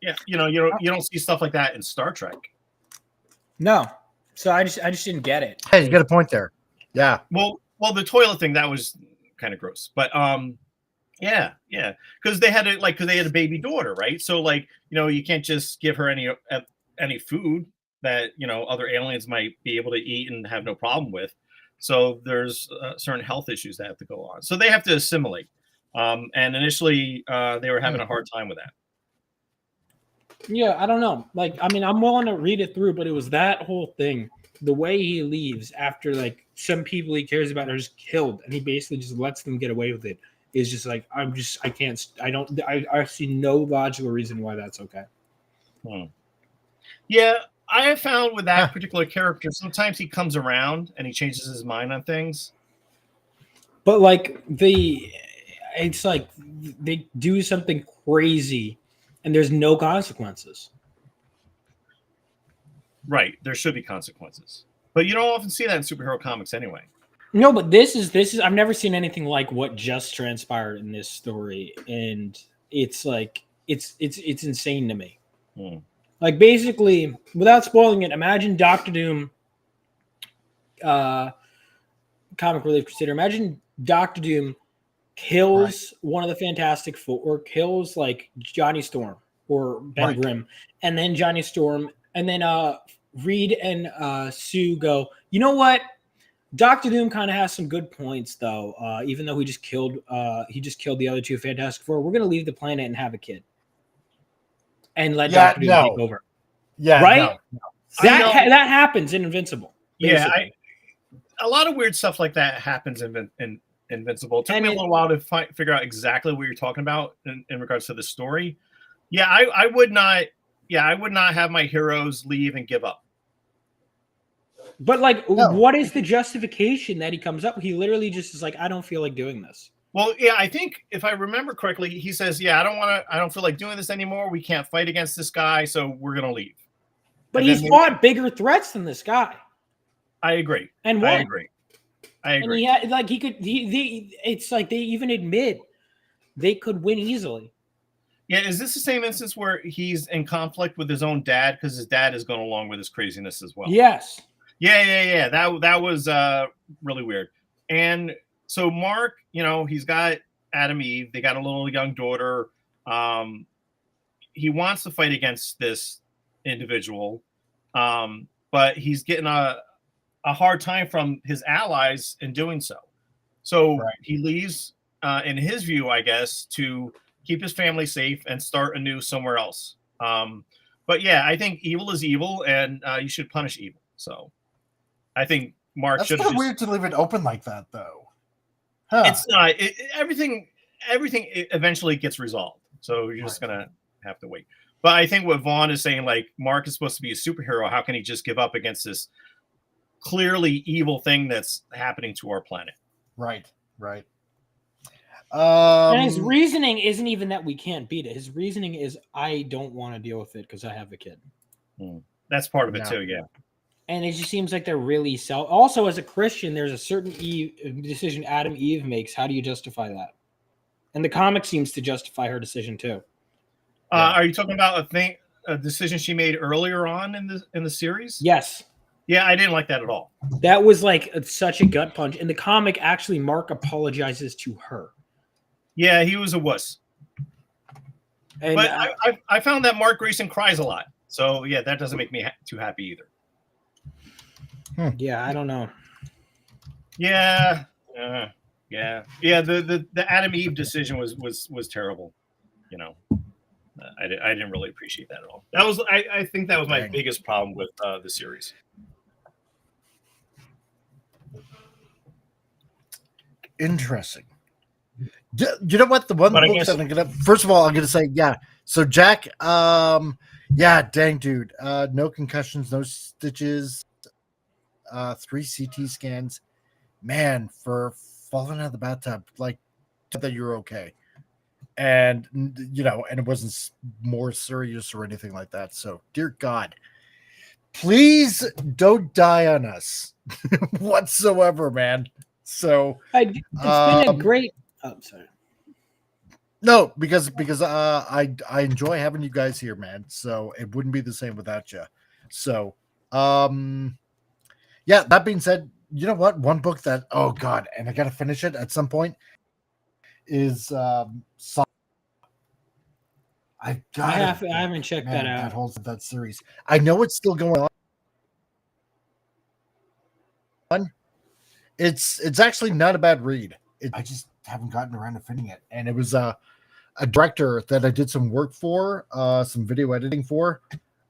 yeah, you don't see stuff like that in Star Trek. No, so I just didn't get it. Hey, you got a point there. Yeah. Well, the toilet thing that was kind of gross, but yeah, because they had a baby daughter, right? So like you can't just give her any food that other aliens might be able to eat and have no problem with. So there's certain health issues that have to go on. So they have to assimilate. And initially they were having a hard time with that. Yeah, I don't know. Like, I mean, I'm willing to read it through, but it was that whole thing. The way he leaves after like some people he cares about are just killed, and he basically just lets them get away with it. Is just like I see no logical reason why that's okay. Yeah, I have found with that particular character, sometimes he comes around and he changes his mind on things. But like it's like they do something crazy and there's no consequences. Right. There should be consequences. But you don't often see that in superhero comics anyway. No, but this is I've never seen anything like what just transpired in this story. And it's like it's insane to me. Like basically, without spoiling it, imagine Doctor Doom comic Relief Crusader. Imagine Doctor Doom kills one of the Fantastic Four, or kills like Johnny Storm or Ben Grimm, and then Johnny Storm, and then Reed and Sue go, you know what? Doctor Doom kind of has some good points, though. Even though he just killed the other 2 Fantastic Four, we're gonna leave the planet and have a kid, and let Doctor Doom take over. Yeah, right. No. That happens in Invincible. Basically. Yeah, a lot of weird stuff like that happens in Invincible. It took me a little while to figure out exactly what you're talking about in regards to the story. Yeah, I would not. Yeah, I would not have my heroes leave and give up. But like, what is the justification that he comes up with? He literally just is like, I don't feel like doing this. Well, yeah, I think if I remember correctly, he says, yeah, I don't feel like doing this anymore. We can't fight against this guy, so we're going to leave. But he's fought bigger threats than this guy. I agree. And won. I agree. And he had, like, it's like they even admit they could win easily. Yeah, is this the same instance where he's in conflict with his own dad because his dad is going along with his craziness as well? Yes. Yeah. That was really weird. And so Mark, he's got Adam Eve. They got a little young daughter. He wants to fight against this individual, but he's getting a hard time from his allies in doing so. So he leaves, in his view, I guess, to keep his family safe and start anew somewhere else. But yeah, I think evil is evil, and you should punish evil. So I think Mark should. That's kind of weird to leave it open like that, though. It's not. Everything eventually gets resolved. So you're just gonna have to wait. But I think what Vaughn is saying, like, Mark is supposed to be a superhero. How can he just give up against this clearly evil thing that's happening to our planet? Right, right. And his reasoning isn't even that we can't beat it. His reasoning is, I don't want to deal with it because I have a kid. That's part of it too, yeah. And it just seems like they're really Also, as a Christian, there's a certain decision Adam Eve makes. How do you justify that? And the comic seems to justify her decision too. Are you talking about a decision she made earlier on in the series? Yes. Yeah, I didn't like that at all. That was like such a gut punch. In the comic, actually, Mark apologizes to her. Yeah, he was a wuss. And but I found that Mark Grayson cries a lot. So, yeah, that doesn't make me too happy either. Yeah, I don't know. Yeah. Yeah. The Adam Eve decision was terrible. You know, I didn't really appreciate that at all. That was I think that was my biggest problem with the series. Interesting. You know what? The one book that I'm gonna first of all, I'm gonna say, yeah. So Jack, yeah, dang dude. No concussions, no stitches, 3 CT scans. Man, for falling out of the bathtub, like that you're okay. And you know, and it wasn't more serious or anything like that. So, dear God, please don't die on us whatsoever, man. So it's been a great. Oh, sorry. No, because I enjoy having you guys here, man. So it wouldn't be the same without you. So yeah. That being said, you know what? One book that God, and I gotta finish it at some point is I haven't checked that out. That whole that series. I know it's still going on. It's actually not a bad read. I just haven't gotten around to finishing it. And it was a director that I did some work for, some video editing for,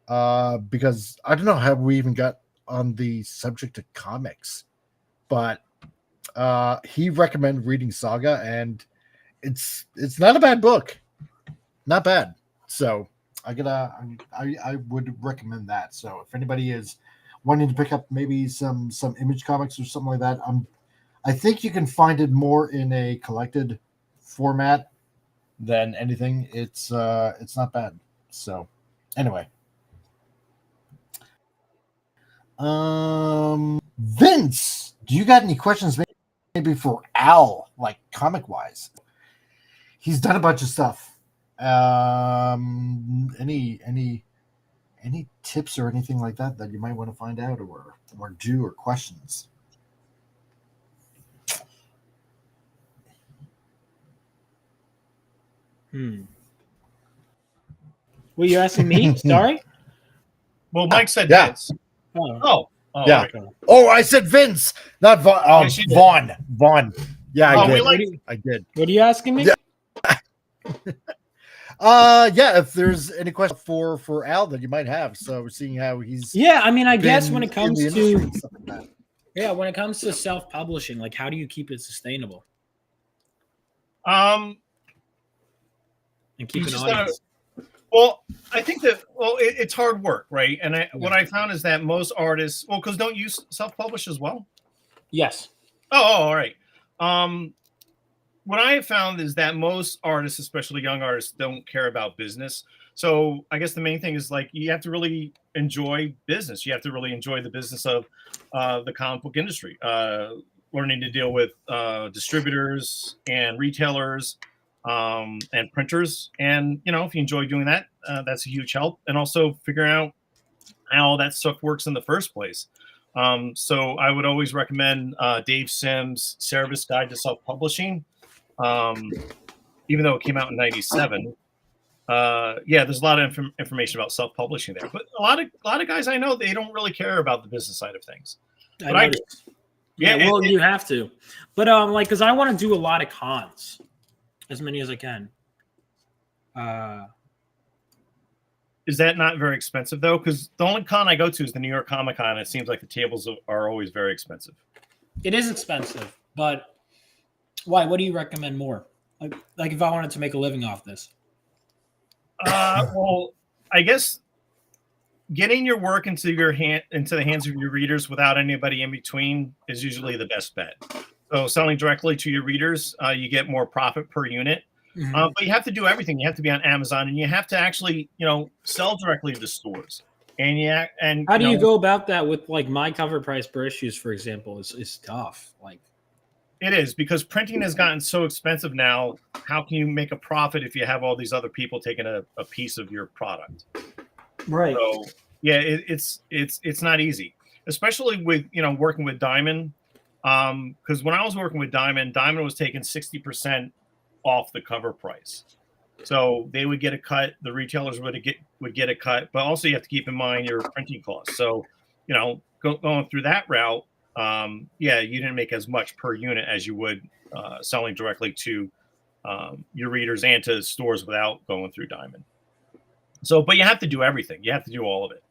because I don't know how we even got on the subject of comics, but he recommended reading Saga, and it's not a bad book, not bad. So I would recommend that. So if anybody is wanting to pick up maybe some Image comics or something like that, I think you can find it more in a collected format than anything. It's not bad. So anyway, Vince, do you got any questions maybe for Al, like comic wise? He's done a bunch of stuff. Any tips or anything like that you might want to find out or do, or questions? Were you asking me? Sorry. Well, Mike said Vince. Oh, yeah. Okay. Oh, I said Vince, not Vaughn. Vaughn. Yeah, I did. What are you asking me? Yeah. Yeah, if there's any question for Al that you might have. So we're seeing how he's I mean, I guess when it comes to when it comes to self-publishing, like how do you keep it sustainable? And keep an audience. Well, I think that it's hard work, right? And what I found is that most artists, because don't you self-publish as well? Yes. Oh, all right. What I have found is that most artists, especially young artists, don't care about business. So I guess the main thing is like you have to really enjoy business. You have to really enjoy the business of the comic book industry, learning to deal with distributors and retailers and printers. And, you know, if you enjoy doing that, that's a huge help. And also figuring out how all that stuff works in the first place. So I would always recommend Dave Sims' Cerebus Guide to Self-Publishing. Even though it came out in '97, there's a lot of information about self-publishing there. But a lot of guys I know, they don't really care about the business side of things. But you have to. But like, because I want to do a lot of cons, as many as I can. Is that not very expensive though? Because the only con I go to is the New York Comic Con. It seems like the tables are always very expensive. It is expensive, but why? What do you recommend more? Like if I wanted to make a living off this? Well, I guess getting your work into the hands of your readers without anybody in between is usually the best bet. So selling directly to your readers, you get more profit per unit. But you have to do everything. You have to be on Amazon, and you have to actually, sell directly to the stores. And how do you go about that with like my cover price per issues, for example, is tough. Like it is, because printing has gotten so expensive now. How can you make a profit if you have all these other people taking a piece of your product? Right. So yeah, it's not easy, especially with working with Diamond. Because when I was working with Diamond was taking 60% off the cover price. So they would get a cut, the retailers would get a cut, but also you have to keep in mind your printing costs. So, going through that route, you didn't make as much per unit as you would selling directly to your readers and to stores without going through Diamond. So, but you have to do everything. You have to do all of it.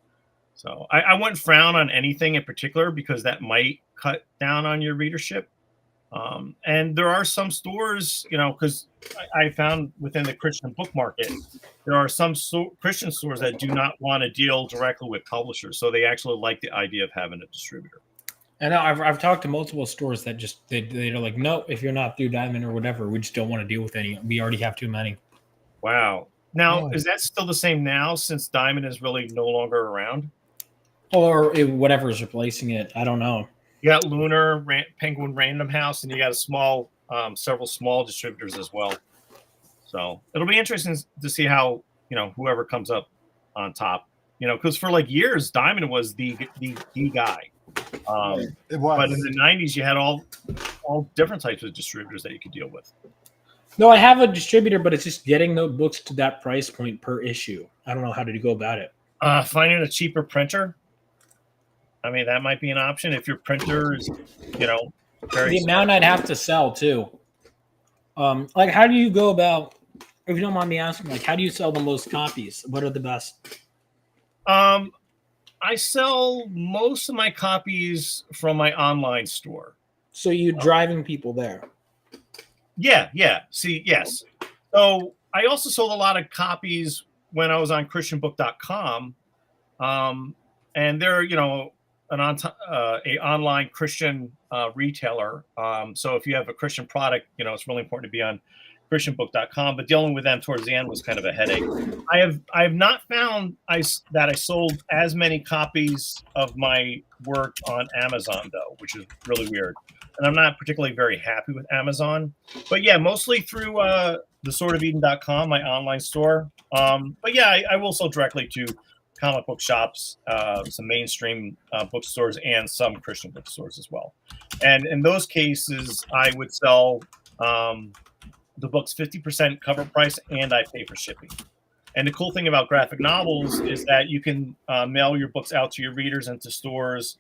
So I wouldn't frown on anything in particular, because that might cut down on your readership. And there are some stores, because I found within the Christian book market, there are some Christian stores that do not want to deal directly with publishers. So they actually like the idea of having a distributor. And I've talked to multiple stores that just they're like, no, if you're not through Diamond or whatever, we just don't want to deal with any. We already have too many. Wow. Now, is that still the same now, since Diamond is really no longer around? Or whatever is replacing it. I don't know. You got Lunar, Penguin Random House, and you got several small distributors as well. So it'll be interesting to see how, whoever comes up on top, because for like years, Diamond was the guy. It was. But in the 90s, you had all different types of distributors that you could deal with. No, I have a distributor, but it's just getting the books to that price point per issue. I don't know how to go about it. Finding a cheaper printer. I mean, that might be an option if your printer is, very the amount I'd have to sell too. Like, how do you go about? If you don't mind me asking, like, how do you sell the most copies? What are the best? I sell most of my copies from my online store. So you driving people there? Yeah. See, yes. So I also sold a lot of copies when I was on ChristianBook.com, and they're an online Christian retailer. So if you have a Christian product, it's really important to be on ChristianBook.com. But dealing with them towards the end was kind of a headache. I have not found that I sold as many copies of my work on Amazon though, which is really weird. And I'm not particularly very happy with Amazon. But yeah, mostly through the swordofeden.com, my online store. But yeah, I will sell directly to comic book shops, some mainstream bookstores, and some Christian bookstores as well. And in those cases, I would sell the books 50% cover price, and I pay for shipping. And the cool thing about graphic novels is that you can mail your books out to your readers and to stores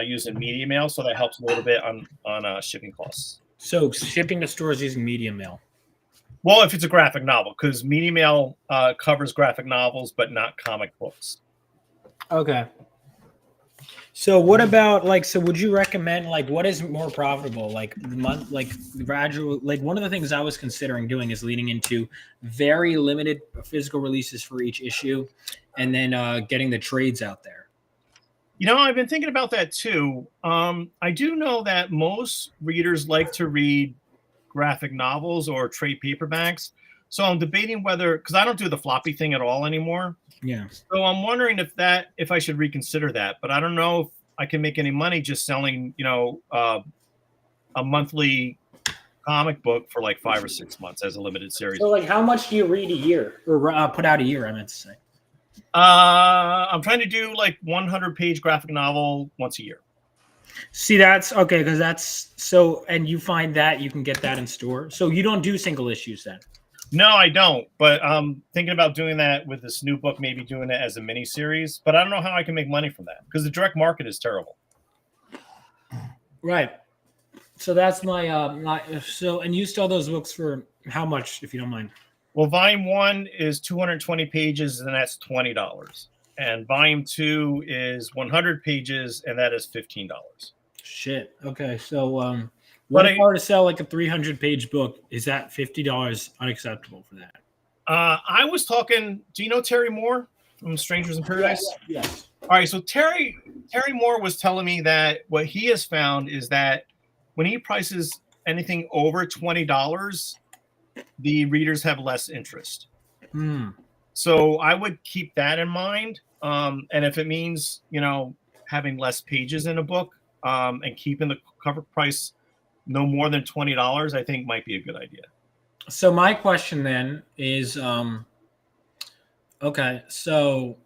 using media mail, so that helps a little bit on shipping costs. So shipping to stores using media mail. Well, if it's a graphic novel, because media mail covers graphic novels, but not comic books. Okay. So what about so would you recommend what is more profitable, gradual, one of the things I was considering doing is leading into very limited physical releases for each issue, and then getting the trades out there. I've been thinking about that too. I do know that most readers like to read graphic novels or trade paperbacks. So I'm debating whether, because I don't do the floppy thing at all anymore. Yeah. So I'm wondering if I should reconsider that, but I don't know if I can make any money just selling, a monthly comic book for 5 or 6 months as a limited series. So how much do you read a year or put out a year? I meant to say. I'm trying to do 100-page graphic novel once a year. See, that's okay, because that's so, and you find that you can get that in store. So you don't do single issues then? No, I don't. But I'm thinking about doing that with this new book, maybe doing it as a mini series. But I don't know how I can make money from that because the direct market is terrible. Right. So that's my and you sell those books for how much, if you don't mind? Well, volume 1 is 220 pages, and that's $20. And volume 2 is 100 pages, and that is $15. Shit. Okay. So, what if I were to sell a 300-page book? Is that $50 unacceptable for that? I was talking. Do you know Terry Moore? from Strangers in Paradise? Yes. All right, so Terry Moore was telling me that what he has found is that when he prices anything over $20, the readers have less interest. So I would keep that in mind. And if it means, having less pages in a book and keeping the cover price no more than $20, I think might be a good idea. So my question then is, okay, so,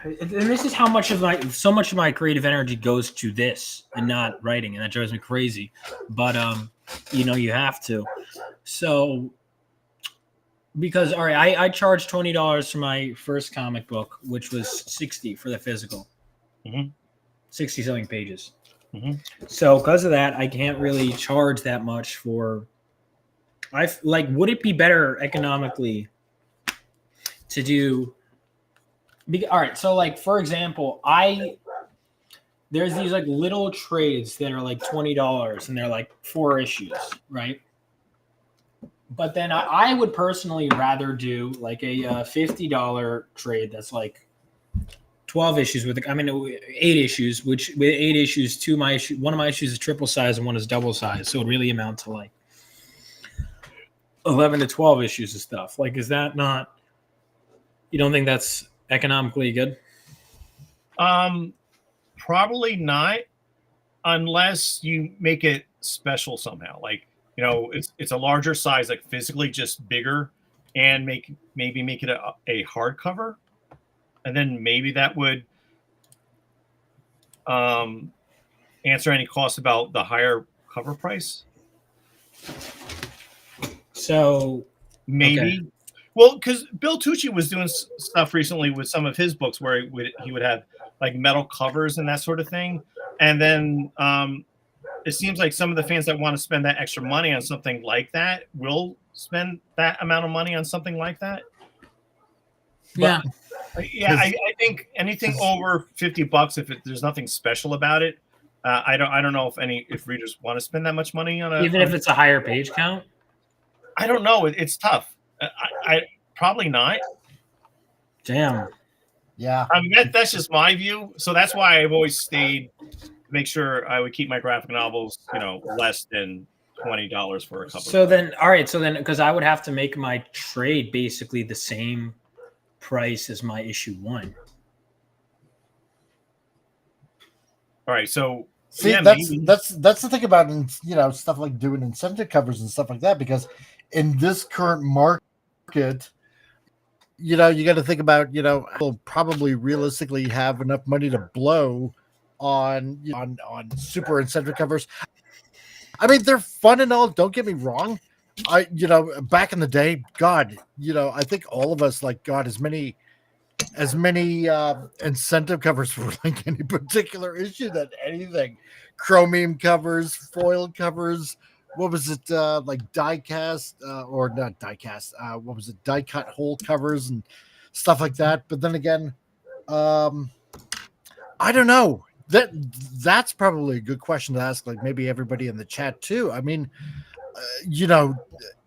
and this is how much of so much of my creative energy goes to this and not writing, and that drives me crazy. But you have to. So, because all right, I charged $20 for my first comic book, which was $60 for the physical, 60 something pages. So because of that, I can't really charge that much for. Would it be better economically to do? All right, so for example, there's these little trades that are $20 and they're 4 issues, right? But then I would personally rather do a $50 trade that's 12 issues with 8 issues, which with 8 issues, one of my issues is triple size and one is double size, so it really amount to 11 to 12 issues of stuff. Is that not? You don't think that's economically good? Probably not, unless you make it special somehow. It's a larger size, physically just bigger, and maybe make it a hardcover, and then maybe that would answer any costs about the higher cover price. So maybe, okay. Well, because Bill Tucci was doing stuff recently with some of his books where he would have metal covers and that sort of thing, and then it seems like some of the fans that want to spend that extra money on something like that will spend that amount of money on something like that. But, I think anything over $50, if there's nothing special about it, I don't know if readers want to spend that much money on even if it's a higher page count. I don't know. It's tough. I probably not. Damn. Yeah. That's just my view. So that's why I've always stayed to make sure I would keep my graphic novels, less than $20 for a couple. So then, because I would have to make my trade basically the same price as my issue 1. All right. So see, that's the thing about stuff like doing incentive covers and stuff like that, because in this current market, you got to think about will probably realistically have enough money to blow on super incentive covers. I mean, they're fun and all, don't get me wrong. Back in the day, God, I think all of us got as many incentive covers for any particular issue that anything. Chromium covers, foil covers, what was it, die cast or not die cast, what was it, die cut hole covers and stuff like that. But then again, I don't know. That's probably a good question to ask, maybe everybody in the chat too. I mean,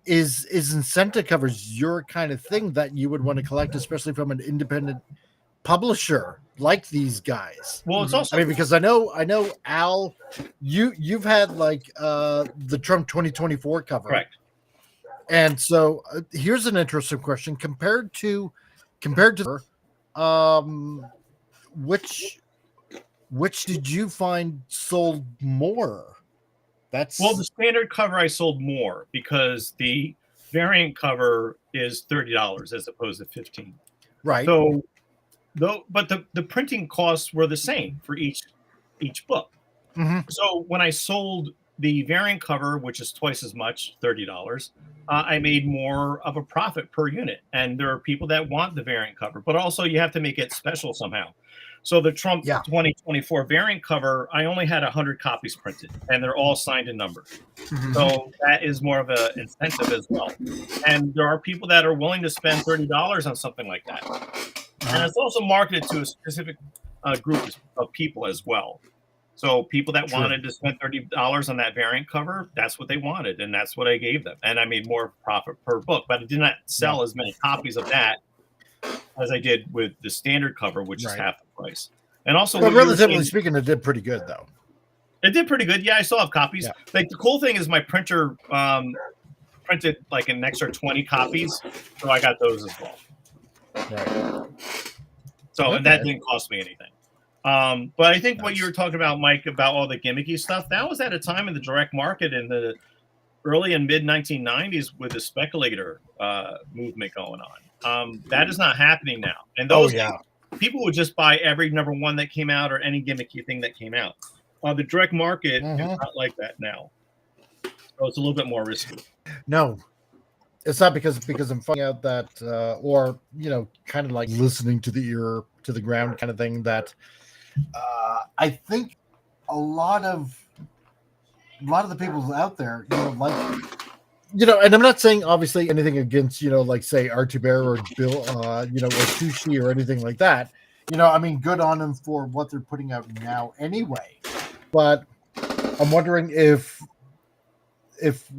is incentive covers your kind of thing that you would want to collect, especially from an independent publisher like these guys? Well, it's also, because I know Al, you've had the Trump 2024 cover, correct? And so here's an interesting question: compared to which did you find sold more? The standard cover I sold more, because the variant cover is $30 as opposed to $15. Right. So, but the printing costs were the same for each book. So when I sold the variant cover, which is twice as much, $30, I made more of a profit per unit. And there are people that want the variant cover, but also you have to make it special somehow. So the Trump 2024 variant cover, I only had 100 copies printed, and they're all signed and numbered. So that is more of an incentive as well. And there are people that are willing to spend $30 on something like that. And it's also marketed to a specific group of people as well. So people that wanted to spend $30 on that variant cover, that's what they wanted, and that's what I gave them. And I made more profit per book, but I did not sell as many copies of that as I did with the standard cover, which is Right. half the price. And also, But what you were relatively saying- speaking, it did pretty good though. it did pretty good. Yeah, I still have copies. Yeah. Like the cool thing is my printer printed like an extra 20 copies, so I got those as well. Right. So and that Okay. didn't cost me anything. But I think what you were talking about, Mike, about all the gimmicky stuff, that was at a time in the direct market in the early and mid 1990s with the speculator movement going on. That is not happening now. And those people would just buy every number one that came out or any gimmicky thing that came out. The direct market is not like that now. So it's a little bit more risky. No, it's not because I'm finding out that, or kind of like listening to the ear to the ground kind of thing. That I think a lot of the people out there, and I'm not saying obviously anything against like say R2 Bear or Bill, or Sushi or anything like that. I mean, good on them for what they're putting out now, anyway. But I'm wondering if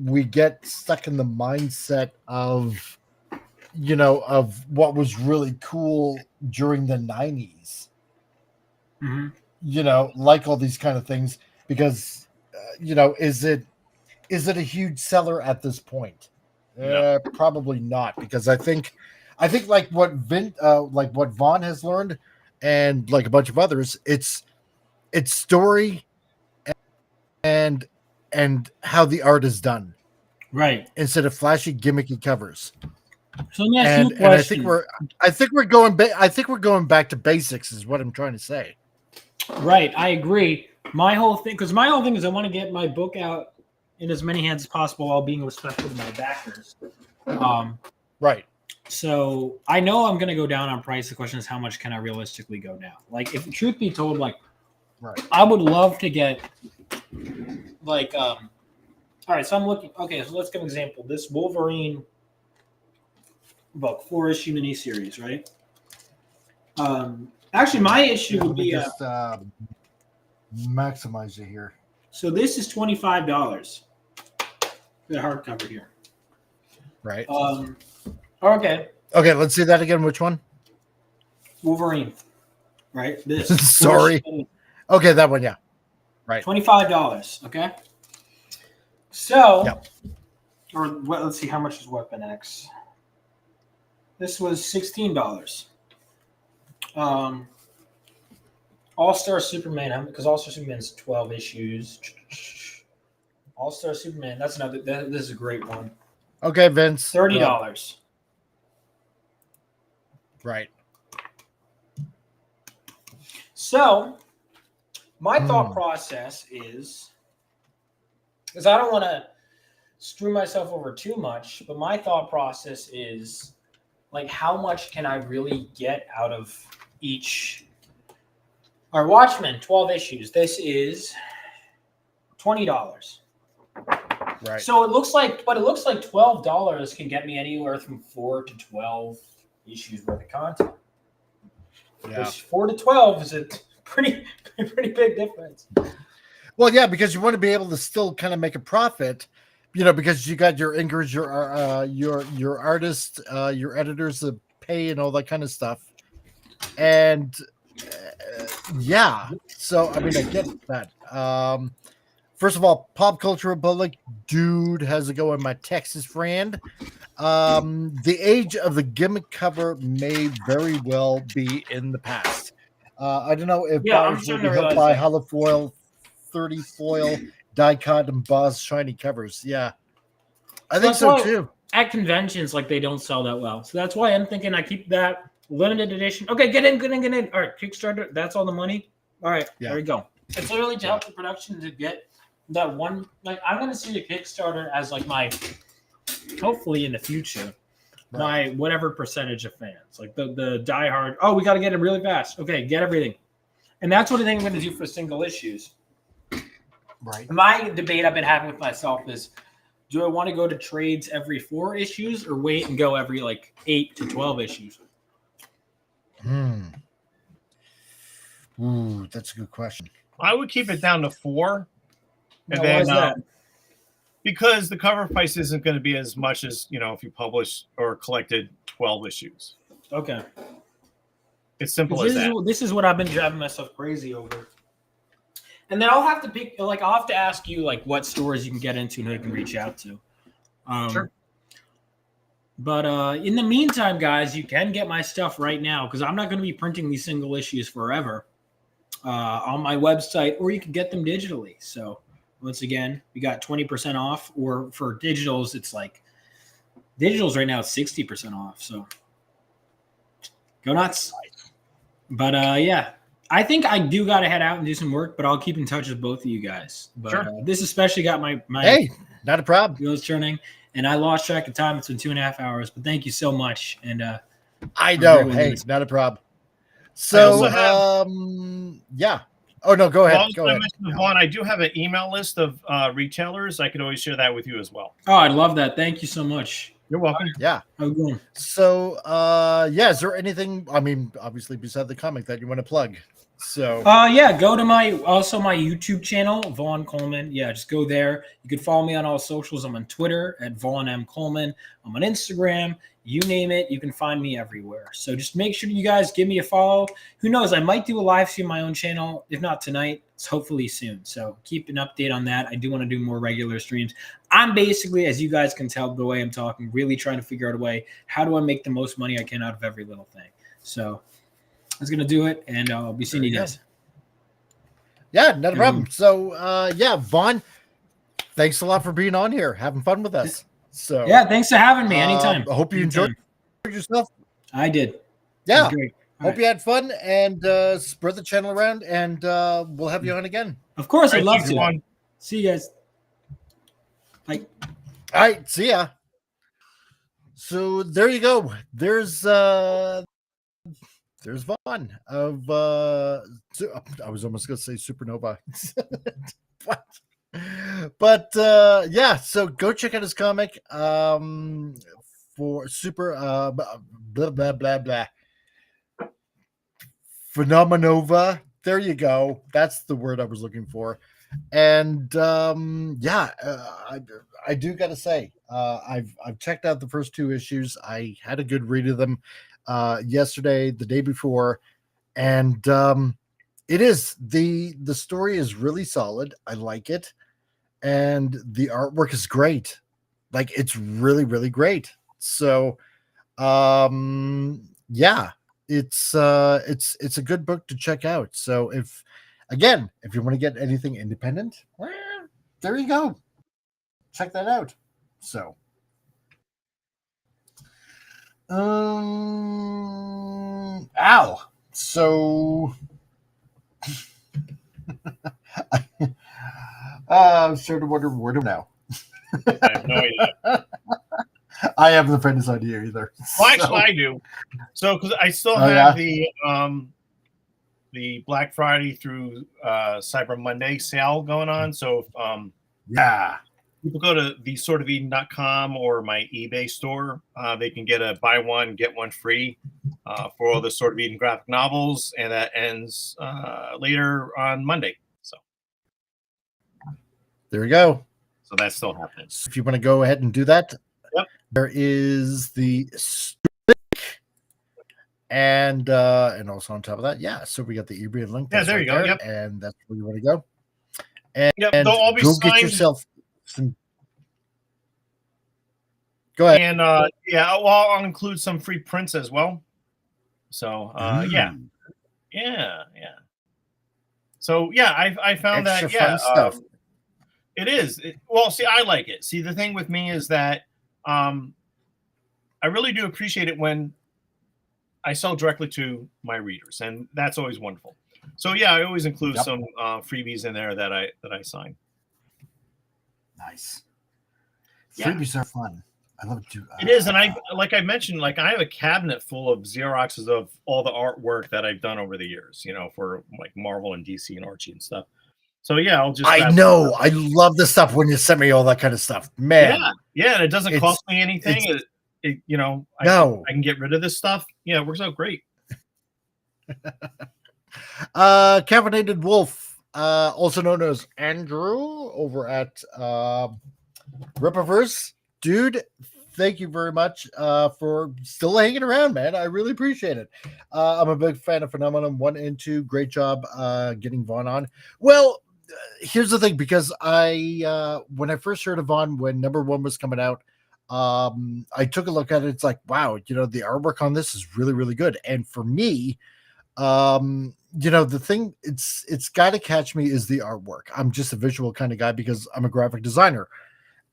we get stuck in the mindset of what was really cool during the 90s, like all these kind of things, because is it a huge seller at this point? No. Probably not, because I think like what Vaughn has learned, and like a bunch of others, it's story and how the art is done, right, instead of flashy gimmicky covers. So let me ask you a And I think question. we're going back to basics, is what I'm trying to say. Right, I agree. My whole thing is I want to get my book out in as many hands as possible while being respectful to my backers. Right. So I know I'm going to go down on price. The question is, how much can I realistically go down? Like, if truth be told, like, right, I would love to get like, all right. So I'm looking. Okay, so let's give an example. This Wolverine book, 4-issue miniseries, right? Actually, my issue would be just maximize it here. so this is $25. The hardcover here. Right. Okay. Okay, let's see that again. Which one? Wolverine. Right. This. Sorry. Okay, that one. Yeah. Right. $25. Okay. So, or well, let's see, how much is Weapon X? This was $16. All-Star Superman, because All-Star Superman's 12 issues. All-Star Superman, that's another. This is a great one. Okay, Vince. $30. Right. So, my thought process is, because I don't want to screw myself over too much, but my thought process is, like, how much can I really get out of each? Our Watchmen, 12 issues. This is $20. Right. So it looks like $12 can get me anywhere from 4 to 12 issues worth of content. Yeah. Which 4 to 12 is a pretty big difference. Well, yeah, because you want to be able to still kind of make a profit, because you got your inkers, your artists, your editors to pay and all that kind of stuff. And yeah, so I mean, I get that. First of all, Pop Culture Republic, dude, how's it going, my Texas friend? The age of the gimmick cover may very well be in the past. I don't know if buyers will be helped by holofoil, 30 foil, die cut, embossed shiny covers. Yeah, I think so too. At conventions, like, they don't sell that well, so that's why I'm thinking I keep that limited edition. Okay, get in. All right, Kickstarter. That's all the money. All right, there we go. It's literally to help the production to get that one. Like, I'm going to see the Kickstarter as like my, hopefully in the future, my whatever percentage of fans, like the diehard. Oh, we got to get it really fast. Okay, get everything, and that's what I think I'm going to do for single issues. Right. My debate I've been having with myself is, do I want to go to trades every 4 issues or wait and go every like 8 to 12 issues? Ooh, that's a good question. I would keep it down to 4. And Now, why is that? Because the cover price isn't going to be as much as, if you publish or collected 12 issues. Okay. It's simple as that. This is what I've been driving myself crazy over. And then I'll have to pick, like, I'll have to ask you, like, what stores you can get into and who you can reach out to. Sure. But in the meantime, guys, you can get my stuff right now because I'm not going to be printing these single issues forever on my website, or you can get them digitally. So once again, we got 20% off, or for digitals, it's like digitals right now, it's 60% off. So go nuts. But yeah, I think I do got to head out and do some work, but I'll keep in touch with both of you guys. But Sure. This especially got my hey, not a problem. wheels turning, and I lost track of time. It's been 2.5 hours, but thank you so much. And I know. Hey, not a problem. So, yeah. Oh no, go ahead. Go ahead. Vaughn, I do have an email list of retailers. I could always share that with you as well. Oh, I'd love that. Thank you so much. You're welcome. Yeah. How's it going? So, yeah, is there anything, I mean, obviously beside the comic that you want to plug? So, yeah, go to my YouTube channel, Vaughn Colman. Yeah, just go there. You can follow me on all socials. I'm on Twitter at Vaughn M. Colman. I'm on Instagram. You name it, you can find me everywhere. So just make sure you guys give me a follow. Who knows? I might do a live stream on my own channel. If not tonight, it's hopefully soon. So keep an update on that. I do want to do more regular streams. I'm basically, as you guys can tell the way I'm talking, really trying to figure out a way. How do I make the most money I can out of every little thing? So I was going to do it, and I'll be seeing you guys. Yeah, not a problem. So, yeah, Vaughn, thanks a lot for being on here, having fun with us. So yeah, thanks for having me. Anytime. I hope you enjoyed yourself. I did. Yeah. Great. Hope you had fun, and spread the channel around, and we'll have you on again. Of course, I'd love to. See you guys. Bye. All right, see ya. So there you go. There's Vaughn of I was almost gonna say Supernova. But yeah, so go check out his comic for super blah blah blah blah Phenomenova. There you go. That's the word I was looking for. And yeah, I do gotta say, I've checked out the first 2 issues. I had a good read of them yesterday, the day before, and it is the story is really solid. I like it, and the artwork is great. Like, it's really, really great. So yeah, it's a good book to check out. So if you want to get anything independent, well, there you go. Check that out. So ow. So I'm starting to wonder where to now. I have no idea. I haven't the faintest idea either. Well, actually, I do. So, because I still have the Black Friday through Cyber Monday sale going on. So, yeah, people go to thesortofeden.com or my eBay store. They can get a buy one get one free for all the Sort of Eden graphic novels, and that ends later on Monday. So there you go. So that's still happening. So if you want to go ahead and do that, yep. There is the stick, and also on top of that, yeah. So we got the eBay link. Yeah, there you go. Yep. And that's where you want to go. And, yep. and they'll all be go signed. Get yourself some. Go ahead. And yeah, well, I'll include some free prints as well. So yeah. So yeah, I found extra that fun stuff. It is. Well, see, I like it. See, the thing with me is that I really do appreciate it when I sell directly to my readers, and that's always wonderful. So yeah, I always include some freebies in there that I sign. Nice. Freebies are fun. I love it too. It is, and I mentioned, I have a cabinet full of Xeroxes of all the artwork that I've done over the years, for like Marvel and DC and Archie and stuff. So yeah, I'll just. I know. I love the stuff when you send me all that kind of stuff, man. Yeah, and it doesn't cost me anything. I can get rid of this stuff. Yeah, it works out great. Caffeinated Wolf, also known as Andrew, over at Rippaverse. Dude, thank you very much for still hanging around, man. I really appreciate it. I'm a big fan of Phenomenon 1 and 2. Great job getting Vaughn on. Well, here's the thing, because I when I first heard of Vaughn, when number 1 was coming out, I took a look at it. It's like, wow, the artwork on this is really, really good. And for me, the thing it's got to catch me is the artwork. I'm just a visual kind of guy because I'm a graphic designer,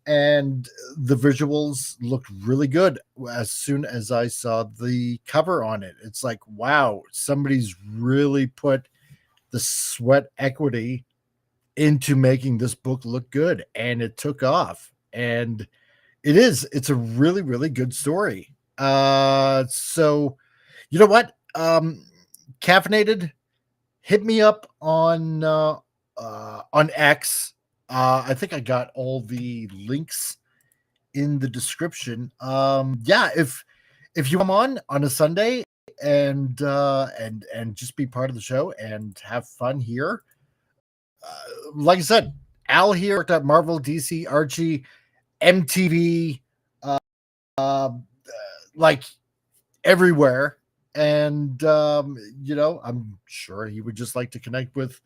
and the visuals looked really good as soon as I saw the cover on it. It's like, wow, somebody's really put the sweat equity into making this book look good, and it took off. And it's a really, really good story. So you know what? Caffeinated, hit me up on X. I think I got all the links in the description. Yeah, if you come on a Sunday and just be part of the show and have fun here. Like I said, Al here worked at Marvel, DC, Archie, MTV, like everywhere. And I'm sure he would just like to connect with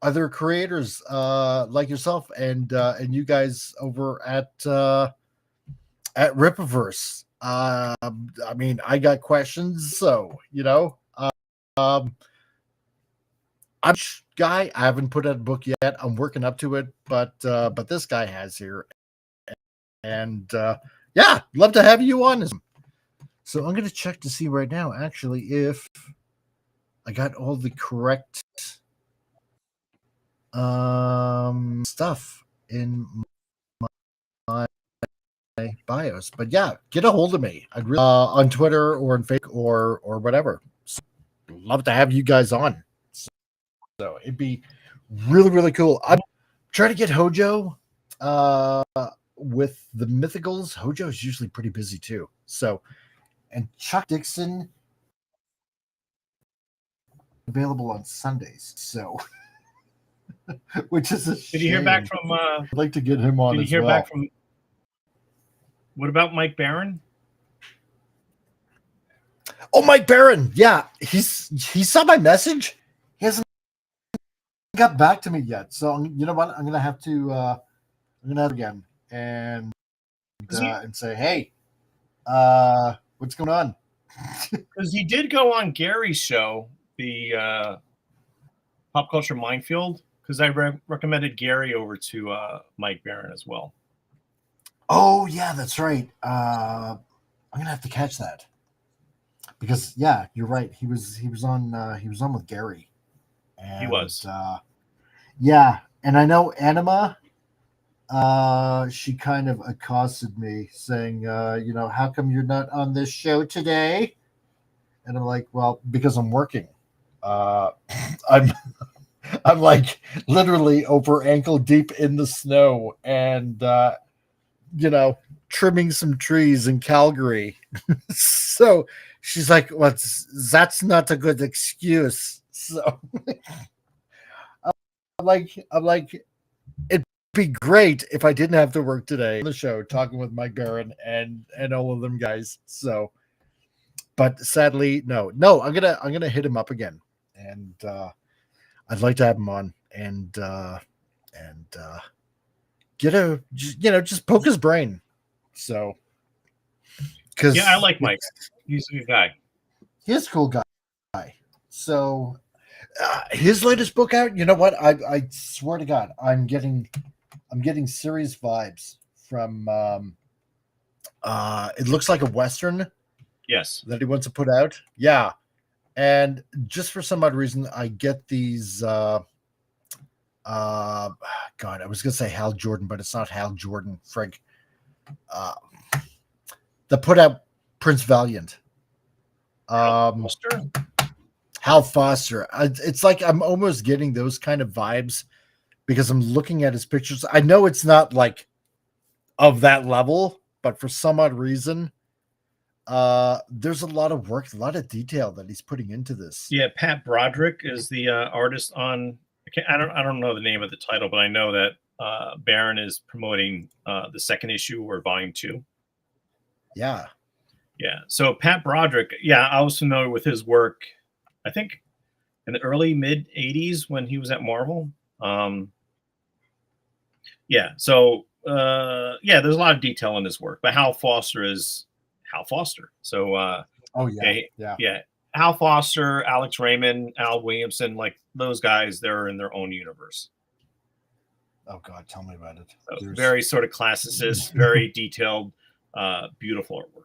other creators like yourself and you guys over at Rippaverse. I mean, I got questions, so I'm a guy. I haven't put out a book yet. I'm working up to it, but this guy has here, and yeah, love to have you on. So I'm going to check to see right now, actually, if I got all the correct stuff in my bios. But yeah, get a hold of me. I'd really, on Twitter or on Facebook or whatever. So, love to have you guys on. So it'd be really, really cool. I'm trying to get Hojo with the Mythicals. Hojo is usually pretty busy too. So, and Chuck Dixon available on Sundays. So, which is a shame. Did you hear back from? I'd like to get him on. Did you hear back from? What about Mike Barron? Oh, Mike Barron. Yeah, he saw my message. He hasn't got back to me yet. So you know what? I'm gonna have again and say, hey, what's going on? Because he did go on Gary's show, the Pop Culture Minefield, because I recommended Gary over to Mike Barron as well. Oh yeah, that's right. I'm gonna have to catch that because yeah, you're right. He was on with Gary. And, he was. Yeah, and I know Anima. She kind of accosted me saying, how come you're not on this show today? And I'm like, well, because I'm working. I'm like literally over ankle deep in the snow and trimming some trees in Calgary. So she's like, well, that's not a good excuse. So I'm like, it'd be great if I didn't have to work today on the show talking with Mike Barron and all of them guys. So, but sadly, no, I'm gonna hit him up again, and I'd like to have him on and get just poke his brain. So, because yeah, I like Mike. He's a good guy. He's a cool guy. So, his latest book out. You know what? I swear to God, I'm getting serious vibes from. It looks like a Western. Yes, that he wants to put out. Yeah, and just for some odd reason, I get these. God, I was gonna say Hal Jordan, but it's not Hal Jordan. Frank. That put out Prince Valiant. Hal Foster. It's like I'm almost getting those kind of vibes because I'm looking at his pictures. I know it's not like of that level, but for some odd reason, there's a lot of work, a lot of detail that he's putting into this. Yeah, Pat Broderick is the artist on. I don't know the name of the title, but I know that Barron is promoting the second issue or volume 2. Yeah. Yeah. So Pat Broderick, yeah, I was familiar with his work, I think in the early mid 80s when he was at Marvel. Yeah. So yeah, there's a lot of detail in his work, but Hal Foster is Hal Foster. So oh yeah. Yeah. Hal Foster, Alex Raymond, Al Williamson, like those guys, they're in their own universe. Oh God, tell me about it. So very sort of classicist, very detailed, beautiful artwork.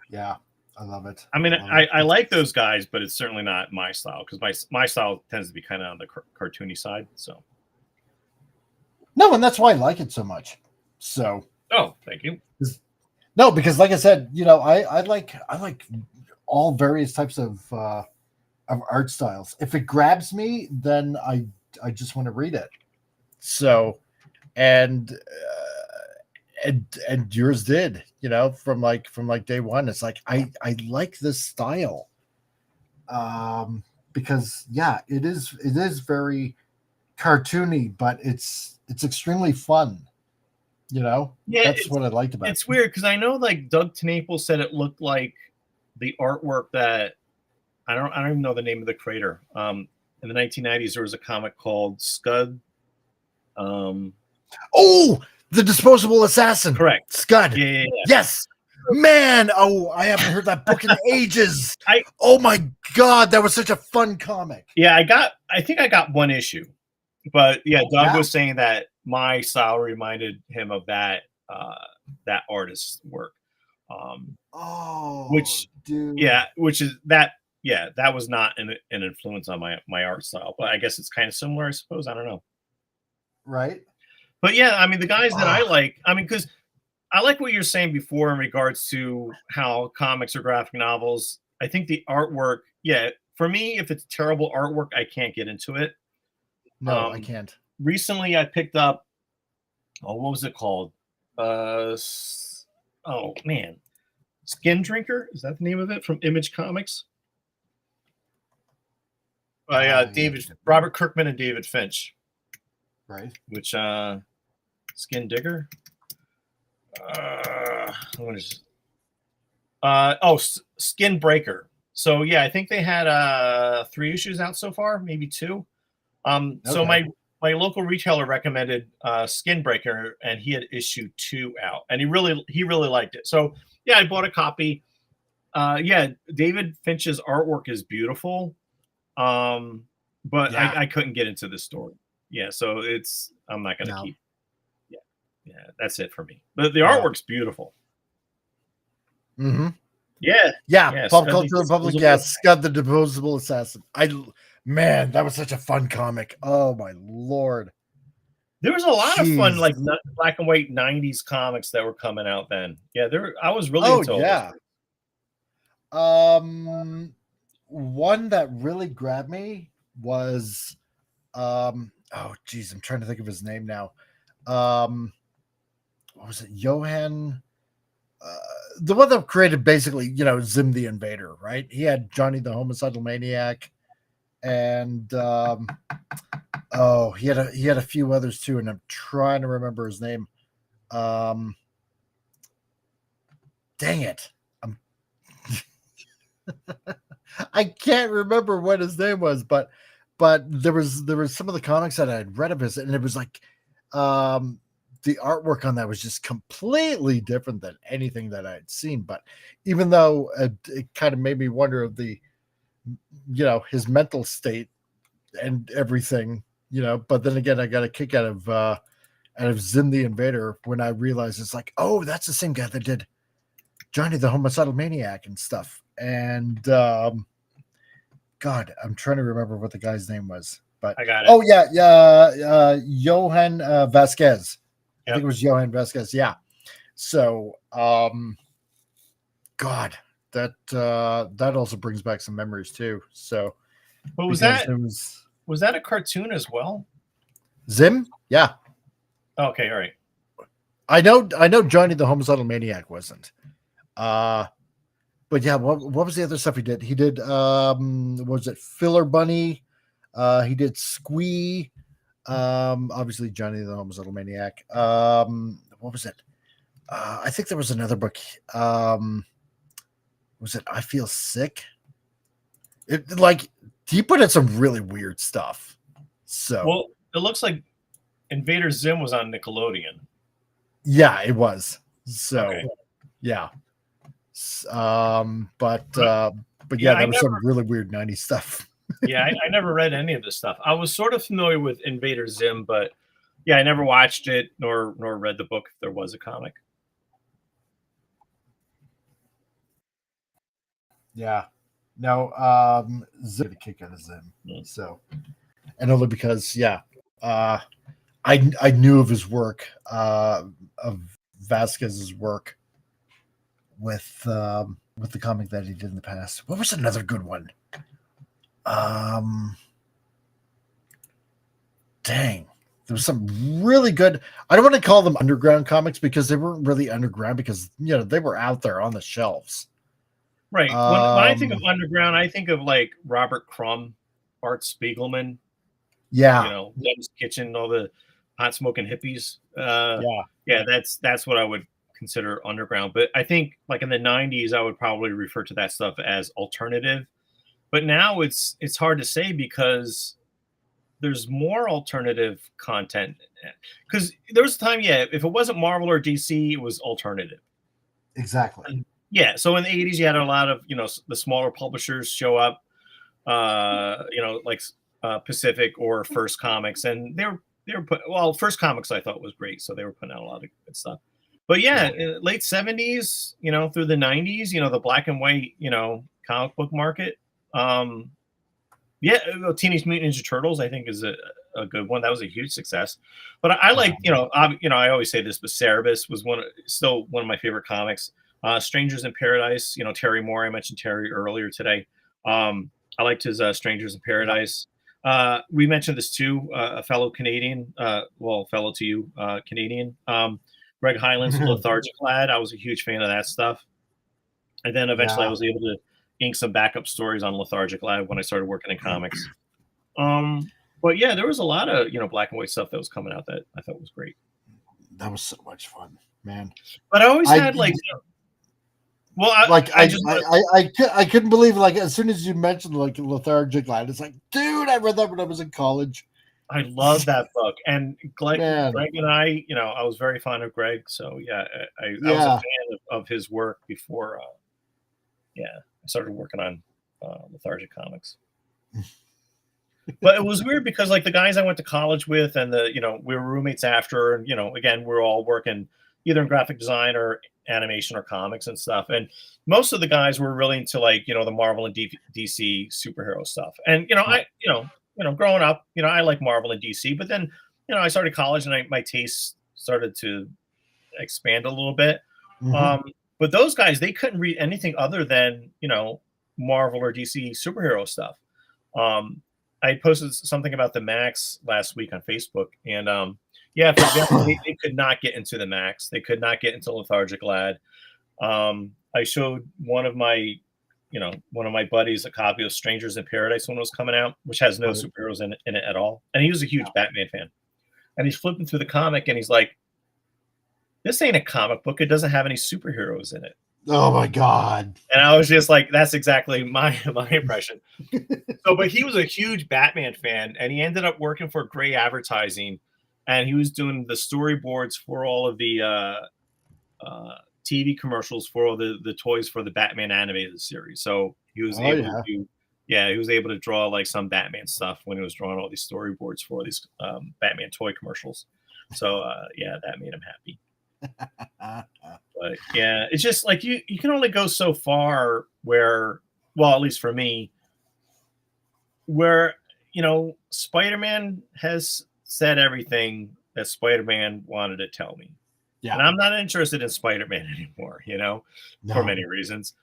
Yeah, I love it. I mean, I like those guys, but it's certainly not my style because my style tends to be kind of on the cartoony side. So no, and that's why I like it so much. So oh, thank you. No, because like I said, you know, I like all various types of art styles. If it grabs me, then I just want to read it. So, and yours did, you know, from like day one. It's like I like this style, because yeah, it is very cartoony, but it's extremely fun. You know, yeah, that's what I liked about it. It's weird because I know like Doug TenNapel said it looked like the artwork that I don't even know the name of the creator. In the 1990s, there was a comic called Scud. Oh, the Disposable Assassin. Correct. Scud. Yeah. Yes. Man, oh, I haven't heard that book in ages. Oh my God, that was such a fun comic. Yeah, I think I got one issue. But yeah, Doug was saying that my style reminded him of that artist's work. Which is that was not an influence on my art style, but I guess it's kind of similar, I suppose. I don't know. Right. But yeah, I mean the guys that I like, I mean, because I like what you're saying before in regards to how comics or graphic novels. I think the artwork, yeah, for me, if it's terrible artwork, I can't get into it. No, I can't. Recently, I picked up, what was it called? Oh man, Skin Drinker, is that the name of it, from Image Comics? By Robert Kirkman and David Finch. Right. Which Skin Digger? What is Skin Breaker. So yeah, I think they had 3 issues out so far, maybe 2. So my local retailer recommended Skin Breaker, and he had issue 2 out, and he really liked it. So yeah, I bought a copy. Yeah, David Finch's artwork is beautiful, but I couldn't get into the story. Yeah, so I'm not gonna keep. Yeah, that's it for me. But the artwork's beautiful. Mm-hmm. Yeah. Pop Culture Republic. Yeah, Scud the Disposable Assassin. Man, that was such a fun comic. Oh my Lord. There was a lot of fun, like black and white 90s comics that were coming out then. Yeah, I was really into all this. One that really grabbed me was oh geez, I'm trying to think of his name now. What was it? Johan, the one that created basically, you know, Zim the Invader, right? He had Johnny the Homicidal Maniac, and he had a few others too, and I'm trying to remember his name. Dang it. I can't remember what his name was, but there was some of the comics that I had read of his, and it was like the artwork on that was just completely different than anything that I had seen. But even though it kind of made me wonder of the, you know, his mental state and everything, you know, but then again, I got a kick out of Zim the Invader when I realized it's like, oh, that's the same guy that did Johnny the Homicidal Maniac and stuff. And God, I'm trying to remember what the guy's name was, but I got it. Oh yeah, Johan Vasquez. I think it was Johan Vasquez. Yeah. So, God, that also brings back some memories too. So, but was that a cartoon as well? Zim? Yeah. Okay. All right. I know Johnny the Homicidal Maniac wasn't. But yeah, what was the other stuff he did? He did what was it, Filler Bunny? He did Squee. Obviously Johnny the Homicidal Maniac. What was it? I think there was another book. Was it I Feel Sick? He put in some really weird stuff. So well, it looks like Invader Zim was on Nickelodeon. Yeah, it was. So Okay. yeah. But yeah, that was some really weird 90s stuff. Yeah, I never read any of this stuff. I was sort of familiar with Invader Zim, but yeah, I never watched it nor read the book if there was a comic. Yeah. No, Zim the kick out of Zim. So, and only because, I knew of his work, of Vasquez's work with the comic that he did in the past. What was another good one? Dang. There was some really good. I don't want to call them underground comics because they weren't really underground because they were out there on the shelves. Right. When I think of underground, I think of like Robert Crumb, Art Spiegelman. Yeah. Lem's Kitchen, all the hot smoking hippies. Yeah, that's what I would consider underground. But I think like in the 90s, I would probably refer to that stuff as alternative. But now it's hard to say because there's more alternative content. Because there was a time, if it wasn't Marvel or DC, it was alternative. Exactly. Yeah. So in the 80s, you had a lot of, the smaller publishers show up, like Pacific or First Comics. And they were First Comics I thought was great. So they were putting out a lot of good stuff. But late 70s, through the 90s, the black and white, comic book market. Teenage Mutant Ninja Turtles, I think, is a good one. That was a huge success. But I like, I always say this, but Cerebus was still one of my favorite comics. Strangers in Paradise, Terry Moore. I mentioned Terry earlier today. I liked his Strangers in Paradise. We mentioned this too, a fellow Canadian, fellow to you, Canadian, Greg Hyland's Lethargic Lad. I was a huge fan of that stuff. And then eventually I was able to ink some backup stories on Lethargic Lad when I started working in comics. But yeah, there was a lot of, black and white stuff that was coming out that I thought was great. That was so much fun, man. But I always had I couldn't believe as soon as you mentioned Lethargic Lad, it's like, dude, I read that when I was in college. I love that book. And Greg and I, I was very fond of Greg. So yeah, I was a fan of his work before I started working on Lethargic Comics. But it was weird because the guys I went to college with and we were roommates after, and again, we're all working either in graphic design or animation or comics and stuff. And most of the guys were really into the Marvel and DC superhero stuff. And, growing up, I like Marvel and DC, but then, I started college and my tastes started to expand a little bit. But those guys, they couldn't read anything other than, Marvel or DC superhero stuff. I posted something about the Max last week on Facebook, and for example, they could not get into the Max. They could not get into Lethargic Lad. I showed one of my buddies a copy of Strangers in Paradise when it was coming out, which has no superheroes in it at all. And he was a huge Batman fan. And he's flipping through the comic, and he's like, "This ain't a comic book. It doesn't have any superheroes in it." Oh my God. And I was just like, that's exactly my impression. But he was a huge Batman fan, and he ended up working for Gray Advertising, and he was doing the storyboards for all of the TV commercials for all the toys for the Batman animated series. So he was he was able to draw some Batman stuff when he was drawing all these storyboards for these Batman toy commercials. So that made him happy. But yeah, it's just you can only go so far where, at least for me, where Spider-Man has said everything that Spider-Man wanted to tell me. Yeah. And I'm not interested in Spider-Man anymore, for many reasons.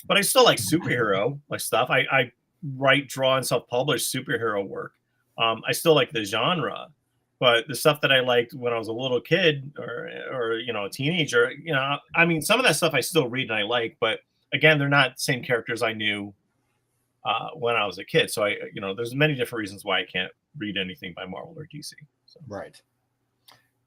But I still like superhero stuff. I write, draw, and self-publish superhero work. I still like the genre. But the stuff that I liked when I was a little kid or a teenager, some of that stuff I still read and I like, but again, they're not the same characters I knew when I was a kid. So there's many different reasons why I can't read anything by Marvel or DC. So. Right.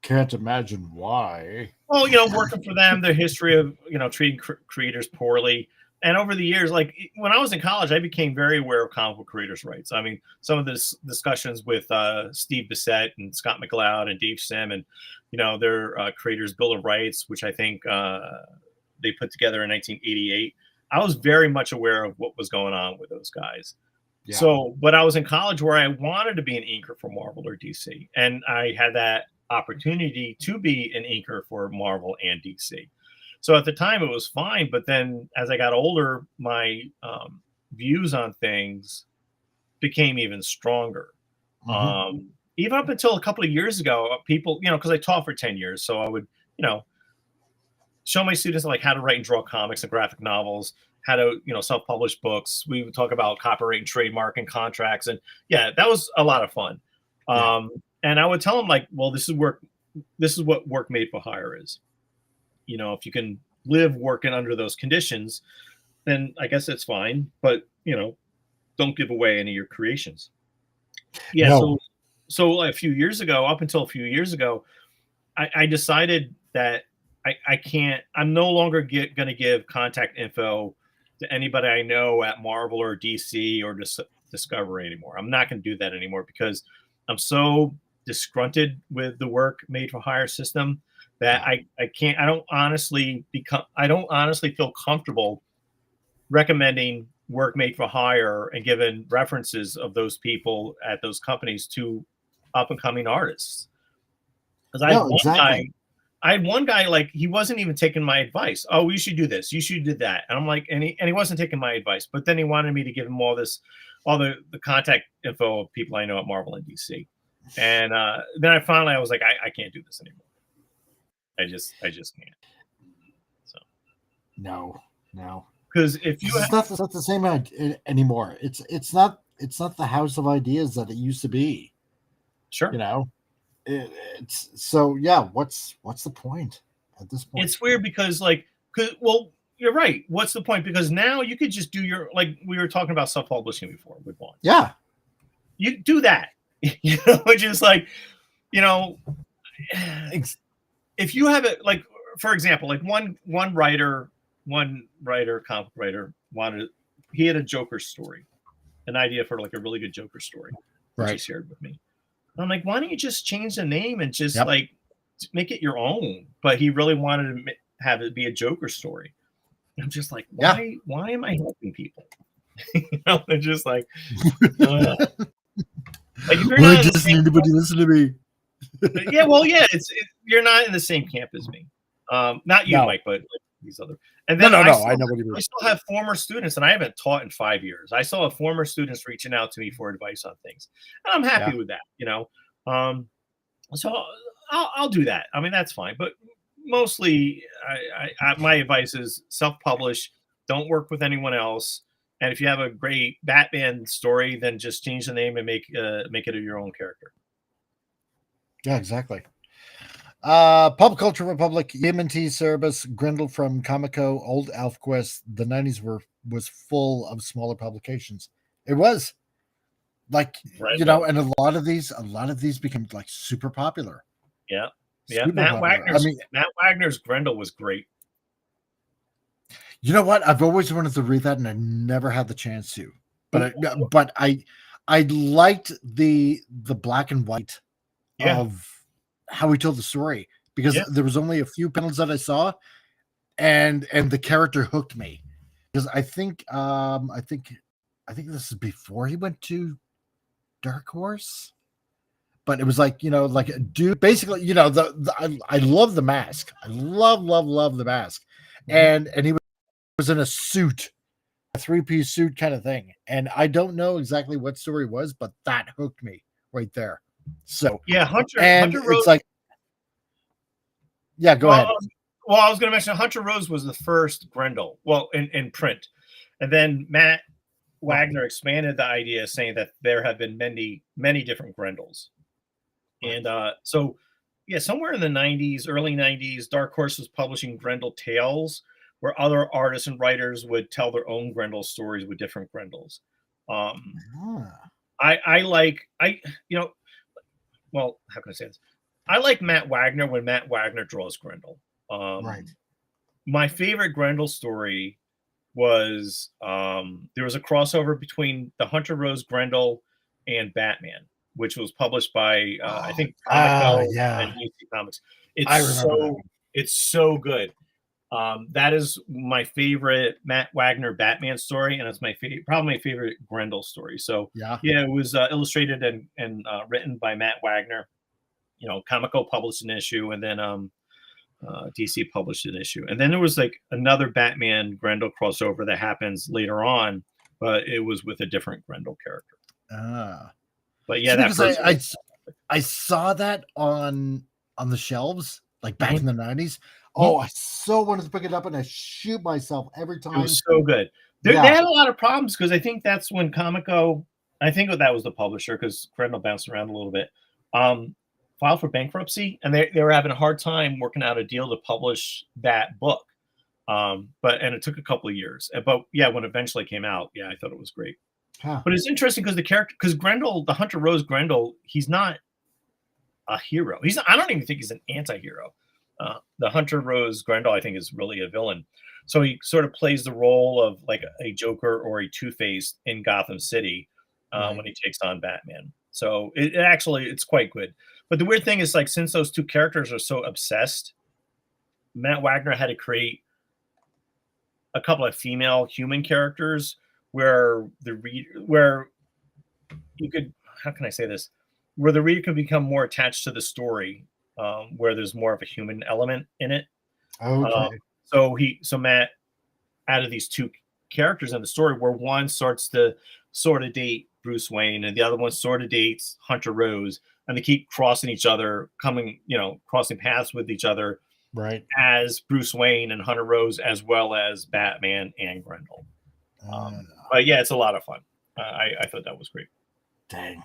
can't imagine why. Well, working for them, their history of treating creators poorly, and over the years, like when I was in college, I became very aware of comic book creators' rights. I mean, some of the discussions with Steve Bissett and Scott McCloud and Dave Sim, and their creators' Bill of Rights, which I think they put together in 1988. I was very much aware of what was going on with those guys. Yeah. So, but I was in college where I wanted to be an inker for Marvel or DC, and I had that opportunity to be an inker for Marvel and DC. So at the time it was fine, but then as I got older, my views on things became even stronger. Mm-hmm. Even up until a couple of years ago, people, because I taught for 10 years, so I would, show my students like how to write and draw comics and graphic novels, how to, self-publish books. We would talk about copyright and trademark and contracts, and yeah, that was a lot of fun. Yeah. And I would tell them like, well, this is what work made for hire is. If you can live working under those conditions, then I guess that's fine. But, don't give away any of your creations. Yeah. No. So a few years ago, up until a few years ago, I decided that I'm no longer going to give contact info to anybody I know at Marvel or DC or Discovery anymore. I'm not going to do that anymore because I'm so disgruntled with the work made for hire system that I don't honestly feel comfortable recommending work made for hire and giving references of those people at those companies to up and coming artists. Because I had one guy like he wasn't even taking my advice. Oh, you should do this. You should do that. And I'm like, and he wasn't taking my advice. But then he wanted me to give him all the contact info of people I know at Marvel and DC. And then I was like, I can't do this anymore. I just can't. So no. Because if you it's not the same anymore. It's not the house of ideas that it used to be. Sure. It's so yeah. What's the point at this point? It's weird because you're right. What's the point? Because now you could just do your like we were talking about self-publishing before with Vaughn. Yeah. You do that. Which is like, if you have it, like, for example, like one writer, comic writer he had a Joker story, an idea for like a really good Joker story, which he shared with me. And I'm like, why don't you just change the name and just like make it your own? But he really wanted to have it be a Joker story. And I'm just like, why am I helping people? They're just like, like if you're why doesn't anybody listen to me? You're not in the same camp as me. Not you, Mike, but like these other. And then I know what you mean. I still have former students, and I haven't taught in 5 years. I still have former students reaching out to me for advice on things, and I'm happy with that. So I'll do that. I mean, that's fine. But mostly, my advice is self-publish. Don't work with anyone else. And if you have a great Batman story, then just change the name and make it your own character. Yeah, exactly. Pop Culture Republic, Yemen T. Cerebus, Grindel from Comico, Old Elfquest. The 90s was full of smaller publications. It was like and a lot of these became like super popular. Yeah. Matt Wagner's Grindel was great. You know what? I've always wanted to read that, and I never had the chance to. But I liked the black and white of how he told the story, because there was only a few panels that I saw, and the character hooked me. Because I think this is before he went to Dark Horse, but it was like like a dude. Basically, I love the mask. I love the mask, and he was in a suit, a 3-piece suit kind of thing. And I don't know exactly what story it was, but that hooked me right there. So Hunter Rose, it's like, go ahead. Well, I was going to mention Hunter Rose was the first Grendel, in print, and then Matt Wagner expanded the idea, saying that there have been many different Grendels, and somewhere in the 90s, early 90s, Dark Horse was publishing Grendel Tales, where other artists and writers would tell their own Grendel stories with different Grendels. How can I say this? I like Matt Wagner when Matt Wagner draws Grendel. Right. My favorite Grendel story was there was a crossover between the Hunter Rose Grendel and Batman, which was published by I think Comico and DC Comics. I remember that. It's so good. That is my favorite Matt Wagner Batman story, and it's my probably my favorite Grendel story. So yeah, it was illustrated and written by Matt Wagner. You know, Comico published an issue, and then DC published an issue, and then there was like another Batman Grendel crossover that happens later on, but it was with a different Grendel character. But yeah, I saw that on the shelves like back in the 90s. I so wanted to pick it up, and I shoot myself every time. It was so good. They had a lot of problems because I think that's when Comico, I think that was the publisher, because Grendel bounced around a little bit, filed for bankruptcy, and they were having a hard time working out a deal to publish that book. And it took a couple of years. But yeah, when it eventually came out, I thought it was great. Huh. But it's interesting because Grendel, the Hunter Rose Grendel, he's not a hero. I don't even think he's an anti-hero. The Hunter Rose Grendel, I think, is really a villain. So he sort of plays the role of like a Joker or a Two-Face in Gotham City when he takes on Batman. So it's quite good. But the weird thing is, like, since those two characters are so obsessed, Matt Wagner had to create a couple of female human characters where you could, how can I say this? Where the reader can become more attached to the story, where there's more of a human element in it. Okay. So Matt added these two characters in the story where one starts to sort of date Bruce Wayne and the other one sort of dates Hunter Rose, and they keep crossing each other, crossing paths with each other, right, as Bruce Wayne and Hunter Rose, as well as Batman and Grendel. But yeah, it's a lot of fun. I thought that was great. Dang.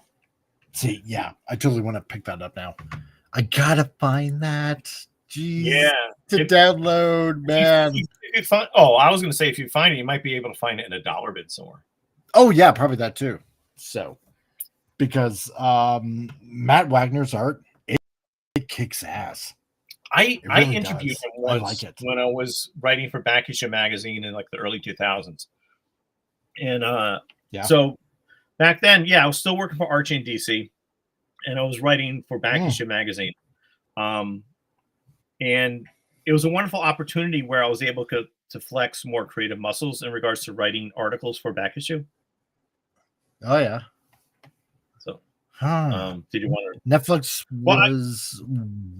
See, yeah, I totally want to pick that up now. I gotta find that. Jeez. To download, man. I was gonna say, if you find it, you might be able to find it in a dollar bin somewhere. Oh yeah, probably that too. So, because Matt Wagner's art, it kicks ass. I interviewed him once when I was writing for Back Issue magazine in like the early 2000s, and so back then, I was still working for Archie and DC, and I was writing for Back Issue magazine, and it was a wonderful opportunity where I was able to flex more creative muscles in regards to writing articles for Back Issue. Oh yeah. So, did you want to? Netflix was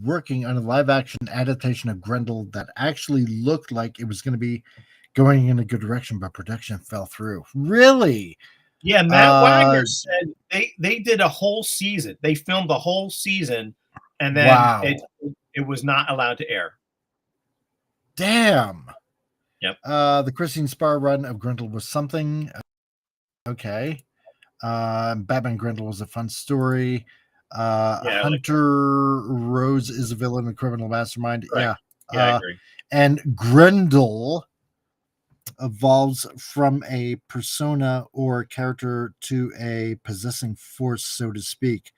working on a live-action adaptation of Grendel that actually looked like it was going to be going in a good direction, but production fell through. Really? Yeah, Matt Wagner said they did a whole season. They filmed the whole season, and then it was not allowed to air. Damn. Yep. The Christine Spar run of Grendel was something. Okay. Batman Grendel was a fun story. Hunter Rose is a villain and criminal mastermind. Right. I agree. And Grendel evolves from a persona or character to a possessing force, so to speak.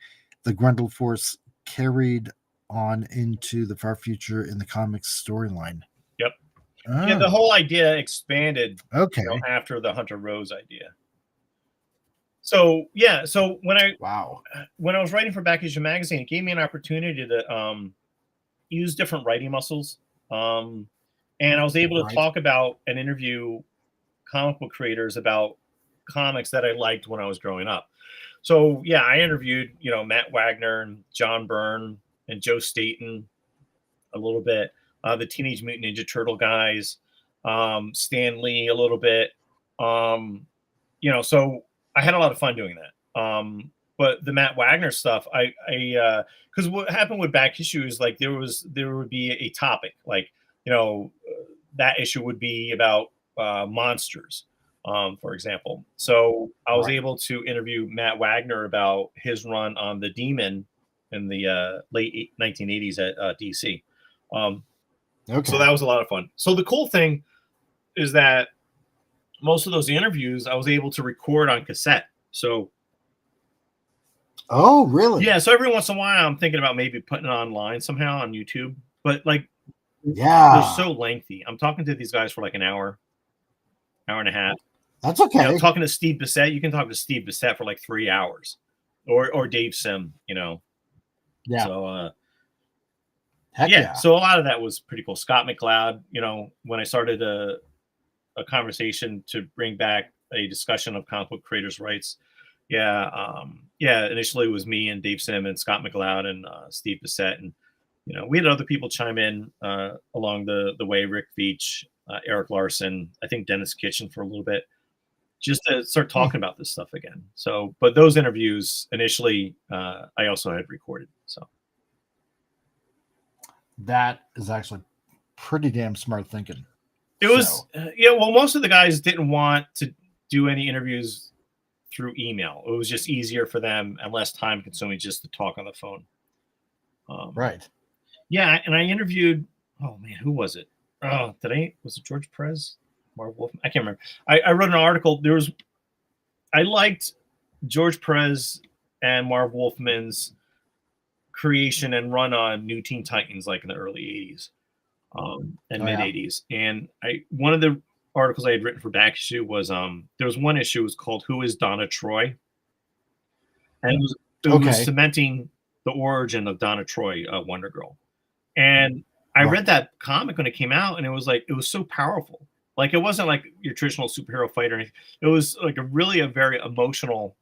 The Grendel force carried on into the far future in the comics storyline. Yep. Yeah, the whole idea expanded after the Hunter Rose idea. So when I was writing for Back Issue magazine, it gave me an opportunity to use different writing muscles, and I was able to talk about and interview comic book creators about comics that I liked when I was growing up. So I interviewed Matt Wagner and John Byrne and Joe Staton a little bit, the Teenage Mutant Ninja Turtle guys, Stan Lee a little bit, so I had a lot of fun doing that. But the Matt Wagner stuff, because what happened with Back Issue is like there would be a topic, like that issue would be about monsters, for example. So I was able to interview Matt Wagner about his run on the Demon in the late 1980s at DC. So that was a lot of fun. So the cool thing is that most of those interviews I was able to record on cassette. So Oh, really? Yeah. So every once in a while, I'm thinking about maybe putting it online somehow on YouTube. But like, Yeah. they're so lengthy. I'm talking to these guys for like an hour and a half. That's okay. You know, talking to Steve Bissett, you can talk to Steve Bissett for like 3 hours, or Dave Sim. You know. Yeah. So. Heck yeah. yeah. So a lot of that was pretty cool. Scott McCloud. You know, when I started a conversation to bring back a discussion of comic book creators' rights. Initially it was me and Dave Sim and Scott McLeod and Steve Bissett, and you know we had other people chime in along the way. Rick Veach, Eric Larson, I think Dennis Kitchen for a little bit, just to start talking about this stuff again. So, but those interviews initially, I also had recorded. So that is actually pretty damn smart thinking. It was, well, most of the guys didn't want to do any interviews through email. It was just easier for them and less time consuming just to talk on the phone. Right. Yeah. And I interviewed, oh man, who was it? Was it George Perez? Marv Wolfman? I can't remember. I wrote an article. I liked George Perez and Marv Wolfman's creation and run on New Teen Titans like in the early 80s. And mid 80s. And one of the articles I had written for back issue was there was one issue, it was called Who is Donna Troy? And it was cementing the origin of Donna Troy, Wonder Girl. And I read that comic when it came out, and it was so powerful. Like it wasn't like your traditional superhero fight or anything. It was like a very emotional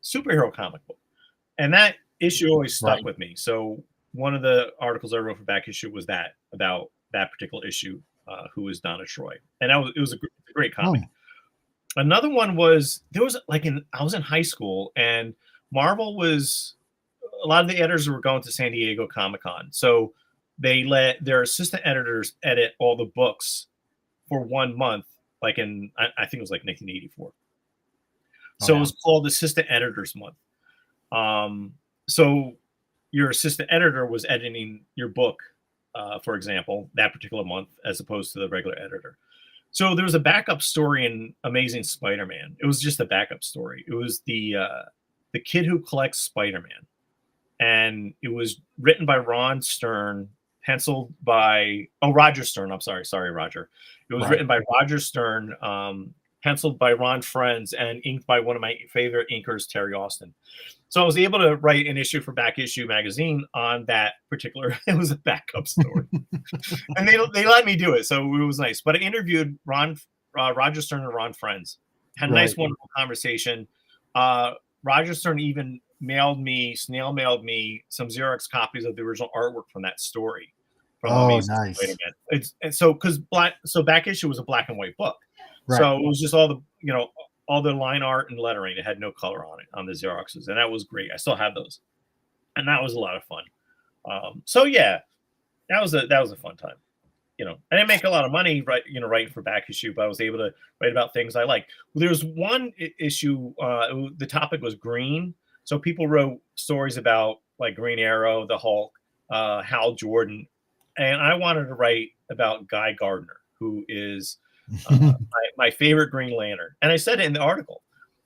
superhero comic book. And that issue always stuck with me. So one of the articles I wrote for back issue was about that particular issue, Who is Donna Troy? And it was a great comic. Another one was, I was in high school, and Marvel a lot of the editors were going to San Diego Comic-Con. So they let their assistant editors edit all the books for 1 month, I think it was like 1984. So it was called Assistant Editors Month. So your assistant editor was editing your book, for example, that particular month, as opposed to the regular editor. So there was a backup story in Amazing Spider-Man. It was just a backup story. It was the kid who collects Spider-Man, and it was written by Ron Stern, penciled by Roger Stern. I'm sorry, Roger. It was written by Roger Stern, penciled by Ron Frenz, and inked by one of my favorite inkers, Terry Austin. So I was able to write an issue for Back Issue magazine on that particular. It was a backup story, and they let me do it, so it was nice. But I interviewed Roger Stern and Ron Frenz, had a nice, wonderful conversation. Roger Stern even snail mailed me some Xerox copies of the original artwork from that story. Nice. So Back Issue was a black and white book, so it was just all the line art and lettering. It had no color on it on the Xeroxes, and that was great. I still have those, and that was a lot of fun. So yeah, that was a fun time. I didn't make a lot of money, writing for Back Issue, but I was able to write about things I like. There was one issue. The topic was green, so people wrote stories about like Green Arrow, the Hulk, Hal Jordan, and I wanted to write about Guy Gardner, who is my favorite Green Lantern. And I said it in the article.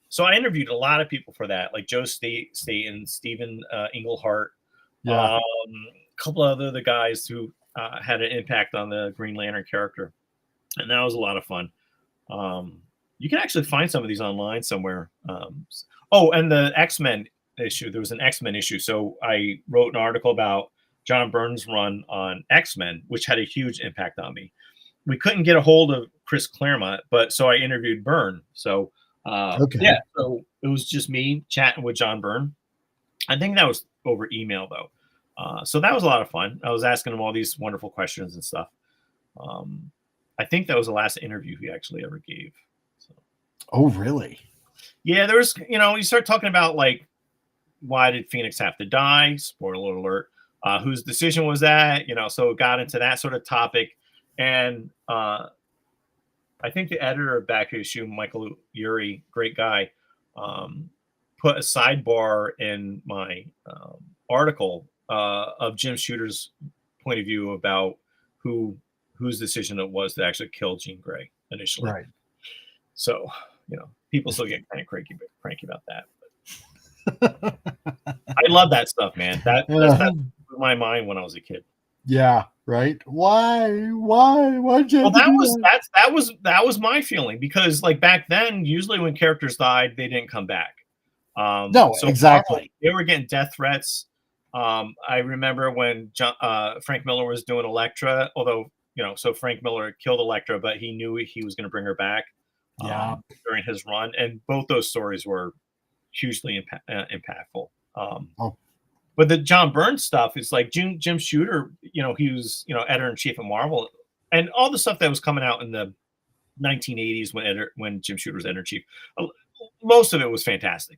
So I interviewed a lot of people for that, like Joe Staten, Stephen Englehart, a couple of other guys who had an impact on the Green Lantern character. And that was a lot of fun. You can actually find some of these online somewhere. And the X-Men issue, there was an X-Men issue. So I wrote an article about John Byrne's run on X-Men, which had a huge impact on me. We couldn't get a hold of Chris Claremont, so I interviewed Byrne. So so it was just me chatting with John Byrne. I think that was over email though. So that was a lot of fun. I was asking him all these wonderful questions and stuff. I think that was the last interview he actually ever gave. So. Oh, really? Yeah, there was, you start talking about like, why did Phoenix have to die? Spoiler alert. Whose decision was that? So it got into that sort of topic. And I think the editor of Back Issue, Michael Urey, great guy, put a sidebar in my article of Jim Shooter's point of view about whose decision it was to actually kill Jean Grey initially. Right. So, people still get kind of cranky about that. I love that stuff, man. That blew my mind when I was a kid. Yeah, right. Why can't Well, you do that was my feeling, because like back then, usually when characters died, they didn't come back. No, so exactly. They were getting death threats. I remember when Frank Miller was doing Elektra, although, so Frank Miller killed Elektra, but he knew he was going to bring her back during his run. And both those stories were hugely impactful. But the John Byrne stuff is like Jim Shooter, he was, editor-in-chief of Marvel, and all the stuff that was coming out in the 1980s when Jim Shooter was editor-in-chief, most of it was fantastic.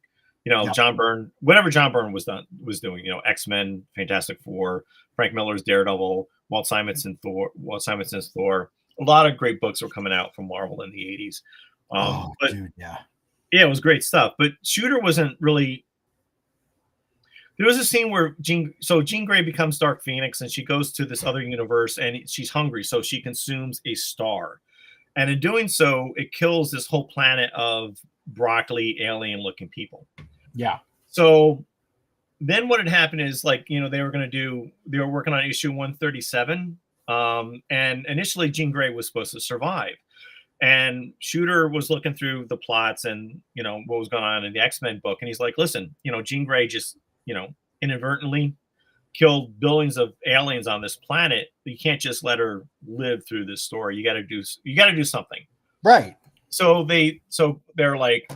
John Byrne, whatever John Byrne was doing, X-Men, Fantastic Four, Frank Miller's Daredevil, Walt Simonson's Thor. A lot of great books were coming out from Marvel in the 80s. Yeah, it was great stuff. But Shooter wasn't really. There was a scene where Jean Grey becomes Dark Phoenix, and she goes to this other universe, and she's hungry, so she consumes a star. And in doing so, it kills this whole planet of broccoli alien-looking people. Yeah. So then what had happened is, like, they were working on issue 137, and initially Jean Grey was supposed to survive. And Shooter was looking through the plots and, what was going on in the X-Men book, and he's like, listen, Jean Grey just inadvertently killed billions of aliens on this planet. You can't just let her live through this story. You got to do something. Right. So they're like,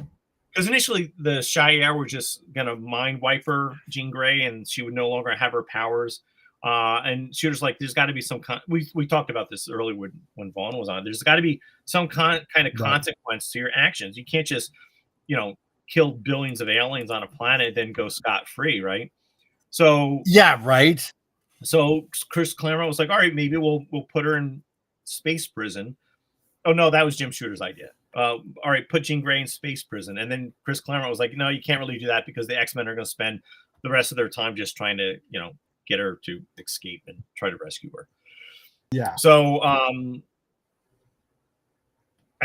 because initially the Shire were just gonna mind wipe her, Jean Grey, and she would no longer have her powers. And Shooter's like, there's got to be some we talked about this earlier when Vaughn was on. There's got to be some kind of consequence to your actions. You can't just kill billions of aliens on a planet, then go scot-free, right? So yeah, right. So Chris Claremont was like, all right, maybe we'll put her in space prison. Oh no, that was Jim Shooter's idea. All right, put Jean Grey in space prison. And then Chris Claremont was like, no, you can't really do that, because the X-Men are going to spend the rest of their time just trying to, get her to escape and try to rescue her. Yeah. So I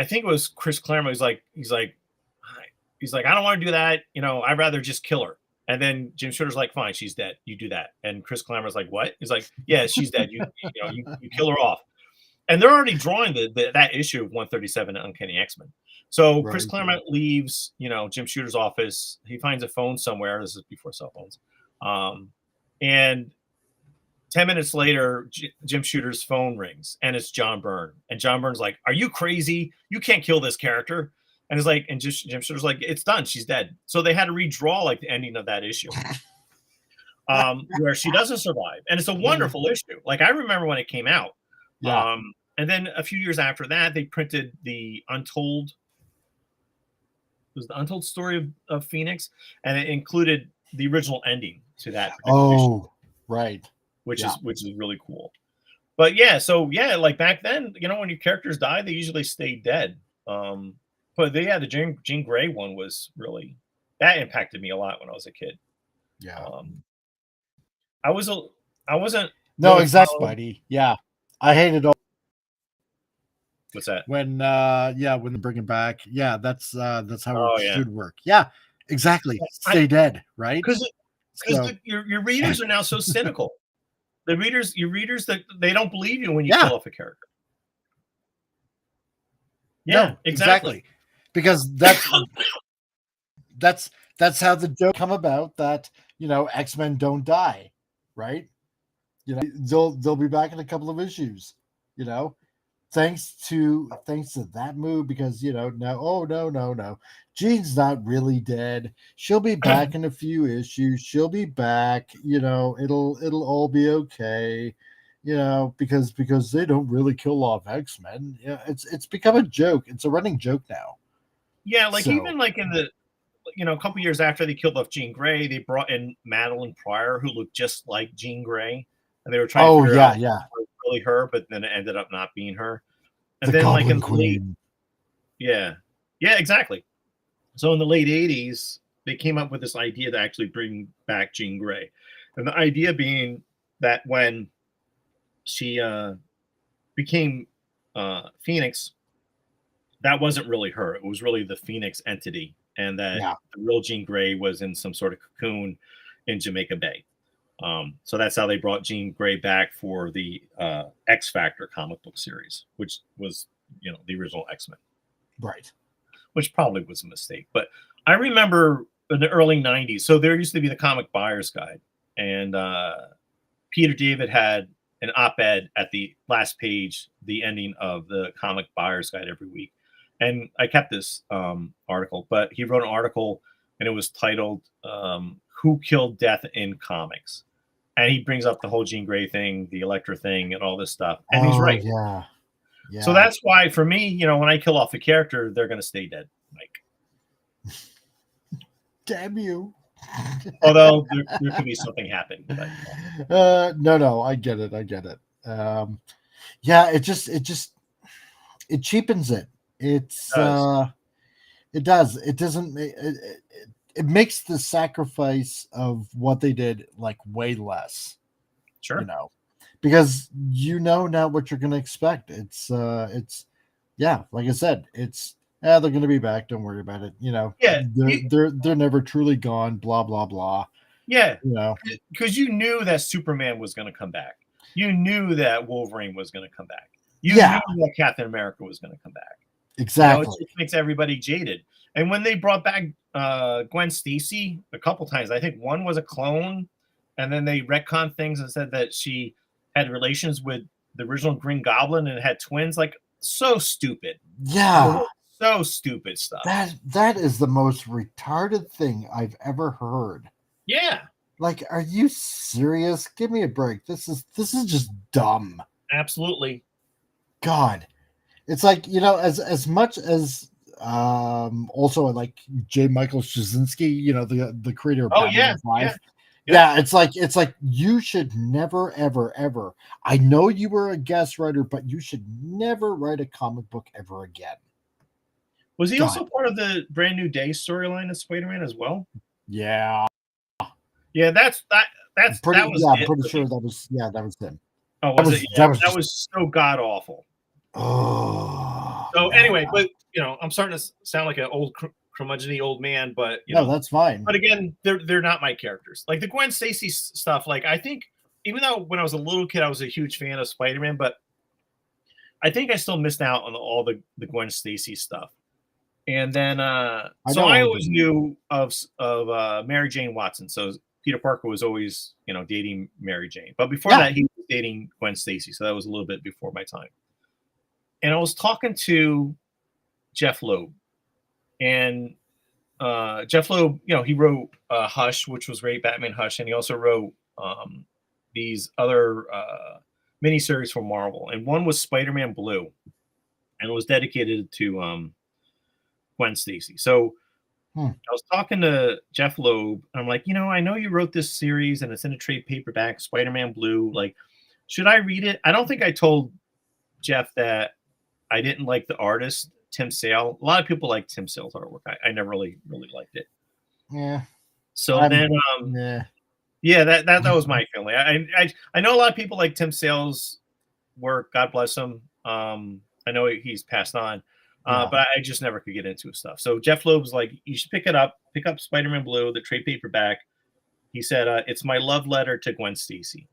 think it was Chris Claremont. He's like, I don't want to do that. I'd rather just kill her. And then Jim Shooter's like, fine, she's dead. You do that. And Chris Claremont like, what? He's like, yeah, she's dead. You kill her off. And they're already drawing that issue of 137 Uncanny X-Men. So Chris Claremont leaves, Jim Shooter's office. He finds a phone somewhere. This is before cell phones. And 10 minutes later, Jim Shooter's phone rings, and it's John Byrne. And John Byrne's like, are you crazy? You can't kill this character. And it's like, and Jim Shooter's like, it's done. She's dead. So they had to redraw like the ending of that issue, where she doesn't survive. And it's a wonderful issue. Like, I remember when it came out. Yeah. And then a few years after that, they printed the Untold story of Phoenix, and it included the original ending to that. Oh, right. Which is really cool. But like back then, when your characters die, they usually stay dead. But the Jean Grey one was really, that impacted me a lot when I was a kid. Yeah. I wasn't. No, exactly, Spidey. Yeah, I hated all. What's that? When when they bring him back. Yeah, that's how it should work. Yeah, exactly. Stay dead, right? Because your readers are now so cynical. Your readers that they don't believe you when you kill off a character. Yeah, no, exactly. Because that's how the joke come about, that X-Men don't die, right? They'll be back in a couple of issues, thanks to that move, because no, Jean's not really dead. She'll be back in a few issues. She'll be back. It'll all be okay. Because they don't really kill off X-Men. Yeah, it's become a joke. It's a running joke now. Yeah, even like in the a couple years after they killed off Jean Grey, they brought in Madeline Pryor, who looked just like Jean Grey, and they were trying to figure out if it was really her, but then it ended up not being her. And then like in the late, yeah, exactly. So in the late 80s, they came up with this idea to actually bring back Jean Grey, and the idea being that when she became Phoenix, that wasn't really her. It was really the Phoenix entity and that the real Jean Grey was in some sort of cocoon in Jamaica Bay. So that's how they brought Jean Grey back for the X Factor comic book series, which was, the original X-Men. Right. Which probably was a mistake. But I remember in the early 90s, so there used to be the Comic Buyer's Guide, and Peter David had an op-ed at the last page, the ending of the Comic Buyer's Guide every week. And I kept this article, but he wrote an article and it was titled Who Killed Death in Comics? And he brings up the whole Jean Grey thing, the Elektra thing, and all this stuff. And he's right. Yeah. So that's why, for me, when I kill off a character, they're going to stay dead. Like, damn you. Although there could be something happen. But, no, I get it. Yeah, it cheapens it. It does. It doesn't. It makes the sacrifice of what they did like way less. Sure. Because now what you're going to expect. It's like I said, they're going to be back. Don't worry about it. They're never truly gone. Blah blah blah. Yeah, because you knew that Superman was going to come back. You knew that Wolverine was going to come back. You knew that Captain America was going to come back. Exactly. It just makes everybody jaded. And when they brought back Gwen Stacy a couple times, I think one was a clone, and then they retconned things and said that she had relations with the original Green Goblin and had twins. Like, so stupid. Yeah. So stupid stuff. That is the most retarded thing I've ever heard. Yeah. Like, are you serious? Give me a break. This is just dumb. Absolutely. God. It's like, as much as also like J. Michael Straczynski, the creator of Batman 5. Yeah, it's like you should never, ever, ever. I know you were a guest writer, but you should never write a comic book ever again. Was he also part of the Brand New Day storyline of Spider-Man as well? Yeah. Yeah, I'm pretty sure that was him. Oh, was it? Yeah, that was so god awful. Oh. So anyway, but I'm starting to sound like an old curmudgeon-y old man, but no, that's fine. But again, they're not my characters. Like the Gwen Stacy stuff. Like I think, even though when I was a little kid I was a huge fan of Spider-Man, but I think I still missed out on all the Gwen Stacy stuff. And then I always knew of Mary Jane Watson. So Peter Parker was always dating Mary Jane, but before that he was dating Gwen Stacy. So that was a little bit before my time. And I was talking to Jeff Loeb, and Jeff Loeb, he wrote Hush, which was great, Batman Hush, and he also wrote these other miniseries for Marvel, and one was Spider-Man Blue, and it was dedicated to Gwen Stacy. So I was talking to Jeff Loeb, and I'm like, I know you wrote this series, and it's in a trade paperback, Spider-Man Blue. Like, should I read it? I don't think I told Jeff that I didn't like the artist, Tim Sale. A lot of people like Tim Sale's artwork. I never really liked it. Yeah. So that was my feeling. I know a lot of people like Tim Sale's work. God bless him. I know he's passed on, but I just never could get into his stuff. So Jeff Loeb's like, you should pick up Spider-Man Blue, the trade paperback. He said, it's my love letter to Gwen Stacy.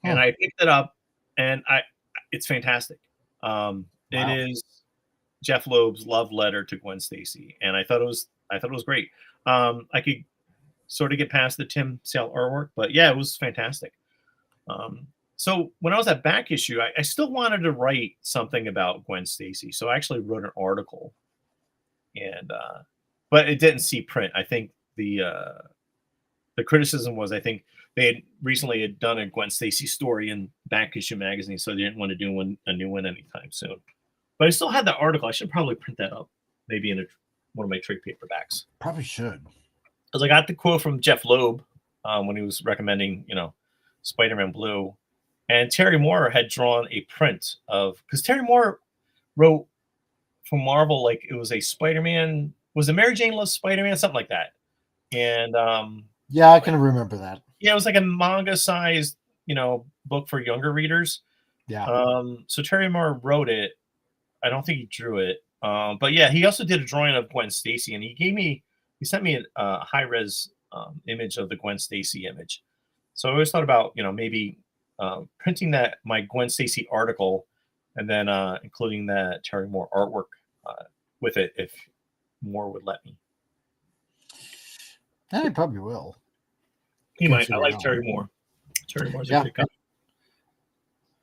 And I picked it up, and it's fantastic. It is Jeff Loeb's love letter to Gwen Stacy, and I thought it was great. I could sort of get past the Tim Sale artwork, but yeah, it was fantastic. So when I was at Back Issue, I still wanted to write something about Gwen Stacy, so I actually wrote an article, and but it didn't see print. I think the criticism was, I think they had recently done a Gwen Stacy story in Back Issue magazine, so they didn't want to do a new one anytime soon. But I still had that article. I should probably print that up, maybe in one of my trade paperbacks. Probably should. Because I got the quote from Jeff Loeb when he was recommending, Spider-Man Blue, and Terry Moore had drawn a print of, because Terry Moore wrote for Marvel, like it was a Spider-Man, was it Mary Jane Loves Spider-Man, something like that, and yeah, I can remember that. Yeah, it was like a manga-sized, book for younger readers. Yeah. So Terry Moore wrote it. I don't think he drew it. But yeah, he also did a drawing of Gwen Stacy, and he sent me a high res image of the Gwen Stacy image. So I always thought about, maybe printing my Gwen Stacy article, and then including that Terry Moore artwork with it, if Moore would let me. Yeah, he probably will. He might. I like Terry Moore. Terry Moore's a good guy.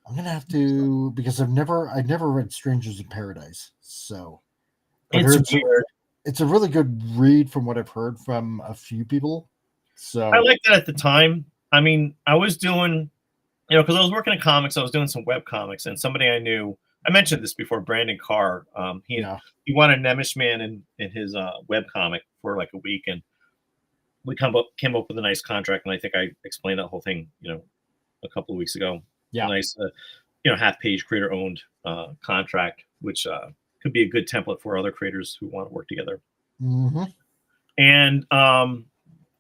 I'm gonna have to, because I've never read Strangers in Paradise, so it's weird. It's a really good read from what I've heard from a few people. So I liked it at the time. I mean, I was doing, because I was working in comics, I was doing some web comics, and somebody I knew, I mentioned this before, Brandon Carr. He wanted Nemish Man in his web comic for like a week, and we came up with a nice contract, and I think I explained that whole thing, a couple of weeks ago. Yeah, nice, half-page creator-owned contract, which could be a good template for other creators who want to work together. Mm-hmm. And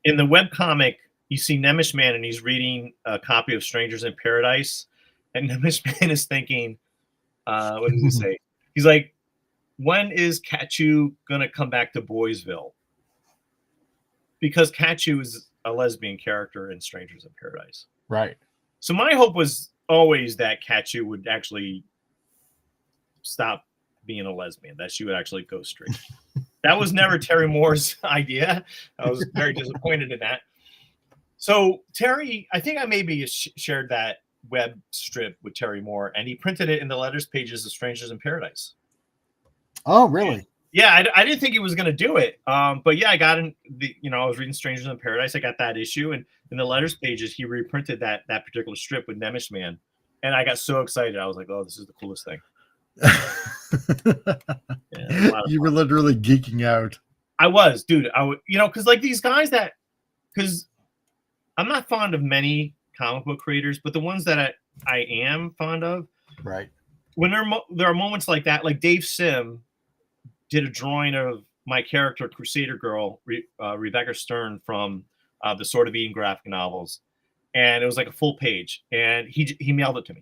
in the webcomic, you see Nemish Man, and he's reading a copy of Strangers in Paradise, and Nemish Man is thinking, what does he say? He's like, when is Kachu gonna come back to Boysville? Because Kachu is a lesbian character in Strangers in Paradise. Right. So my hope was always that Kachu would actually stop being a lesbian, that she would actually go straight. That was never Terry Moore's idea. I was very disappointed in that. So Terry, I think I maybe shared that web strip with Terry Moore, and he printed it in the letters pages of Strangers in Paradise. Oh, really? Yeah, I didn't think he was going to do it. But yeah, I got in I was reading Strangers in Paradise. I got that issue, and in the letters pages, he reprinted that particular strip with Nemish Man, and I got so excited. I was like, "Oh, this is the coolest thing." You were literally geeking out. I was, dude. Because like these guys because I'm not fond of many comic book creators, but the ones that I am fond of, right? When there are moments like that, like Dave Sim did a drawing of my character, Crusader Girl, Rebecca Stern, from the Sword of Eden graphic novels, and it was like a full page, and he mailed it to me.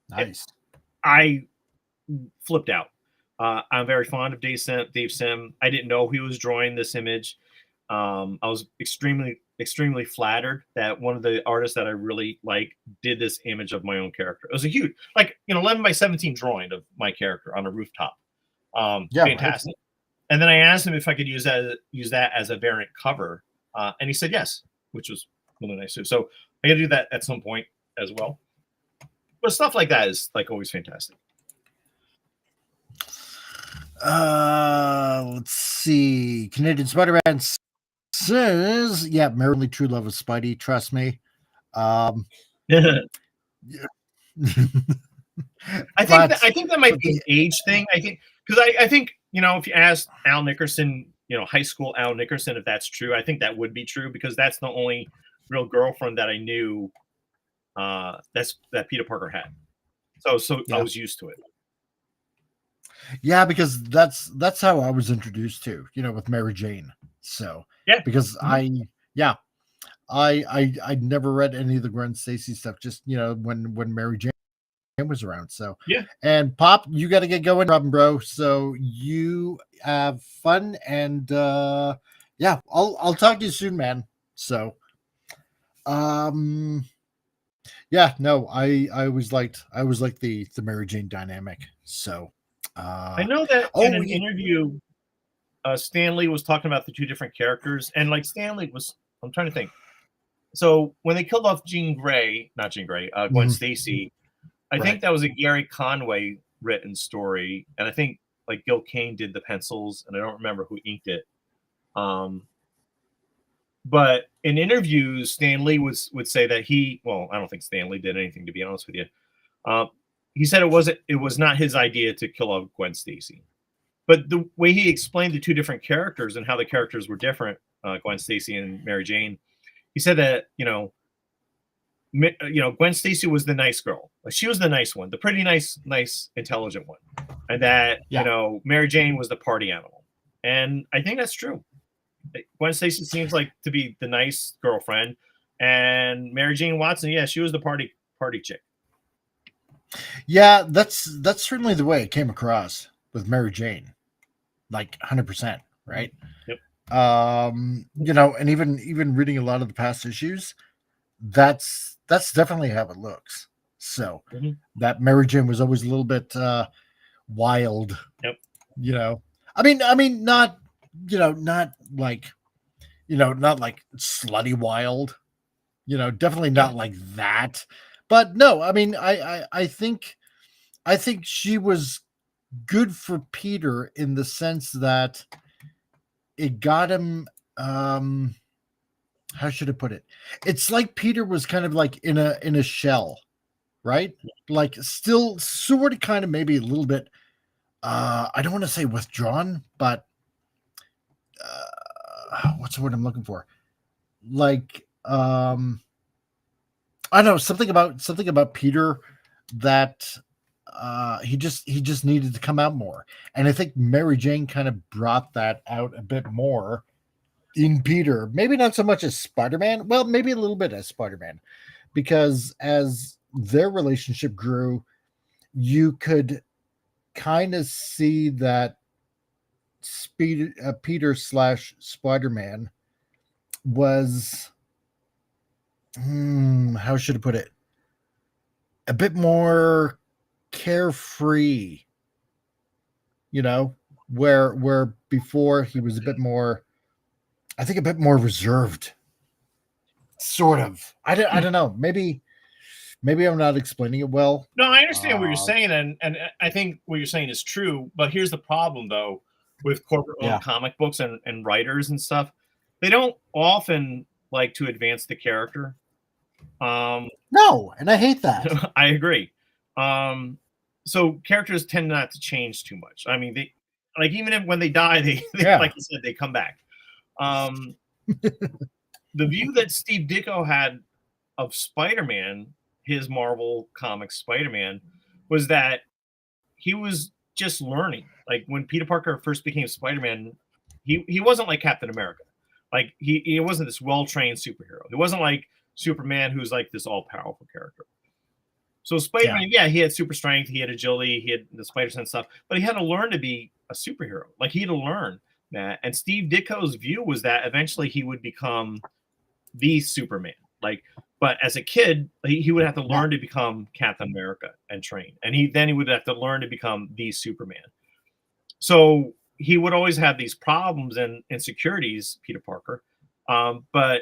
Nice. And I flipped out. I'm very fond of Dave Sim. I didn't know he was drawing this image. I was extremely flattered that one of the artists that I really like did this image of my own character. It was a huge, 11 by 17 drawing of my character on a rooftop. Fantastic. Right. And then I asked him if I could use that as a variant cover, and he said yes, which was really nice too. So I got to do that at some point as well. But stuff like that is always fantastic. Let's see. Canadian Spider-Man says, "Yeah, merely true love of Spidey. Trust me." I think that might be an age thing. I think because I think if you ask Al Nickerson, high school Al Nickerson, if that's true, I think that would be true because that's the only real girlfriend that I knew that Peter Parker had. So I was used to it. Yeah, because that's how I was introduced to, with Mary Jane. So yeah, because I never read any of the Gwen Stacy stuff, just when Mary Jane was around. So yeah. And Pop, you got to get going, Robin, bro. So you have fun, and yeah, I'll talk to you soon, man. So yeah, no, I always liked the Mary Jane dynamic. So I know that in an interview, Stan Lee was talking about the two different characters, and Stan Lee was, I'm trying to think. So when they killed off Gwen Stacy, I think that was a Gary Conway written story, and I think Gil Kane did the pencils, and I don't remember who inked it. But in interviews, Stan Lee would say that I don't think Stan Lee did anything, to be honest with you. He said it was not his idea to kill off Gwen Stacy, but the way he explained the two different characters and how the characters were different, Gwen Stacy and Mary Jane, he said that Gwen Stacy was the nice girl, she was the nice one, the pretty nice, intelligent one, and that Mary Jane was the party animal, and I think that's true. Gwen Stacy seems to be the nice girlfriend, and Mary Jane Watson, she was the party chick. Yeah, that's certainly the way it came across. with Mary Jane, like 100%, right? Yep. And even reading a lot of the past issues, that's definitely how it looks. So that Mary Jane was always a little bit wild. Yep. I mean, not like not like slutty wild. Definitely not like that. But no, I mean, I think she was good for Peter in the sense that it got him. How should I put it? It's like Peter was kind of like in a shell, right? Like still sort of kind of maybe a little bit. I don't want to say withdrawn, but what's the word I'm looking for? Like I don't know, something about Peter that he just needed to come out more. And I think Mary Jane kind of brought that out a bit more in Peter. Maybe not so much as Spider-Man. Well, maybe a little bit as Spider-Man, because as their relationship grew, you could kind of see that Peter / Spider-Man was how should I put it? A bit more carefree, where before he was a bit more, I think a bit more reserved, sort of. I don't know. Maybe I'm not explaining it well. No, I understand what you're saying, and I think what you're saying is true. But here's the problem, though, with corporate-owned comic books and writers and stuff. They don't often like to advance the character. No, and I hate that. I agree. So characters tend not to change too much. I mean, they like even when they die, they like you said, they come back. The view that Steve Ditko had of Spider-Man, his Marvel Comics Spider-Man, was that he was just learning. Like when Peter Parker first became Spider-Man, he wasn't like Captain America. Like he wasn't this well-trained superhero. He wasn't like Superman, who's like this all-powerful character. So Spider-Man, he had super strength, he had agility, he had the Spider-Sense stuff, but he had to learn to be a superhero. Like he had to learn that. And Steve Ditko's view was that eventually he would become the Superman. Like, but as a kid, he would have to learn to become Captain America and train. And he would have to learn to become the Superman. So he would always have these problems and insecurities, Peter Parker. But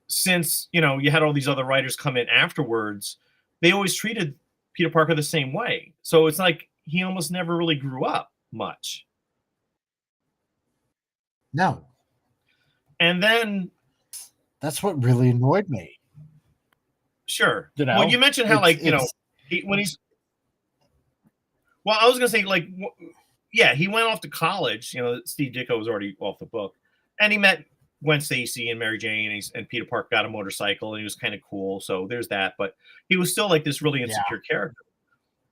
since, you had all these other writers come in afterwards, they always treated Peter Parker the same way. So it's like he almost never really grew up much. No. And then that's what really annoyed me. Sure. Well, you mentioned how when he's well, I was gonna say he went off to college. Steve Ditko was already off the book, and he met Gwen Stacy and Mary Jane, and Peter Parker got a motorcycle, and he was kind of cool. So there's that, but he was still like this really insecure character.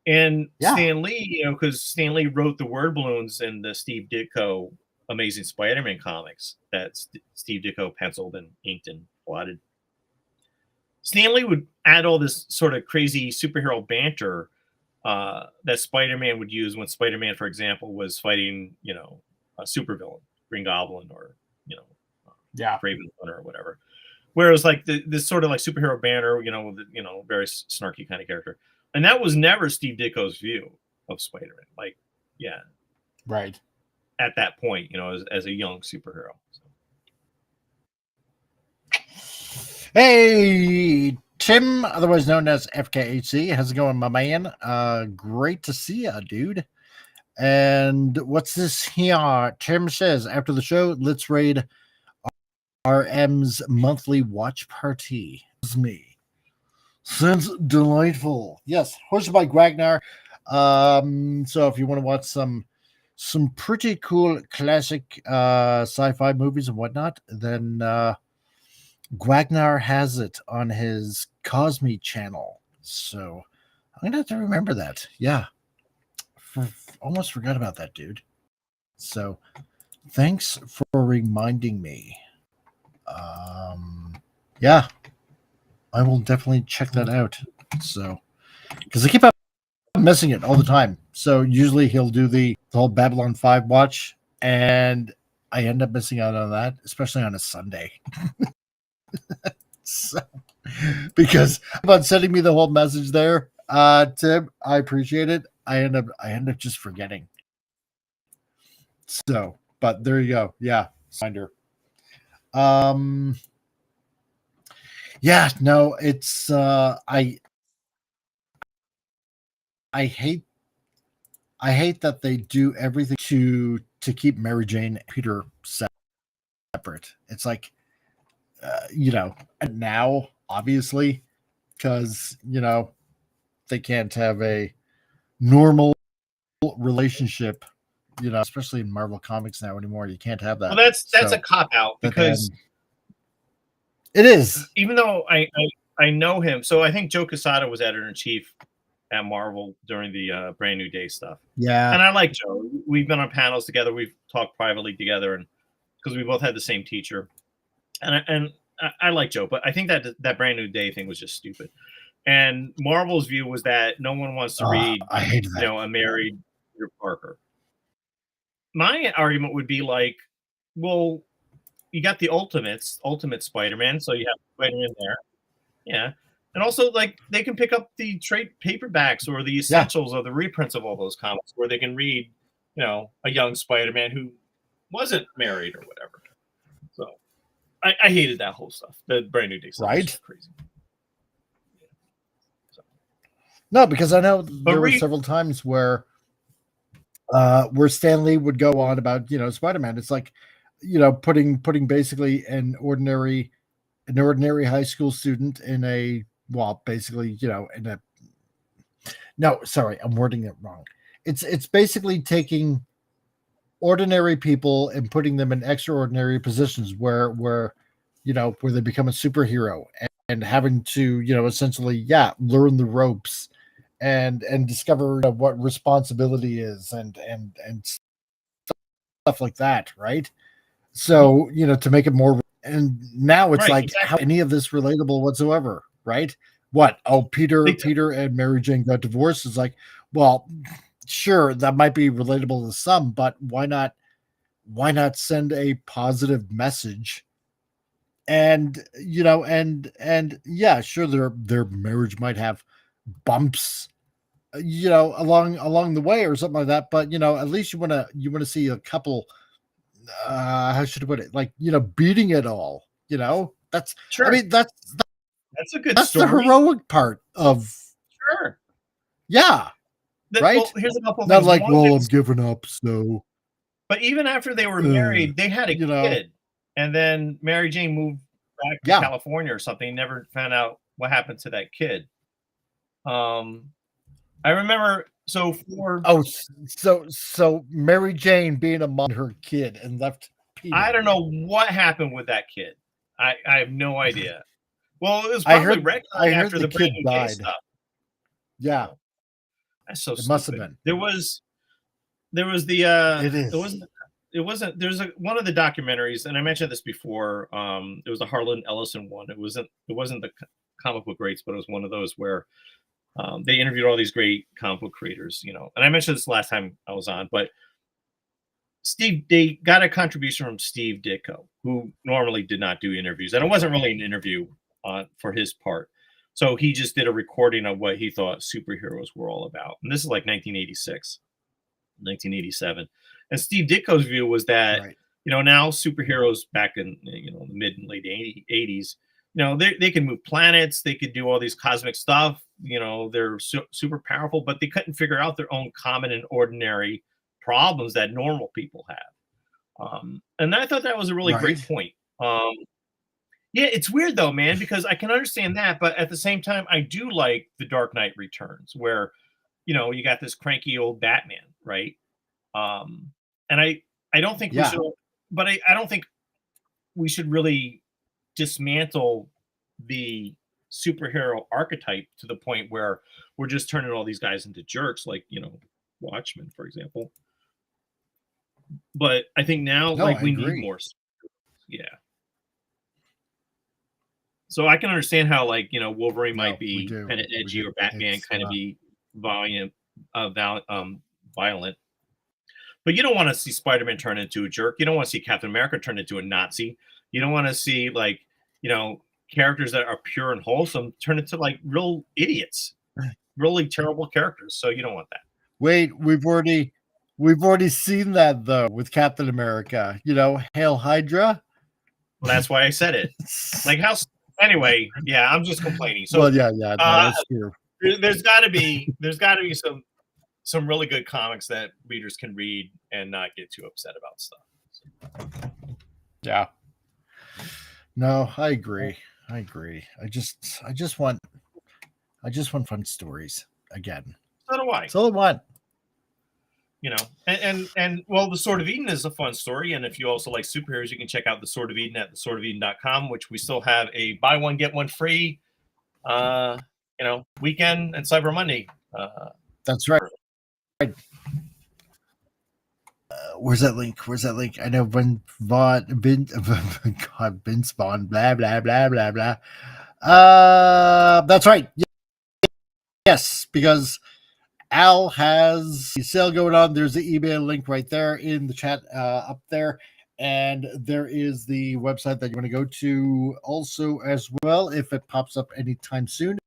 And Stan Lee, because Stan Lee wrote the word balloons in the Steve Ditko Amazing Spider-Man comics that Steve Ditko penciled and inked and blotted. Stan Lee would add all this sort of crazy superhero banter that Spider-Man would use when Spider-Man, for example, was fighting, a supervillain, Green Goblin, or Raven Hunter or whatever. Whereas like this sort of like superhero banner, very snarky kind of character, and that was never Steve Ditko's view of Spider-Man. Like, right at that point, as a young superhero. Hey, Tim, otherwise known as FKHC. How's it going, my man? Great to see ya, dude. And what's this here? Tim says, after the show, let's raid RM's monthly watch party. It's me. Sounds delightful. Yes, hosted by Gragnar. So if you want to watch some pretty cool classic sci-fi movies and whatnot, then Gragnar has it on his Cosme channel. So I'm gonna have to remember that. Yeah. Almost forgot about that, dude. So thanks for reminding me. Yeah, I will definitely check that out. So, because I keep missing it all the time. So usually he'll do the whole Babylon 5 watch, and I end up missing out on that, especially on a Sunday. So, because about sending me the whole message there, Tim, I appreciate it. I end up just forgetting. So, but there you go. Yeah, reminder. Yeah, no, it's I hate that they do everything to keep Mary Jane and Peter separate. It's like now obviously, because they can't have a normal relationship, especially in Marvel Comics now anymore. You can't have that. Well, that's a cop out because it is. Even though I know him, so I think Joe Quesada was editor in chief at Marvel during the Brand New Day stuff. Yeah, and I like Joe. We've been on panels together. We've talked privately together, and because we both had the same teacher, and I like Joe, but I think that Brand New Day thing was just stupid. And Marvel's view was that no one wants to read, I hate that. a married Peter Parker. My argument would be like, well, you got the Ultimate Spider-Man, so you have Spider-Man there, yeah, and also like they can pick up the trade paperbacks or the essentials or the reprints of all those comics where they can read, a young Spider-Man who wasn't married or whatever. So I hated that whole stuff. The Brand New Day stuff, right? Was just crazy. No, because I know there were several times where Stan Lee would go on about Spider-Man. It's like putting basically an ordinary high school student in a basically in a I'm wording it wrong. It's basically taking ordinary people and putting them in extraordinary positions where they become a superhero and having to essentially learn the ropes and discover what responsibility is and stuff like that, right? So to make it more, and now it's like how any of this relatable whatsoever, right? What? Oh, Peter and Mary Jane got divorced. Is like, well, sure, that might be relatable to some, but why not send a positive message? And sure, their marriage might have bumps along the way or something like that, but at least you want to see a couple, how should I put it, like beating it all. That's sure. I mean that's a good that's story. The heroic part of sure. Right. Well, here's a couple of not things. like, well, I'm giving up, so. But even after they were married, they had a kid, and then Mary Jane moved back to California or something. Never found out what happened to that kid. I remember so Mary Jane being among her kid and left Peter. I don't know what happened with that kid. I have no idea. Well, it was probably after the kid died. Stuff. Yeah, that's so. It must have been. There was the. It is. It wasn't. There's one of the documentaries, and I mentioned this before. It was the Harlan Ellison one. It wasn't the comic book greats, but it was one of those where they interviewed all these great comic book creators, and I mentioned this last time I was on, but they got a contribution from Steve Ditko, who normally did not do interviews, and it wasn't really an interview for his part. So he just did a recording of what he thought superheroes were all about. And this is like 1986, 1987. And Steve Ditko's view was that, now superheroes back in, the mid and late 80s, they can move planets, they could do all these cosmic stuff, they're super powerful, but they couldn't figure out their own common and ordinary problems that normal people have. And I thought that was a really great point. Yeah, it's weird though, man, because I can understand that, but at the same time, I do like The Dark Knight Returns, where, you got this cranky old Batman, right? And I don't think we should, but I don't think we should really dismantle the superhero archetype to the point where we're just turning all these guys into jerks, like Watchmen, for example. But I think now, we need more. Yeah. So I can understand how, Wolverine might be kind of edgy, or Batman kind of be valiant, violent. But you don't want to see Spider-Man turn into a jerk. You don't want to see Captain America turn into a Nazi. You don't want to see, like, you know, characters that are pure and wholesome turn into like real idiots, really terrible characters. So you don't want that. Wait, we've already seen that though with Captain America. You know, Hail Hydra. Well, that's why I said it. Like how? Anyway, yeah, I'm just complaining. So, well, yeah, no, that's true. There's got to be some really good comics that readers can read and not get too upset about stuff. Yeah. No, I agree. I just want fun stories again. So do I. So do I. You know, and well, The Sword of Eden is a fun story. And if you also like superheroes, you can check out The Sword of Eden at theswordofeden.com, which we still have a buy one, get one free, weekend and Cyber Monday. That's right. Where's that link? I know Vince Vaughn, blah, blah, blah, blah, blah. That's right. Yes, because Al has a sale going on. There's the eBay link right there in the chat up there. And there is the website that you want to go to also as well. If it pops up anytime soon,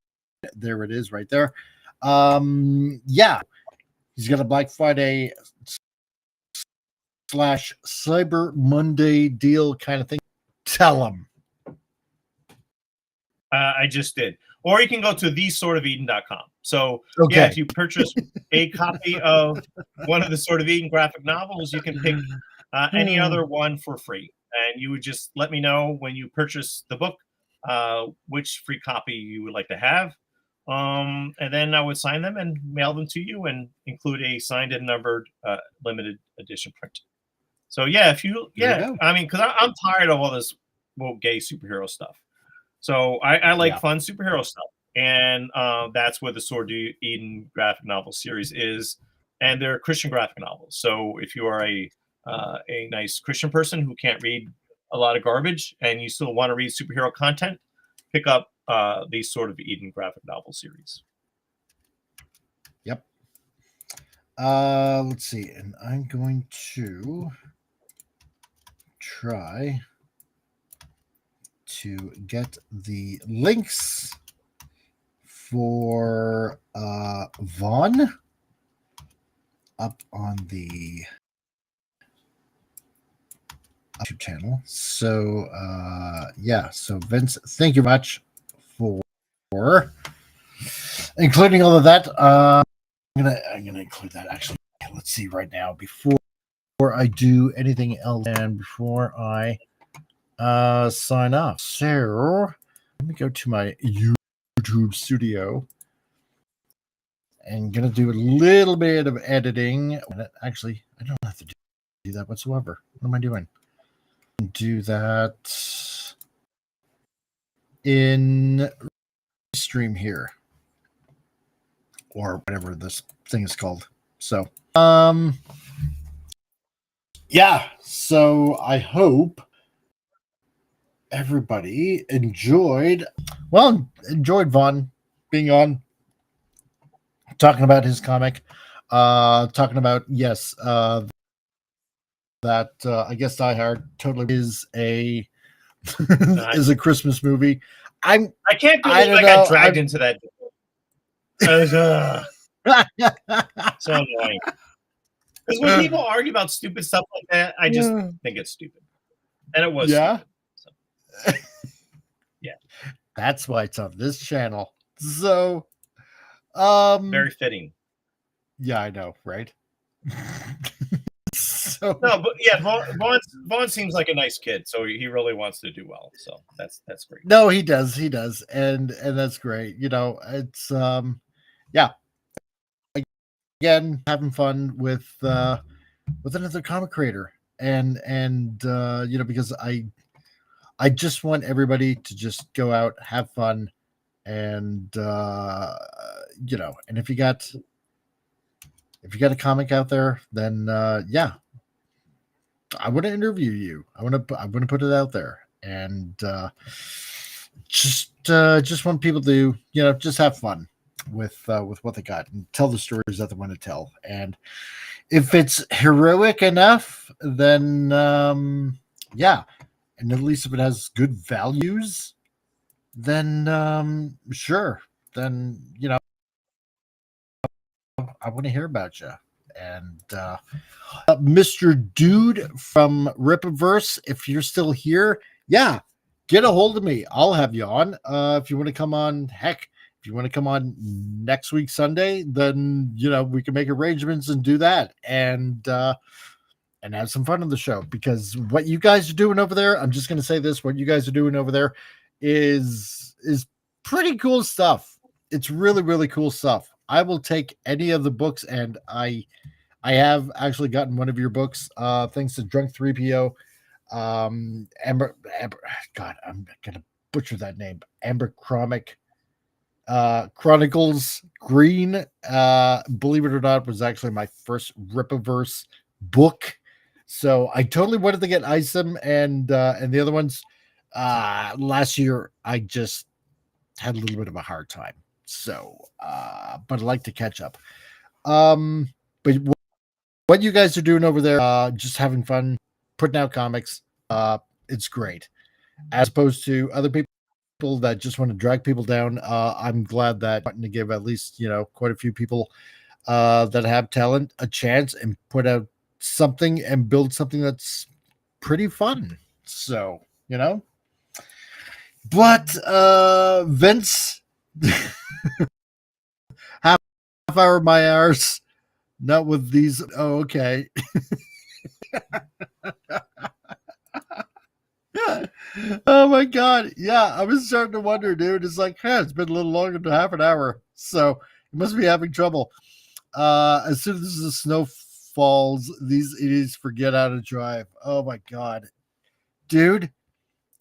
there it is right there. Yeah, he's got a Black Friday / Cyber Monday deal kind of thing. Tell him. I just did. Or you can go to theswordofeden.com. So, okay. Yeah, if you purchase a copy of one of the Sword of Eden graphic novels, you can pick any other one for free. And you would just let me know when you purchase the book which free copy you would like to have. And then I would sign them and mail them to you and include a signed and numbered limited edition print. So, yeah, I mean, because I'm tired of all this gay superhero stuff. So I like fun superhero stuff. And that's what the Sword of Eden graphic novel series is. And they're Christian graphic novels. So if you are a nice Christian person who can't read a lot of garbage and you still want to read superhero content, pick up the Sword of Eden graphic novel series. Yep. Let's see. And I'm going to try to get the links for Vaughn up on the YouTube channel. So yeah, so Vince, thank you much for including all of that. I'm gonna include that actually. Let's see right now before I do anything else and before I sign off. So let me go to my YouTube studio and gonna do a little bit of editing. Actually, I don't have to do that whatsoever. What am I doing? Do that in stream here or whatever this thing is called. So yeah, so I hope everybody enjoyed Vaughn being on, talking about his comic, talking about that I guess Die Hard totally is a is a Christmas movie. I can't believe I got dragged into that. So annoying. Because when people argue about stupid stuff like that, I just think it's stupid. And it was. Yeah. Stupid, so. Yeah. That's why it's on this channel. So very fitting. Yeah, I know, right? So no, but yeah, Vaughn seems like a nice kid, so he really wants to do well. So that's great. No, he does, and that's great. You know, it's yeah. Again, having fun with another comic creator, and you know, because I just want everybody to just go out, have fun, and you know, and if you got a comic out there, then yeah, I want to interview you. I want to put it out there, and just want people to, you know, just have fun. with what they got and tell the stories that they want to tell. And if it's heroic enough, then yeah, and at least if it has good values, then sure, then I want to hear about you. And Mr. Dude from Ripiverse, if you're still here, yeah, get a hold of me. I'll have you on. If you want to come on, heck, if you want to come on next week Sunday, then we can make arrangements and do that, and have some fun on the show. Because what you guys are doing over there, I'm just going to say this: what you guys are doing over there is pretty cool stuff. It's really, really cool stuff. I will take any of the books, and I have actually gotten one of your books, thanks to Drunk 3PO. Amber, God, I'm gonna butcher that name. Abercrombie Chronicles Green. Believe it or not, was actually my first Ripiverse book. So I totally wanted to get Isom and the other ones. Last year I just had a little bit of a hard time. So, but I'd like to catch up. But what you guys are doing over there, just having fun, putting out comics, it's great. As opposed to other people that just want to drag people down, I'm glad that I'm wanting to give at least, quite a few people that have talent a chance and put out something and build something that's pretty fun. So, but Vince, half hour my hours, not with these. Oh, okay. Oh my God. Yeah, I was starting to wonder, dude. It's like, it's been a little longer than half an hour. So you must be having trouble. As soon as the snow falls, these idiots forget how to drive. Oh my God. Dude,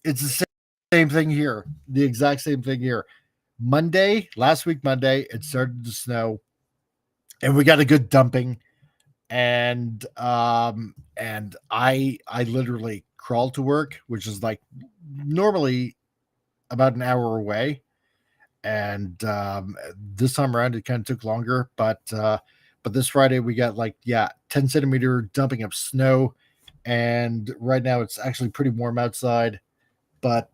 it's the same thing here. The exact same thing here. Last week Monday, it started to snow, and we got a good dumping. And I literally crawled to work, which is like normally about an hour away. And this time around, it kind of took longer, but this Friday we got 10 centimeter dumping of snow, and right now it's actually pretty warm outside, but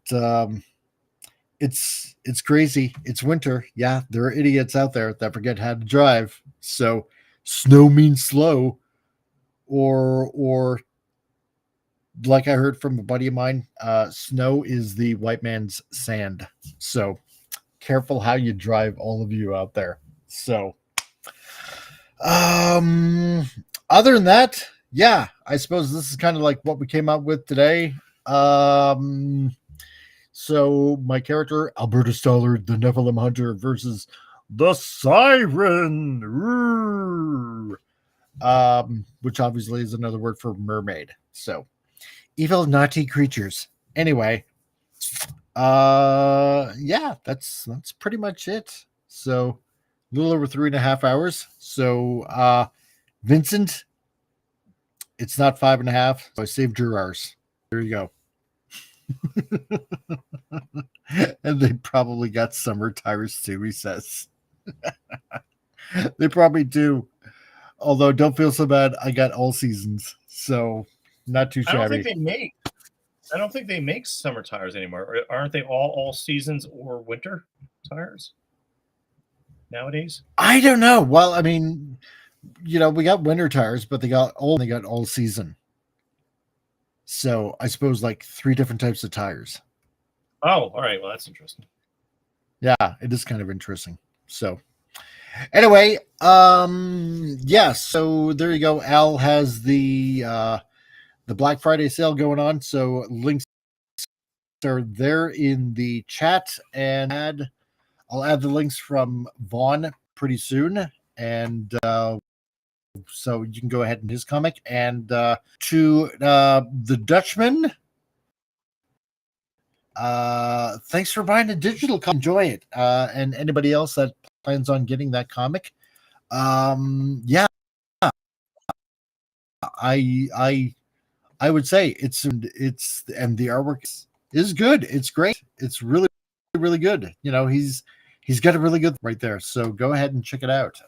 it's crazy. It's winter. Yeah, there are idiots out there that forget how to drive. So snow means slow, or like I heard from a buddy of mine, snow is the white man's sand. So careful how you drive, all of you out there. So other than that, yeah, I suppose this is kind of like what we came up with today. So my character, Alberta Stollard, the Nephilim Hunter, versus the Siren, which obviously is another word for mermaid. So evil, naughty creatures. Anyway, yeah, that's pretty much it. So a little over 3.5 hours. So Vincent, it's not 5.5. So I saved your hours. There you go. And they probably got summer tires too, he says. They probably do. Although don't feel so bad, I got all seasons, so not too shabby. I don't think they make summer tires anymore. Aren't they all seasons or winter tires nowadays? I don't know. Well, I mean, we got winter tires, but they got all season. So I suppose 3 different types of tires. Oh, all right. Well, that's interesting. Yeah, it is kind of interesting. So anyway, yeah, so there you go. Al has the Black Friday sale going on. So links are there in the chat, and I'll add the links from Vaughn pretty soon. And so you can go ahead in his comic. And to the Dutchman, thanks for buying a digital comic. Enjoy it. And anybody else that plans on getting that comic, yeah, I would say it's and the artwork is good. It's great. It's really, really good. He's he's got a really good right there. So go ahead and check it out.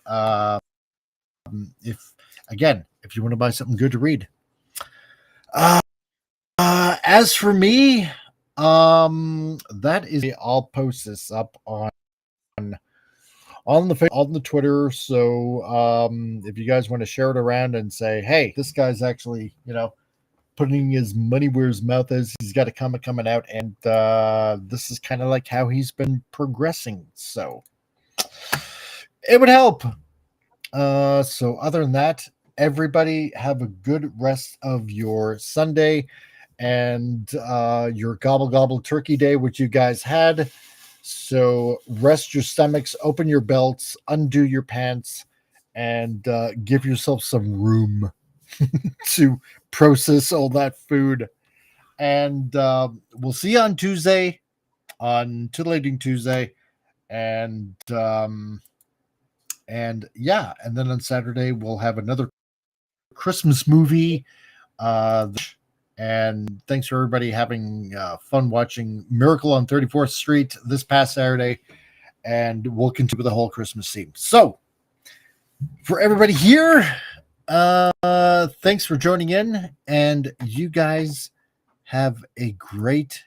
If you want to buy something good to read. As for me, that is, I'll post this up on the Twitter. So if you guys want to share it around and say, hey, this guy's actually, putting his money where his mouth is. He's got a comic coming out, and this is kind of like how he's been progressing. So it would help. So other than that, everybody have a good rest of your Sunday and your gobble gobble turkey day, which you guys had. So rest your stomachs, open your belts, undo your pants, and give yourself some room to process all that food. And we'll see you on Tuesday, on Titillating Tuesday. And yeah, and then on Saturday we'll have another Christmas movie. And thanks for everybody having fun watching Miracle on 34th Street this past Saturday. And we'll continue with the whole Christmas theme. So for everybody here, thanks for joining in, and you guys have a great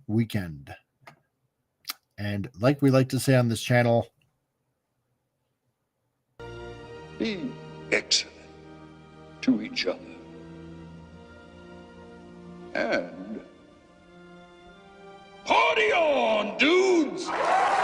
weekend. And like we like to say on this channel, be excellent to each other, and party on, dude.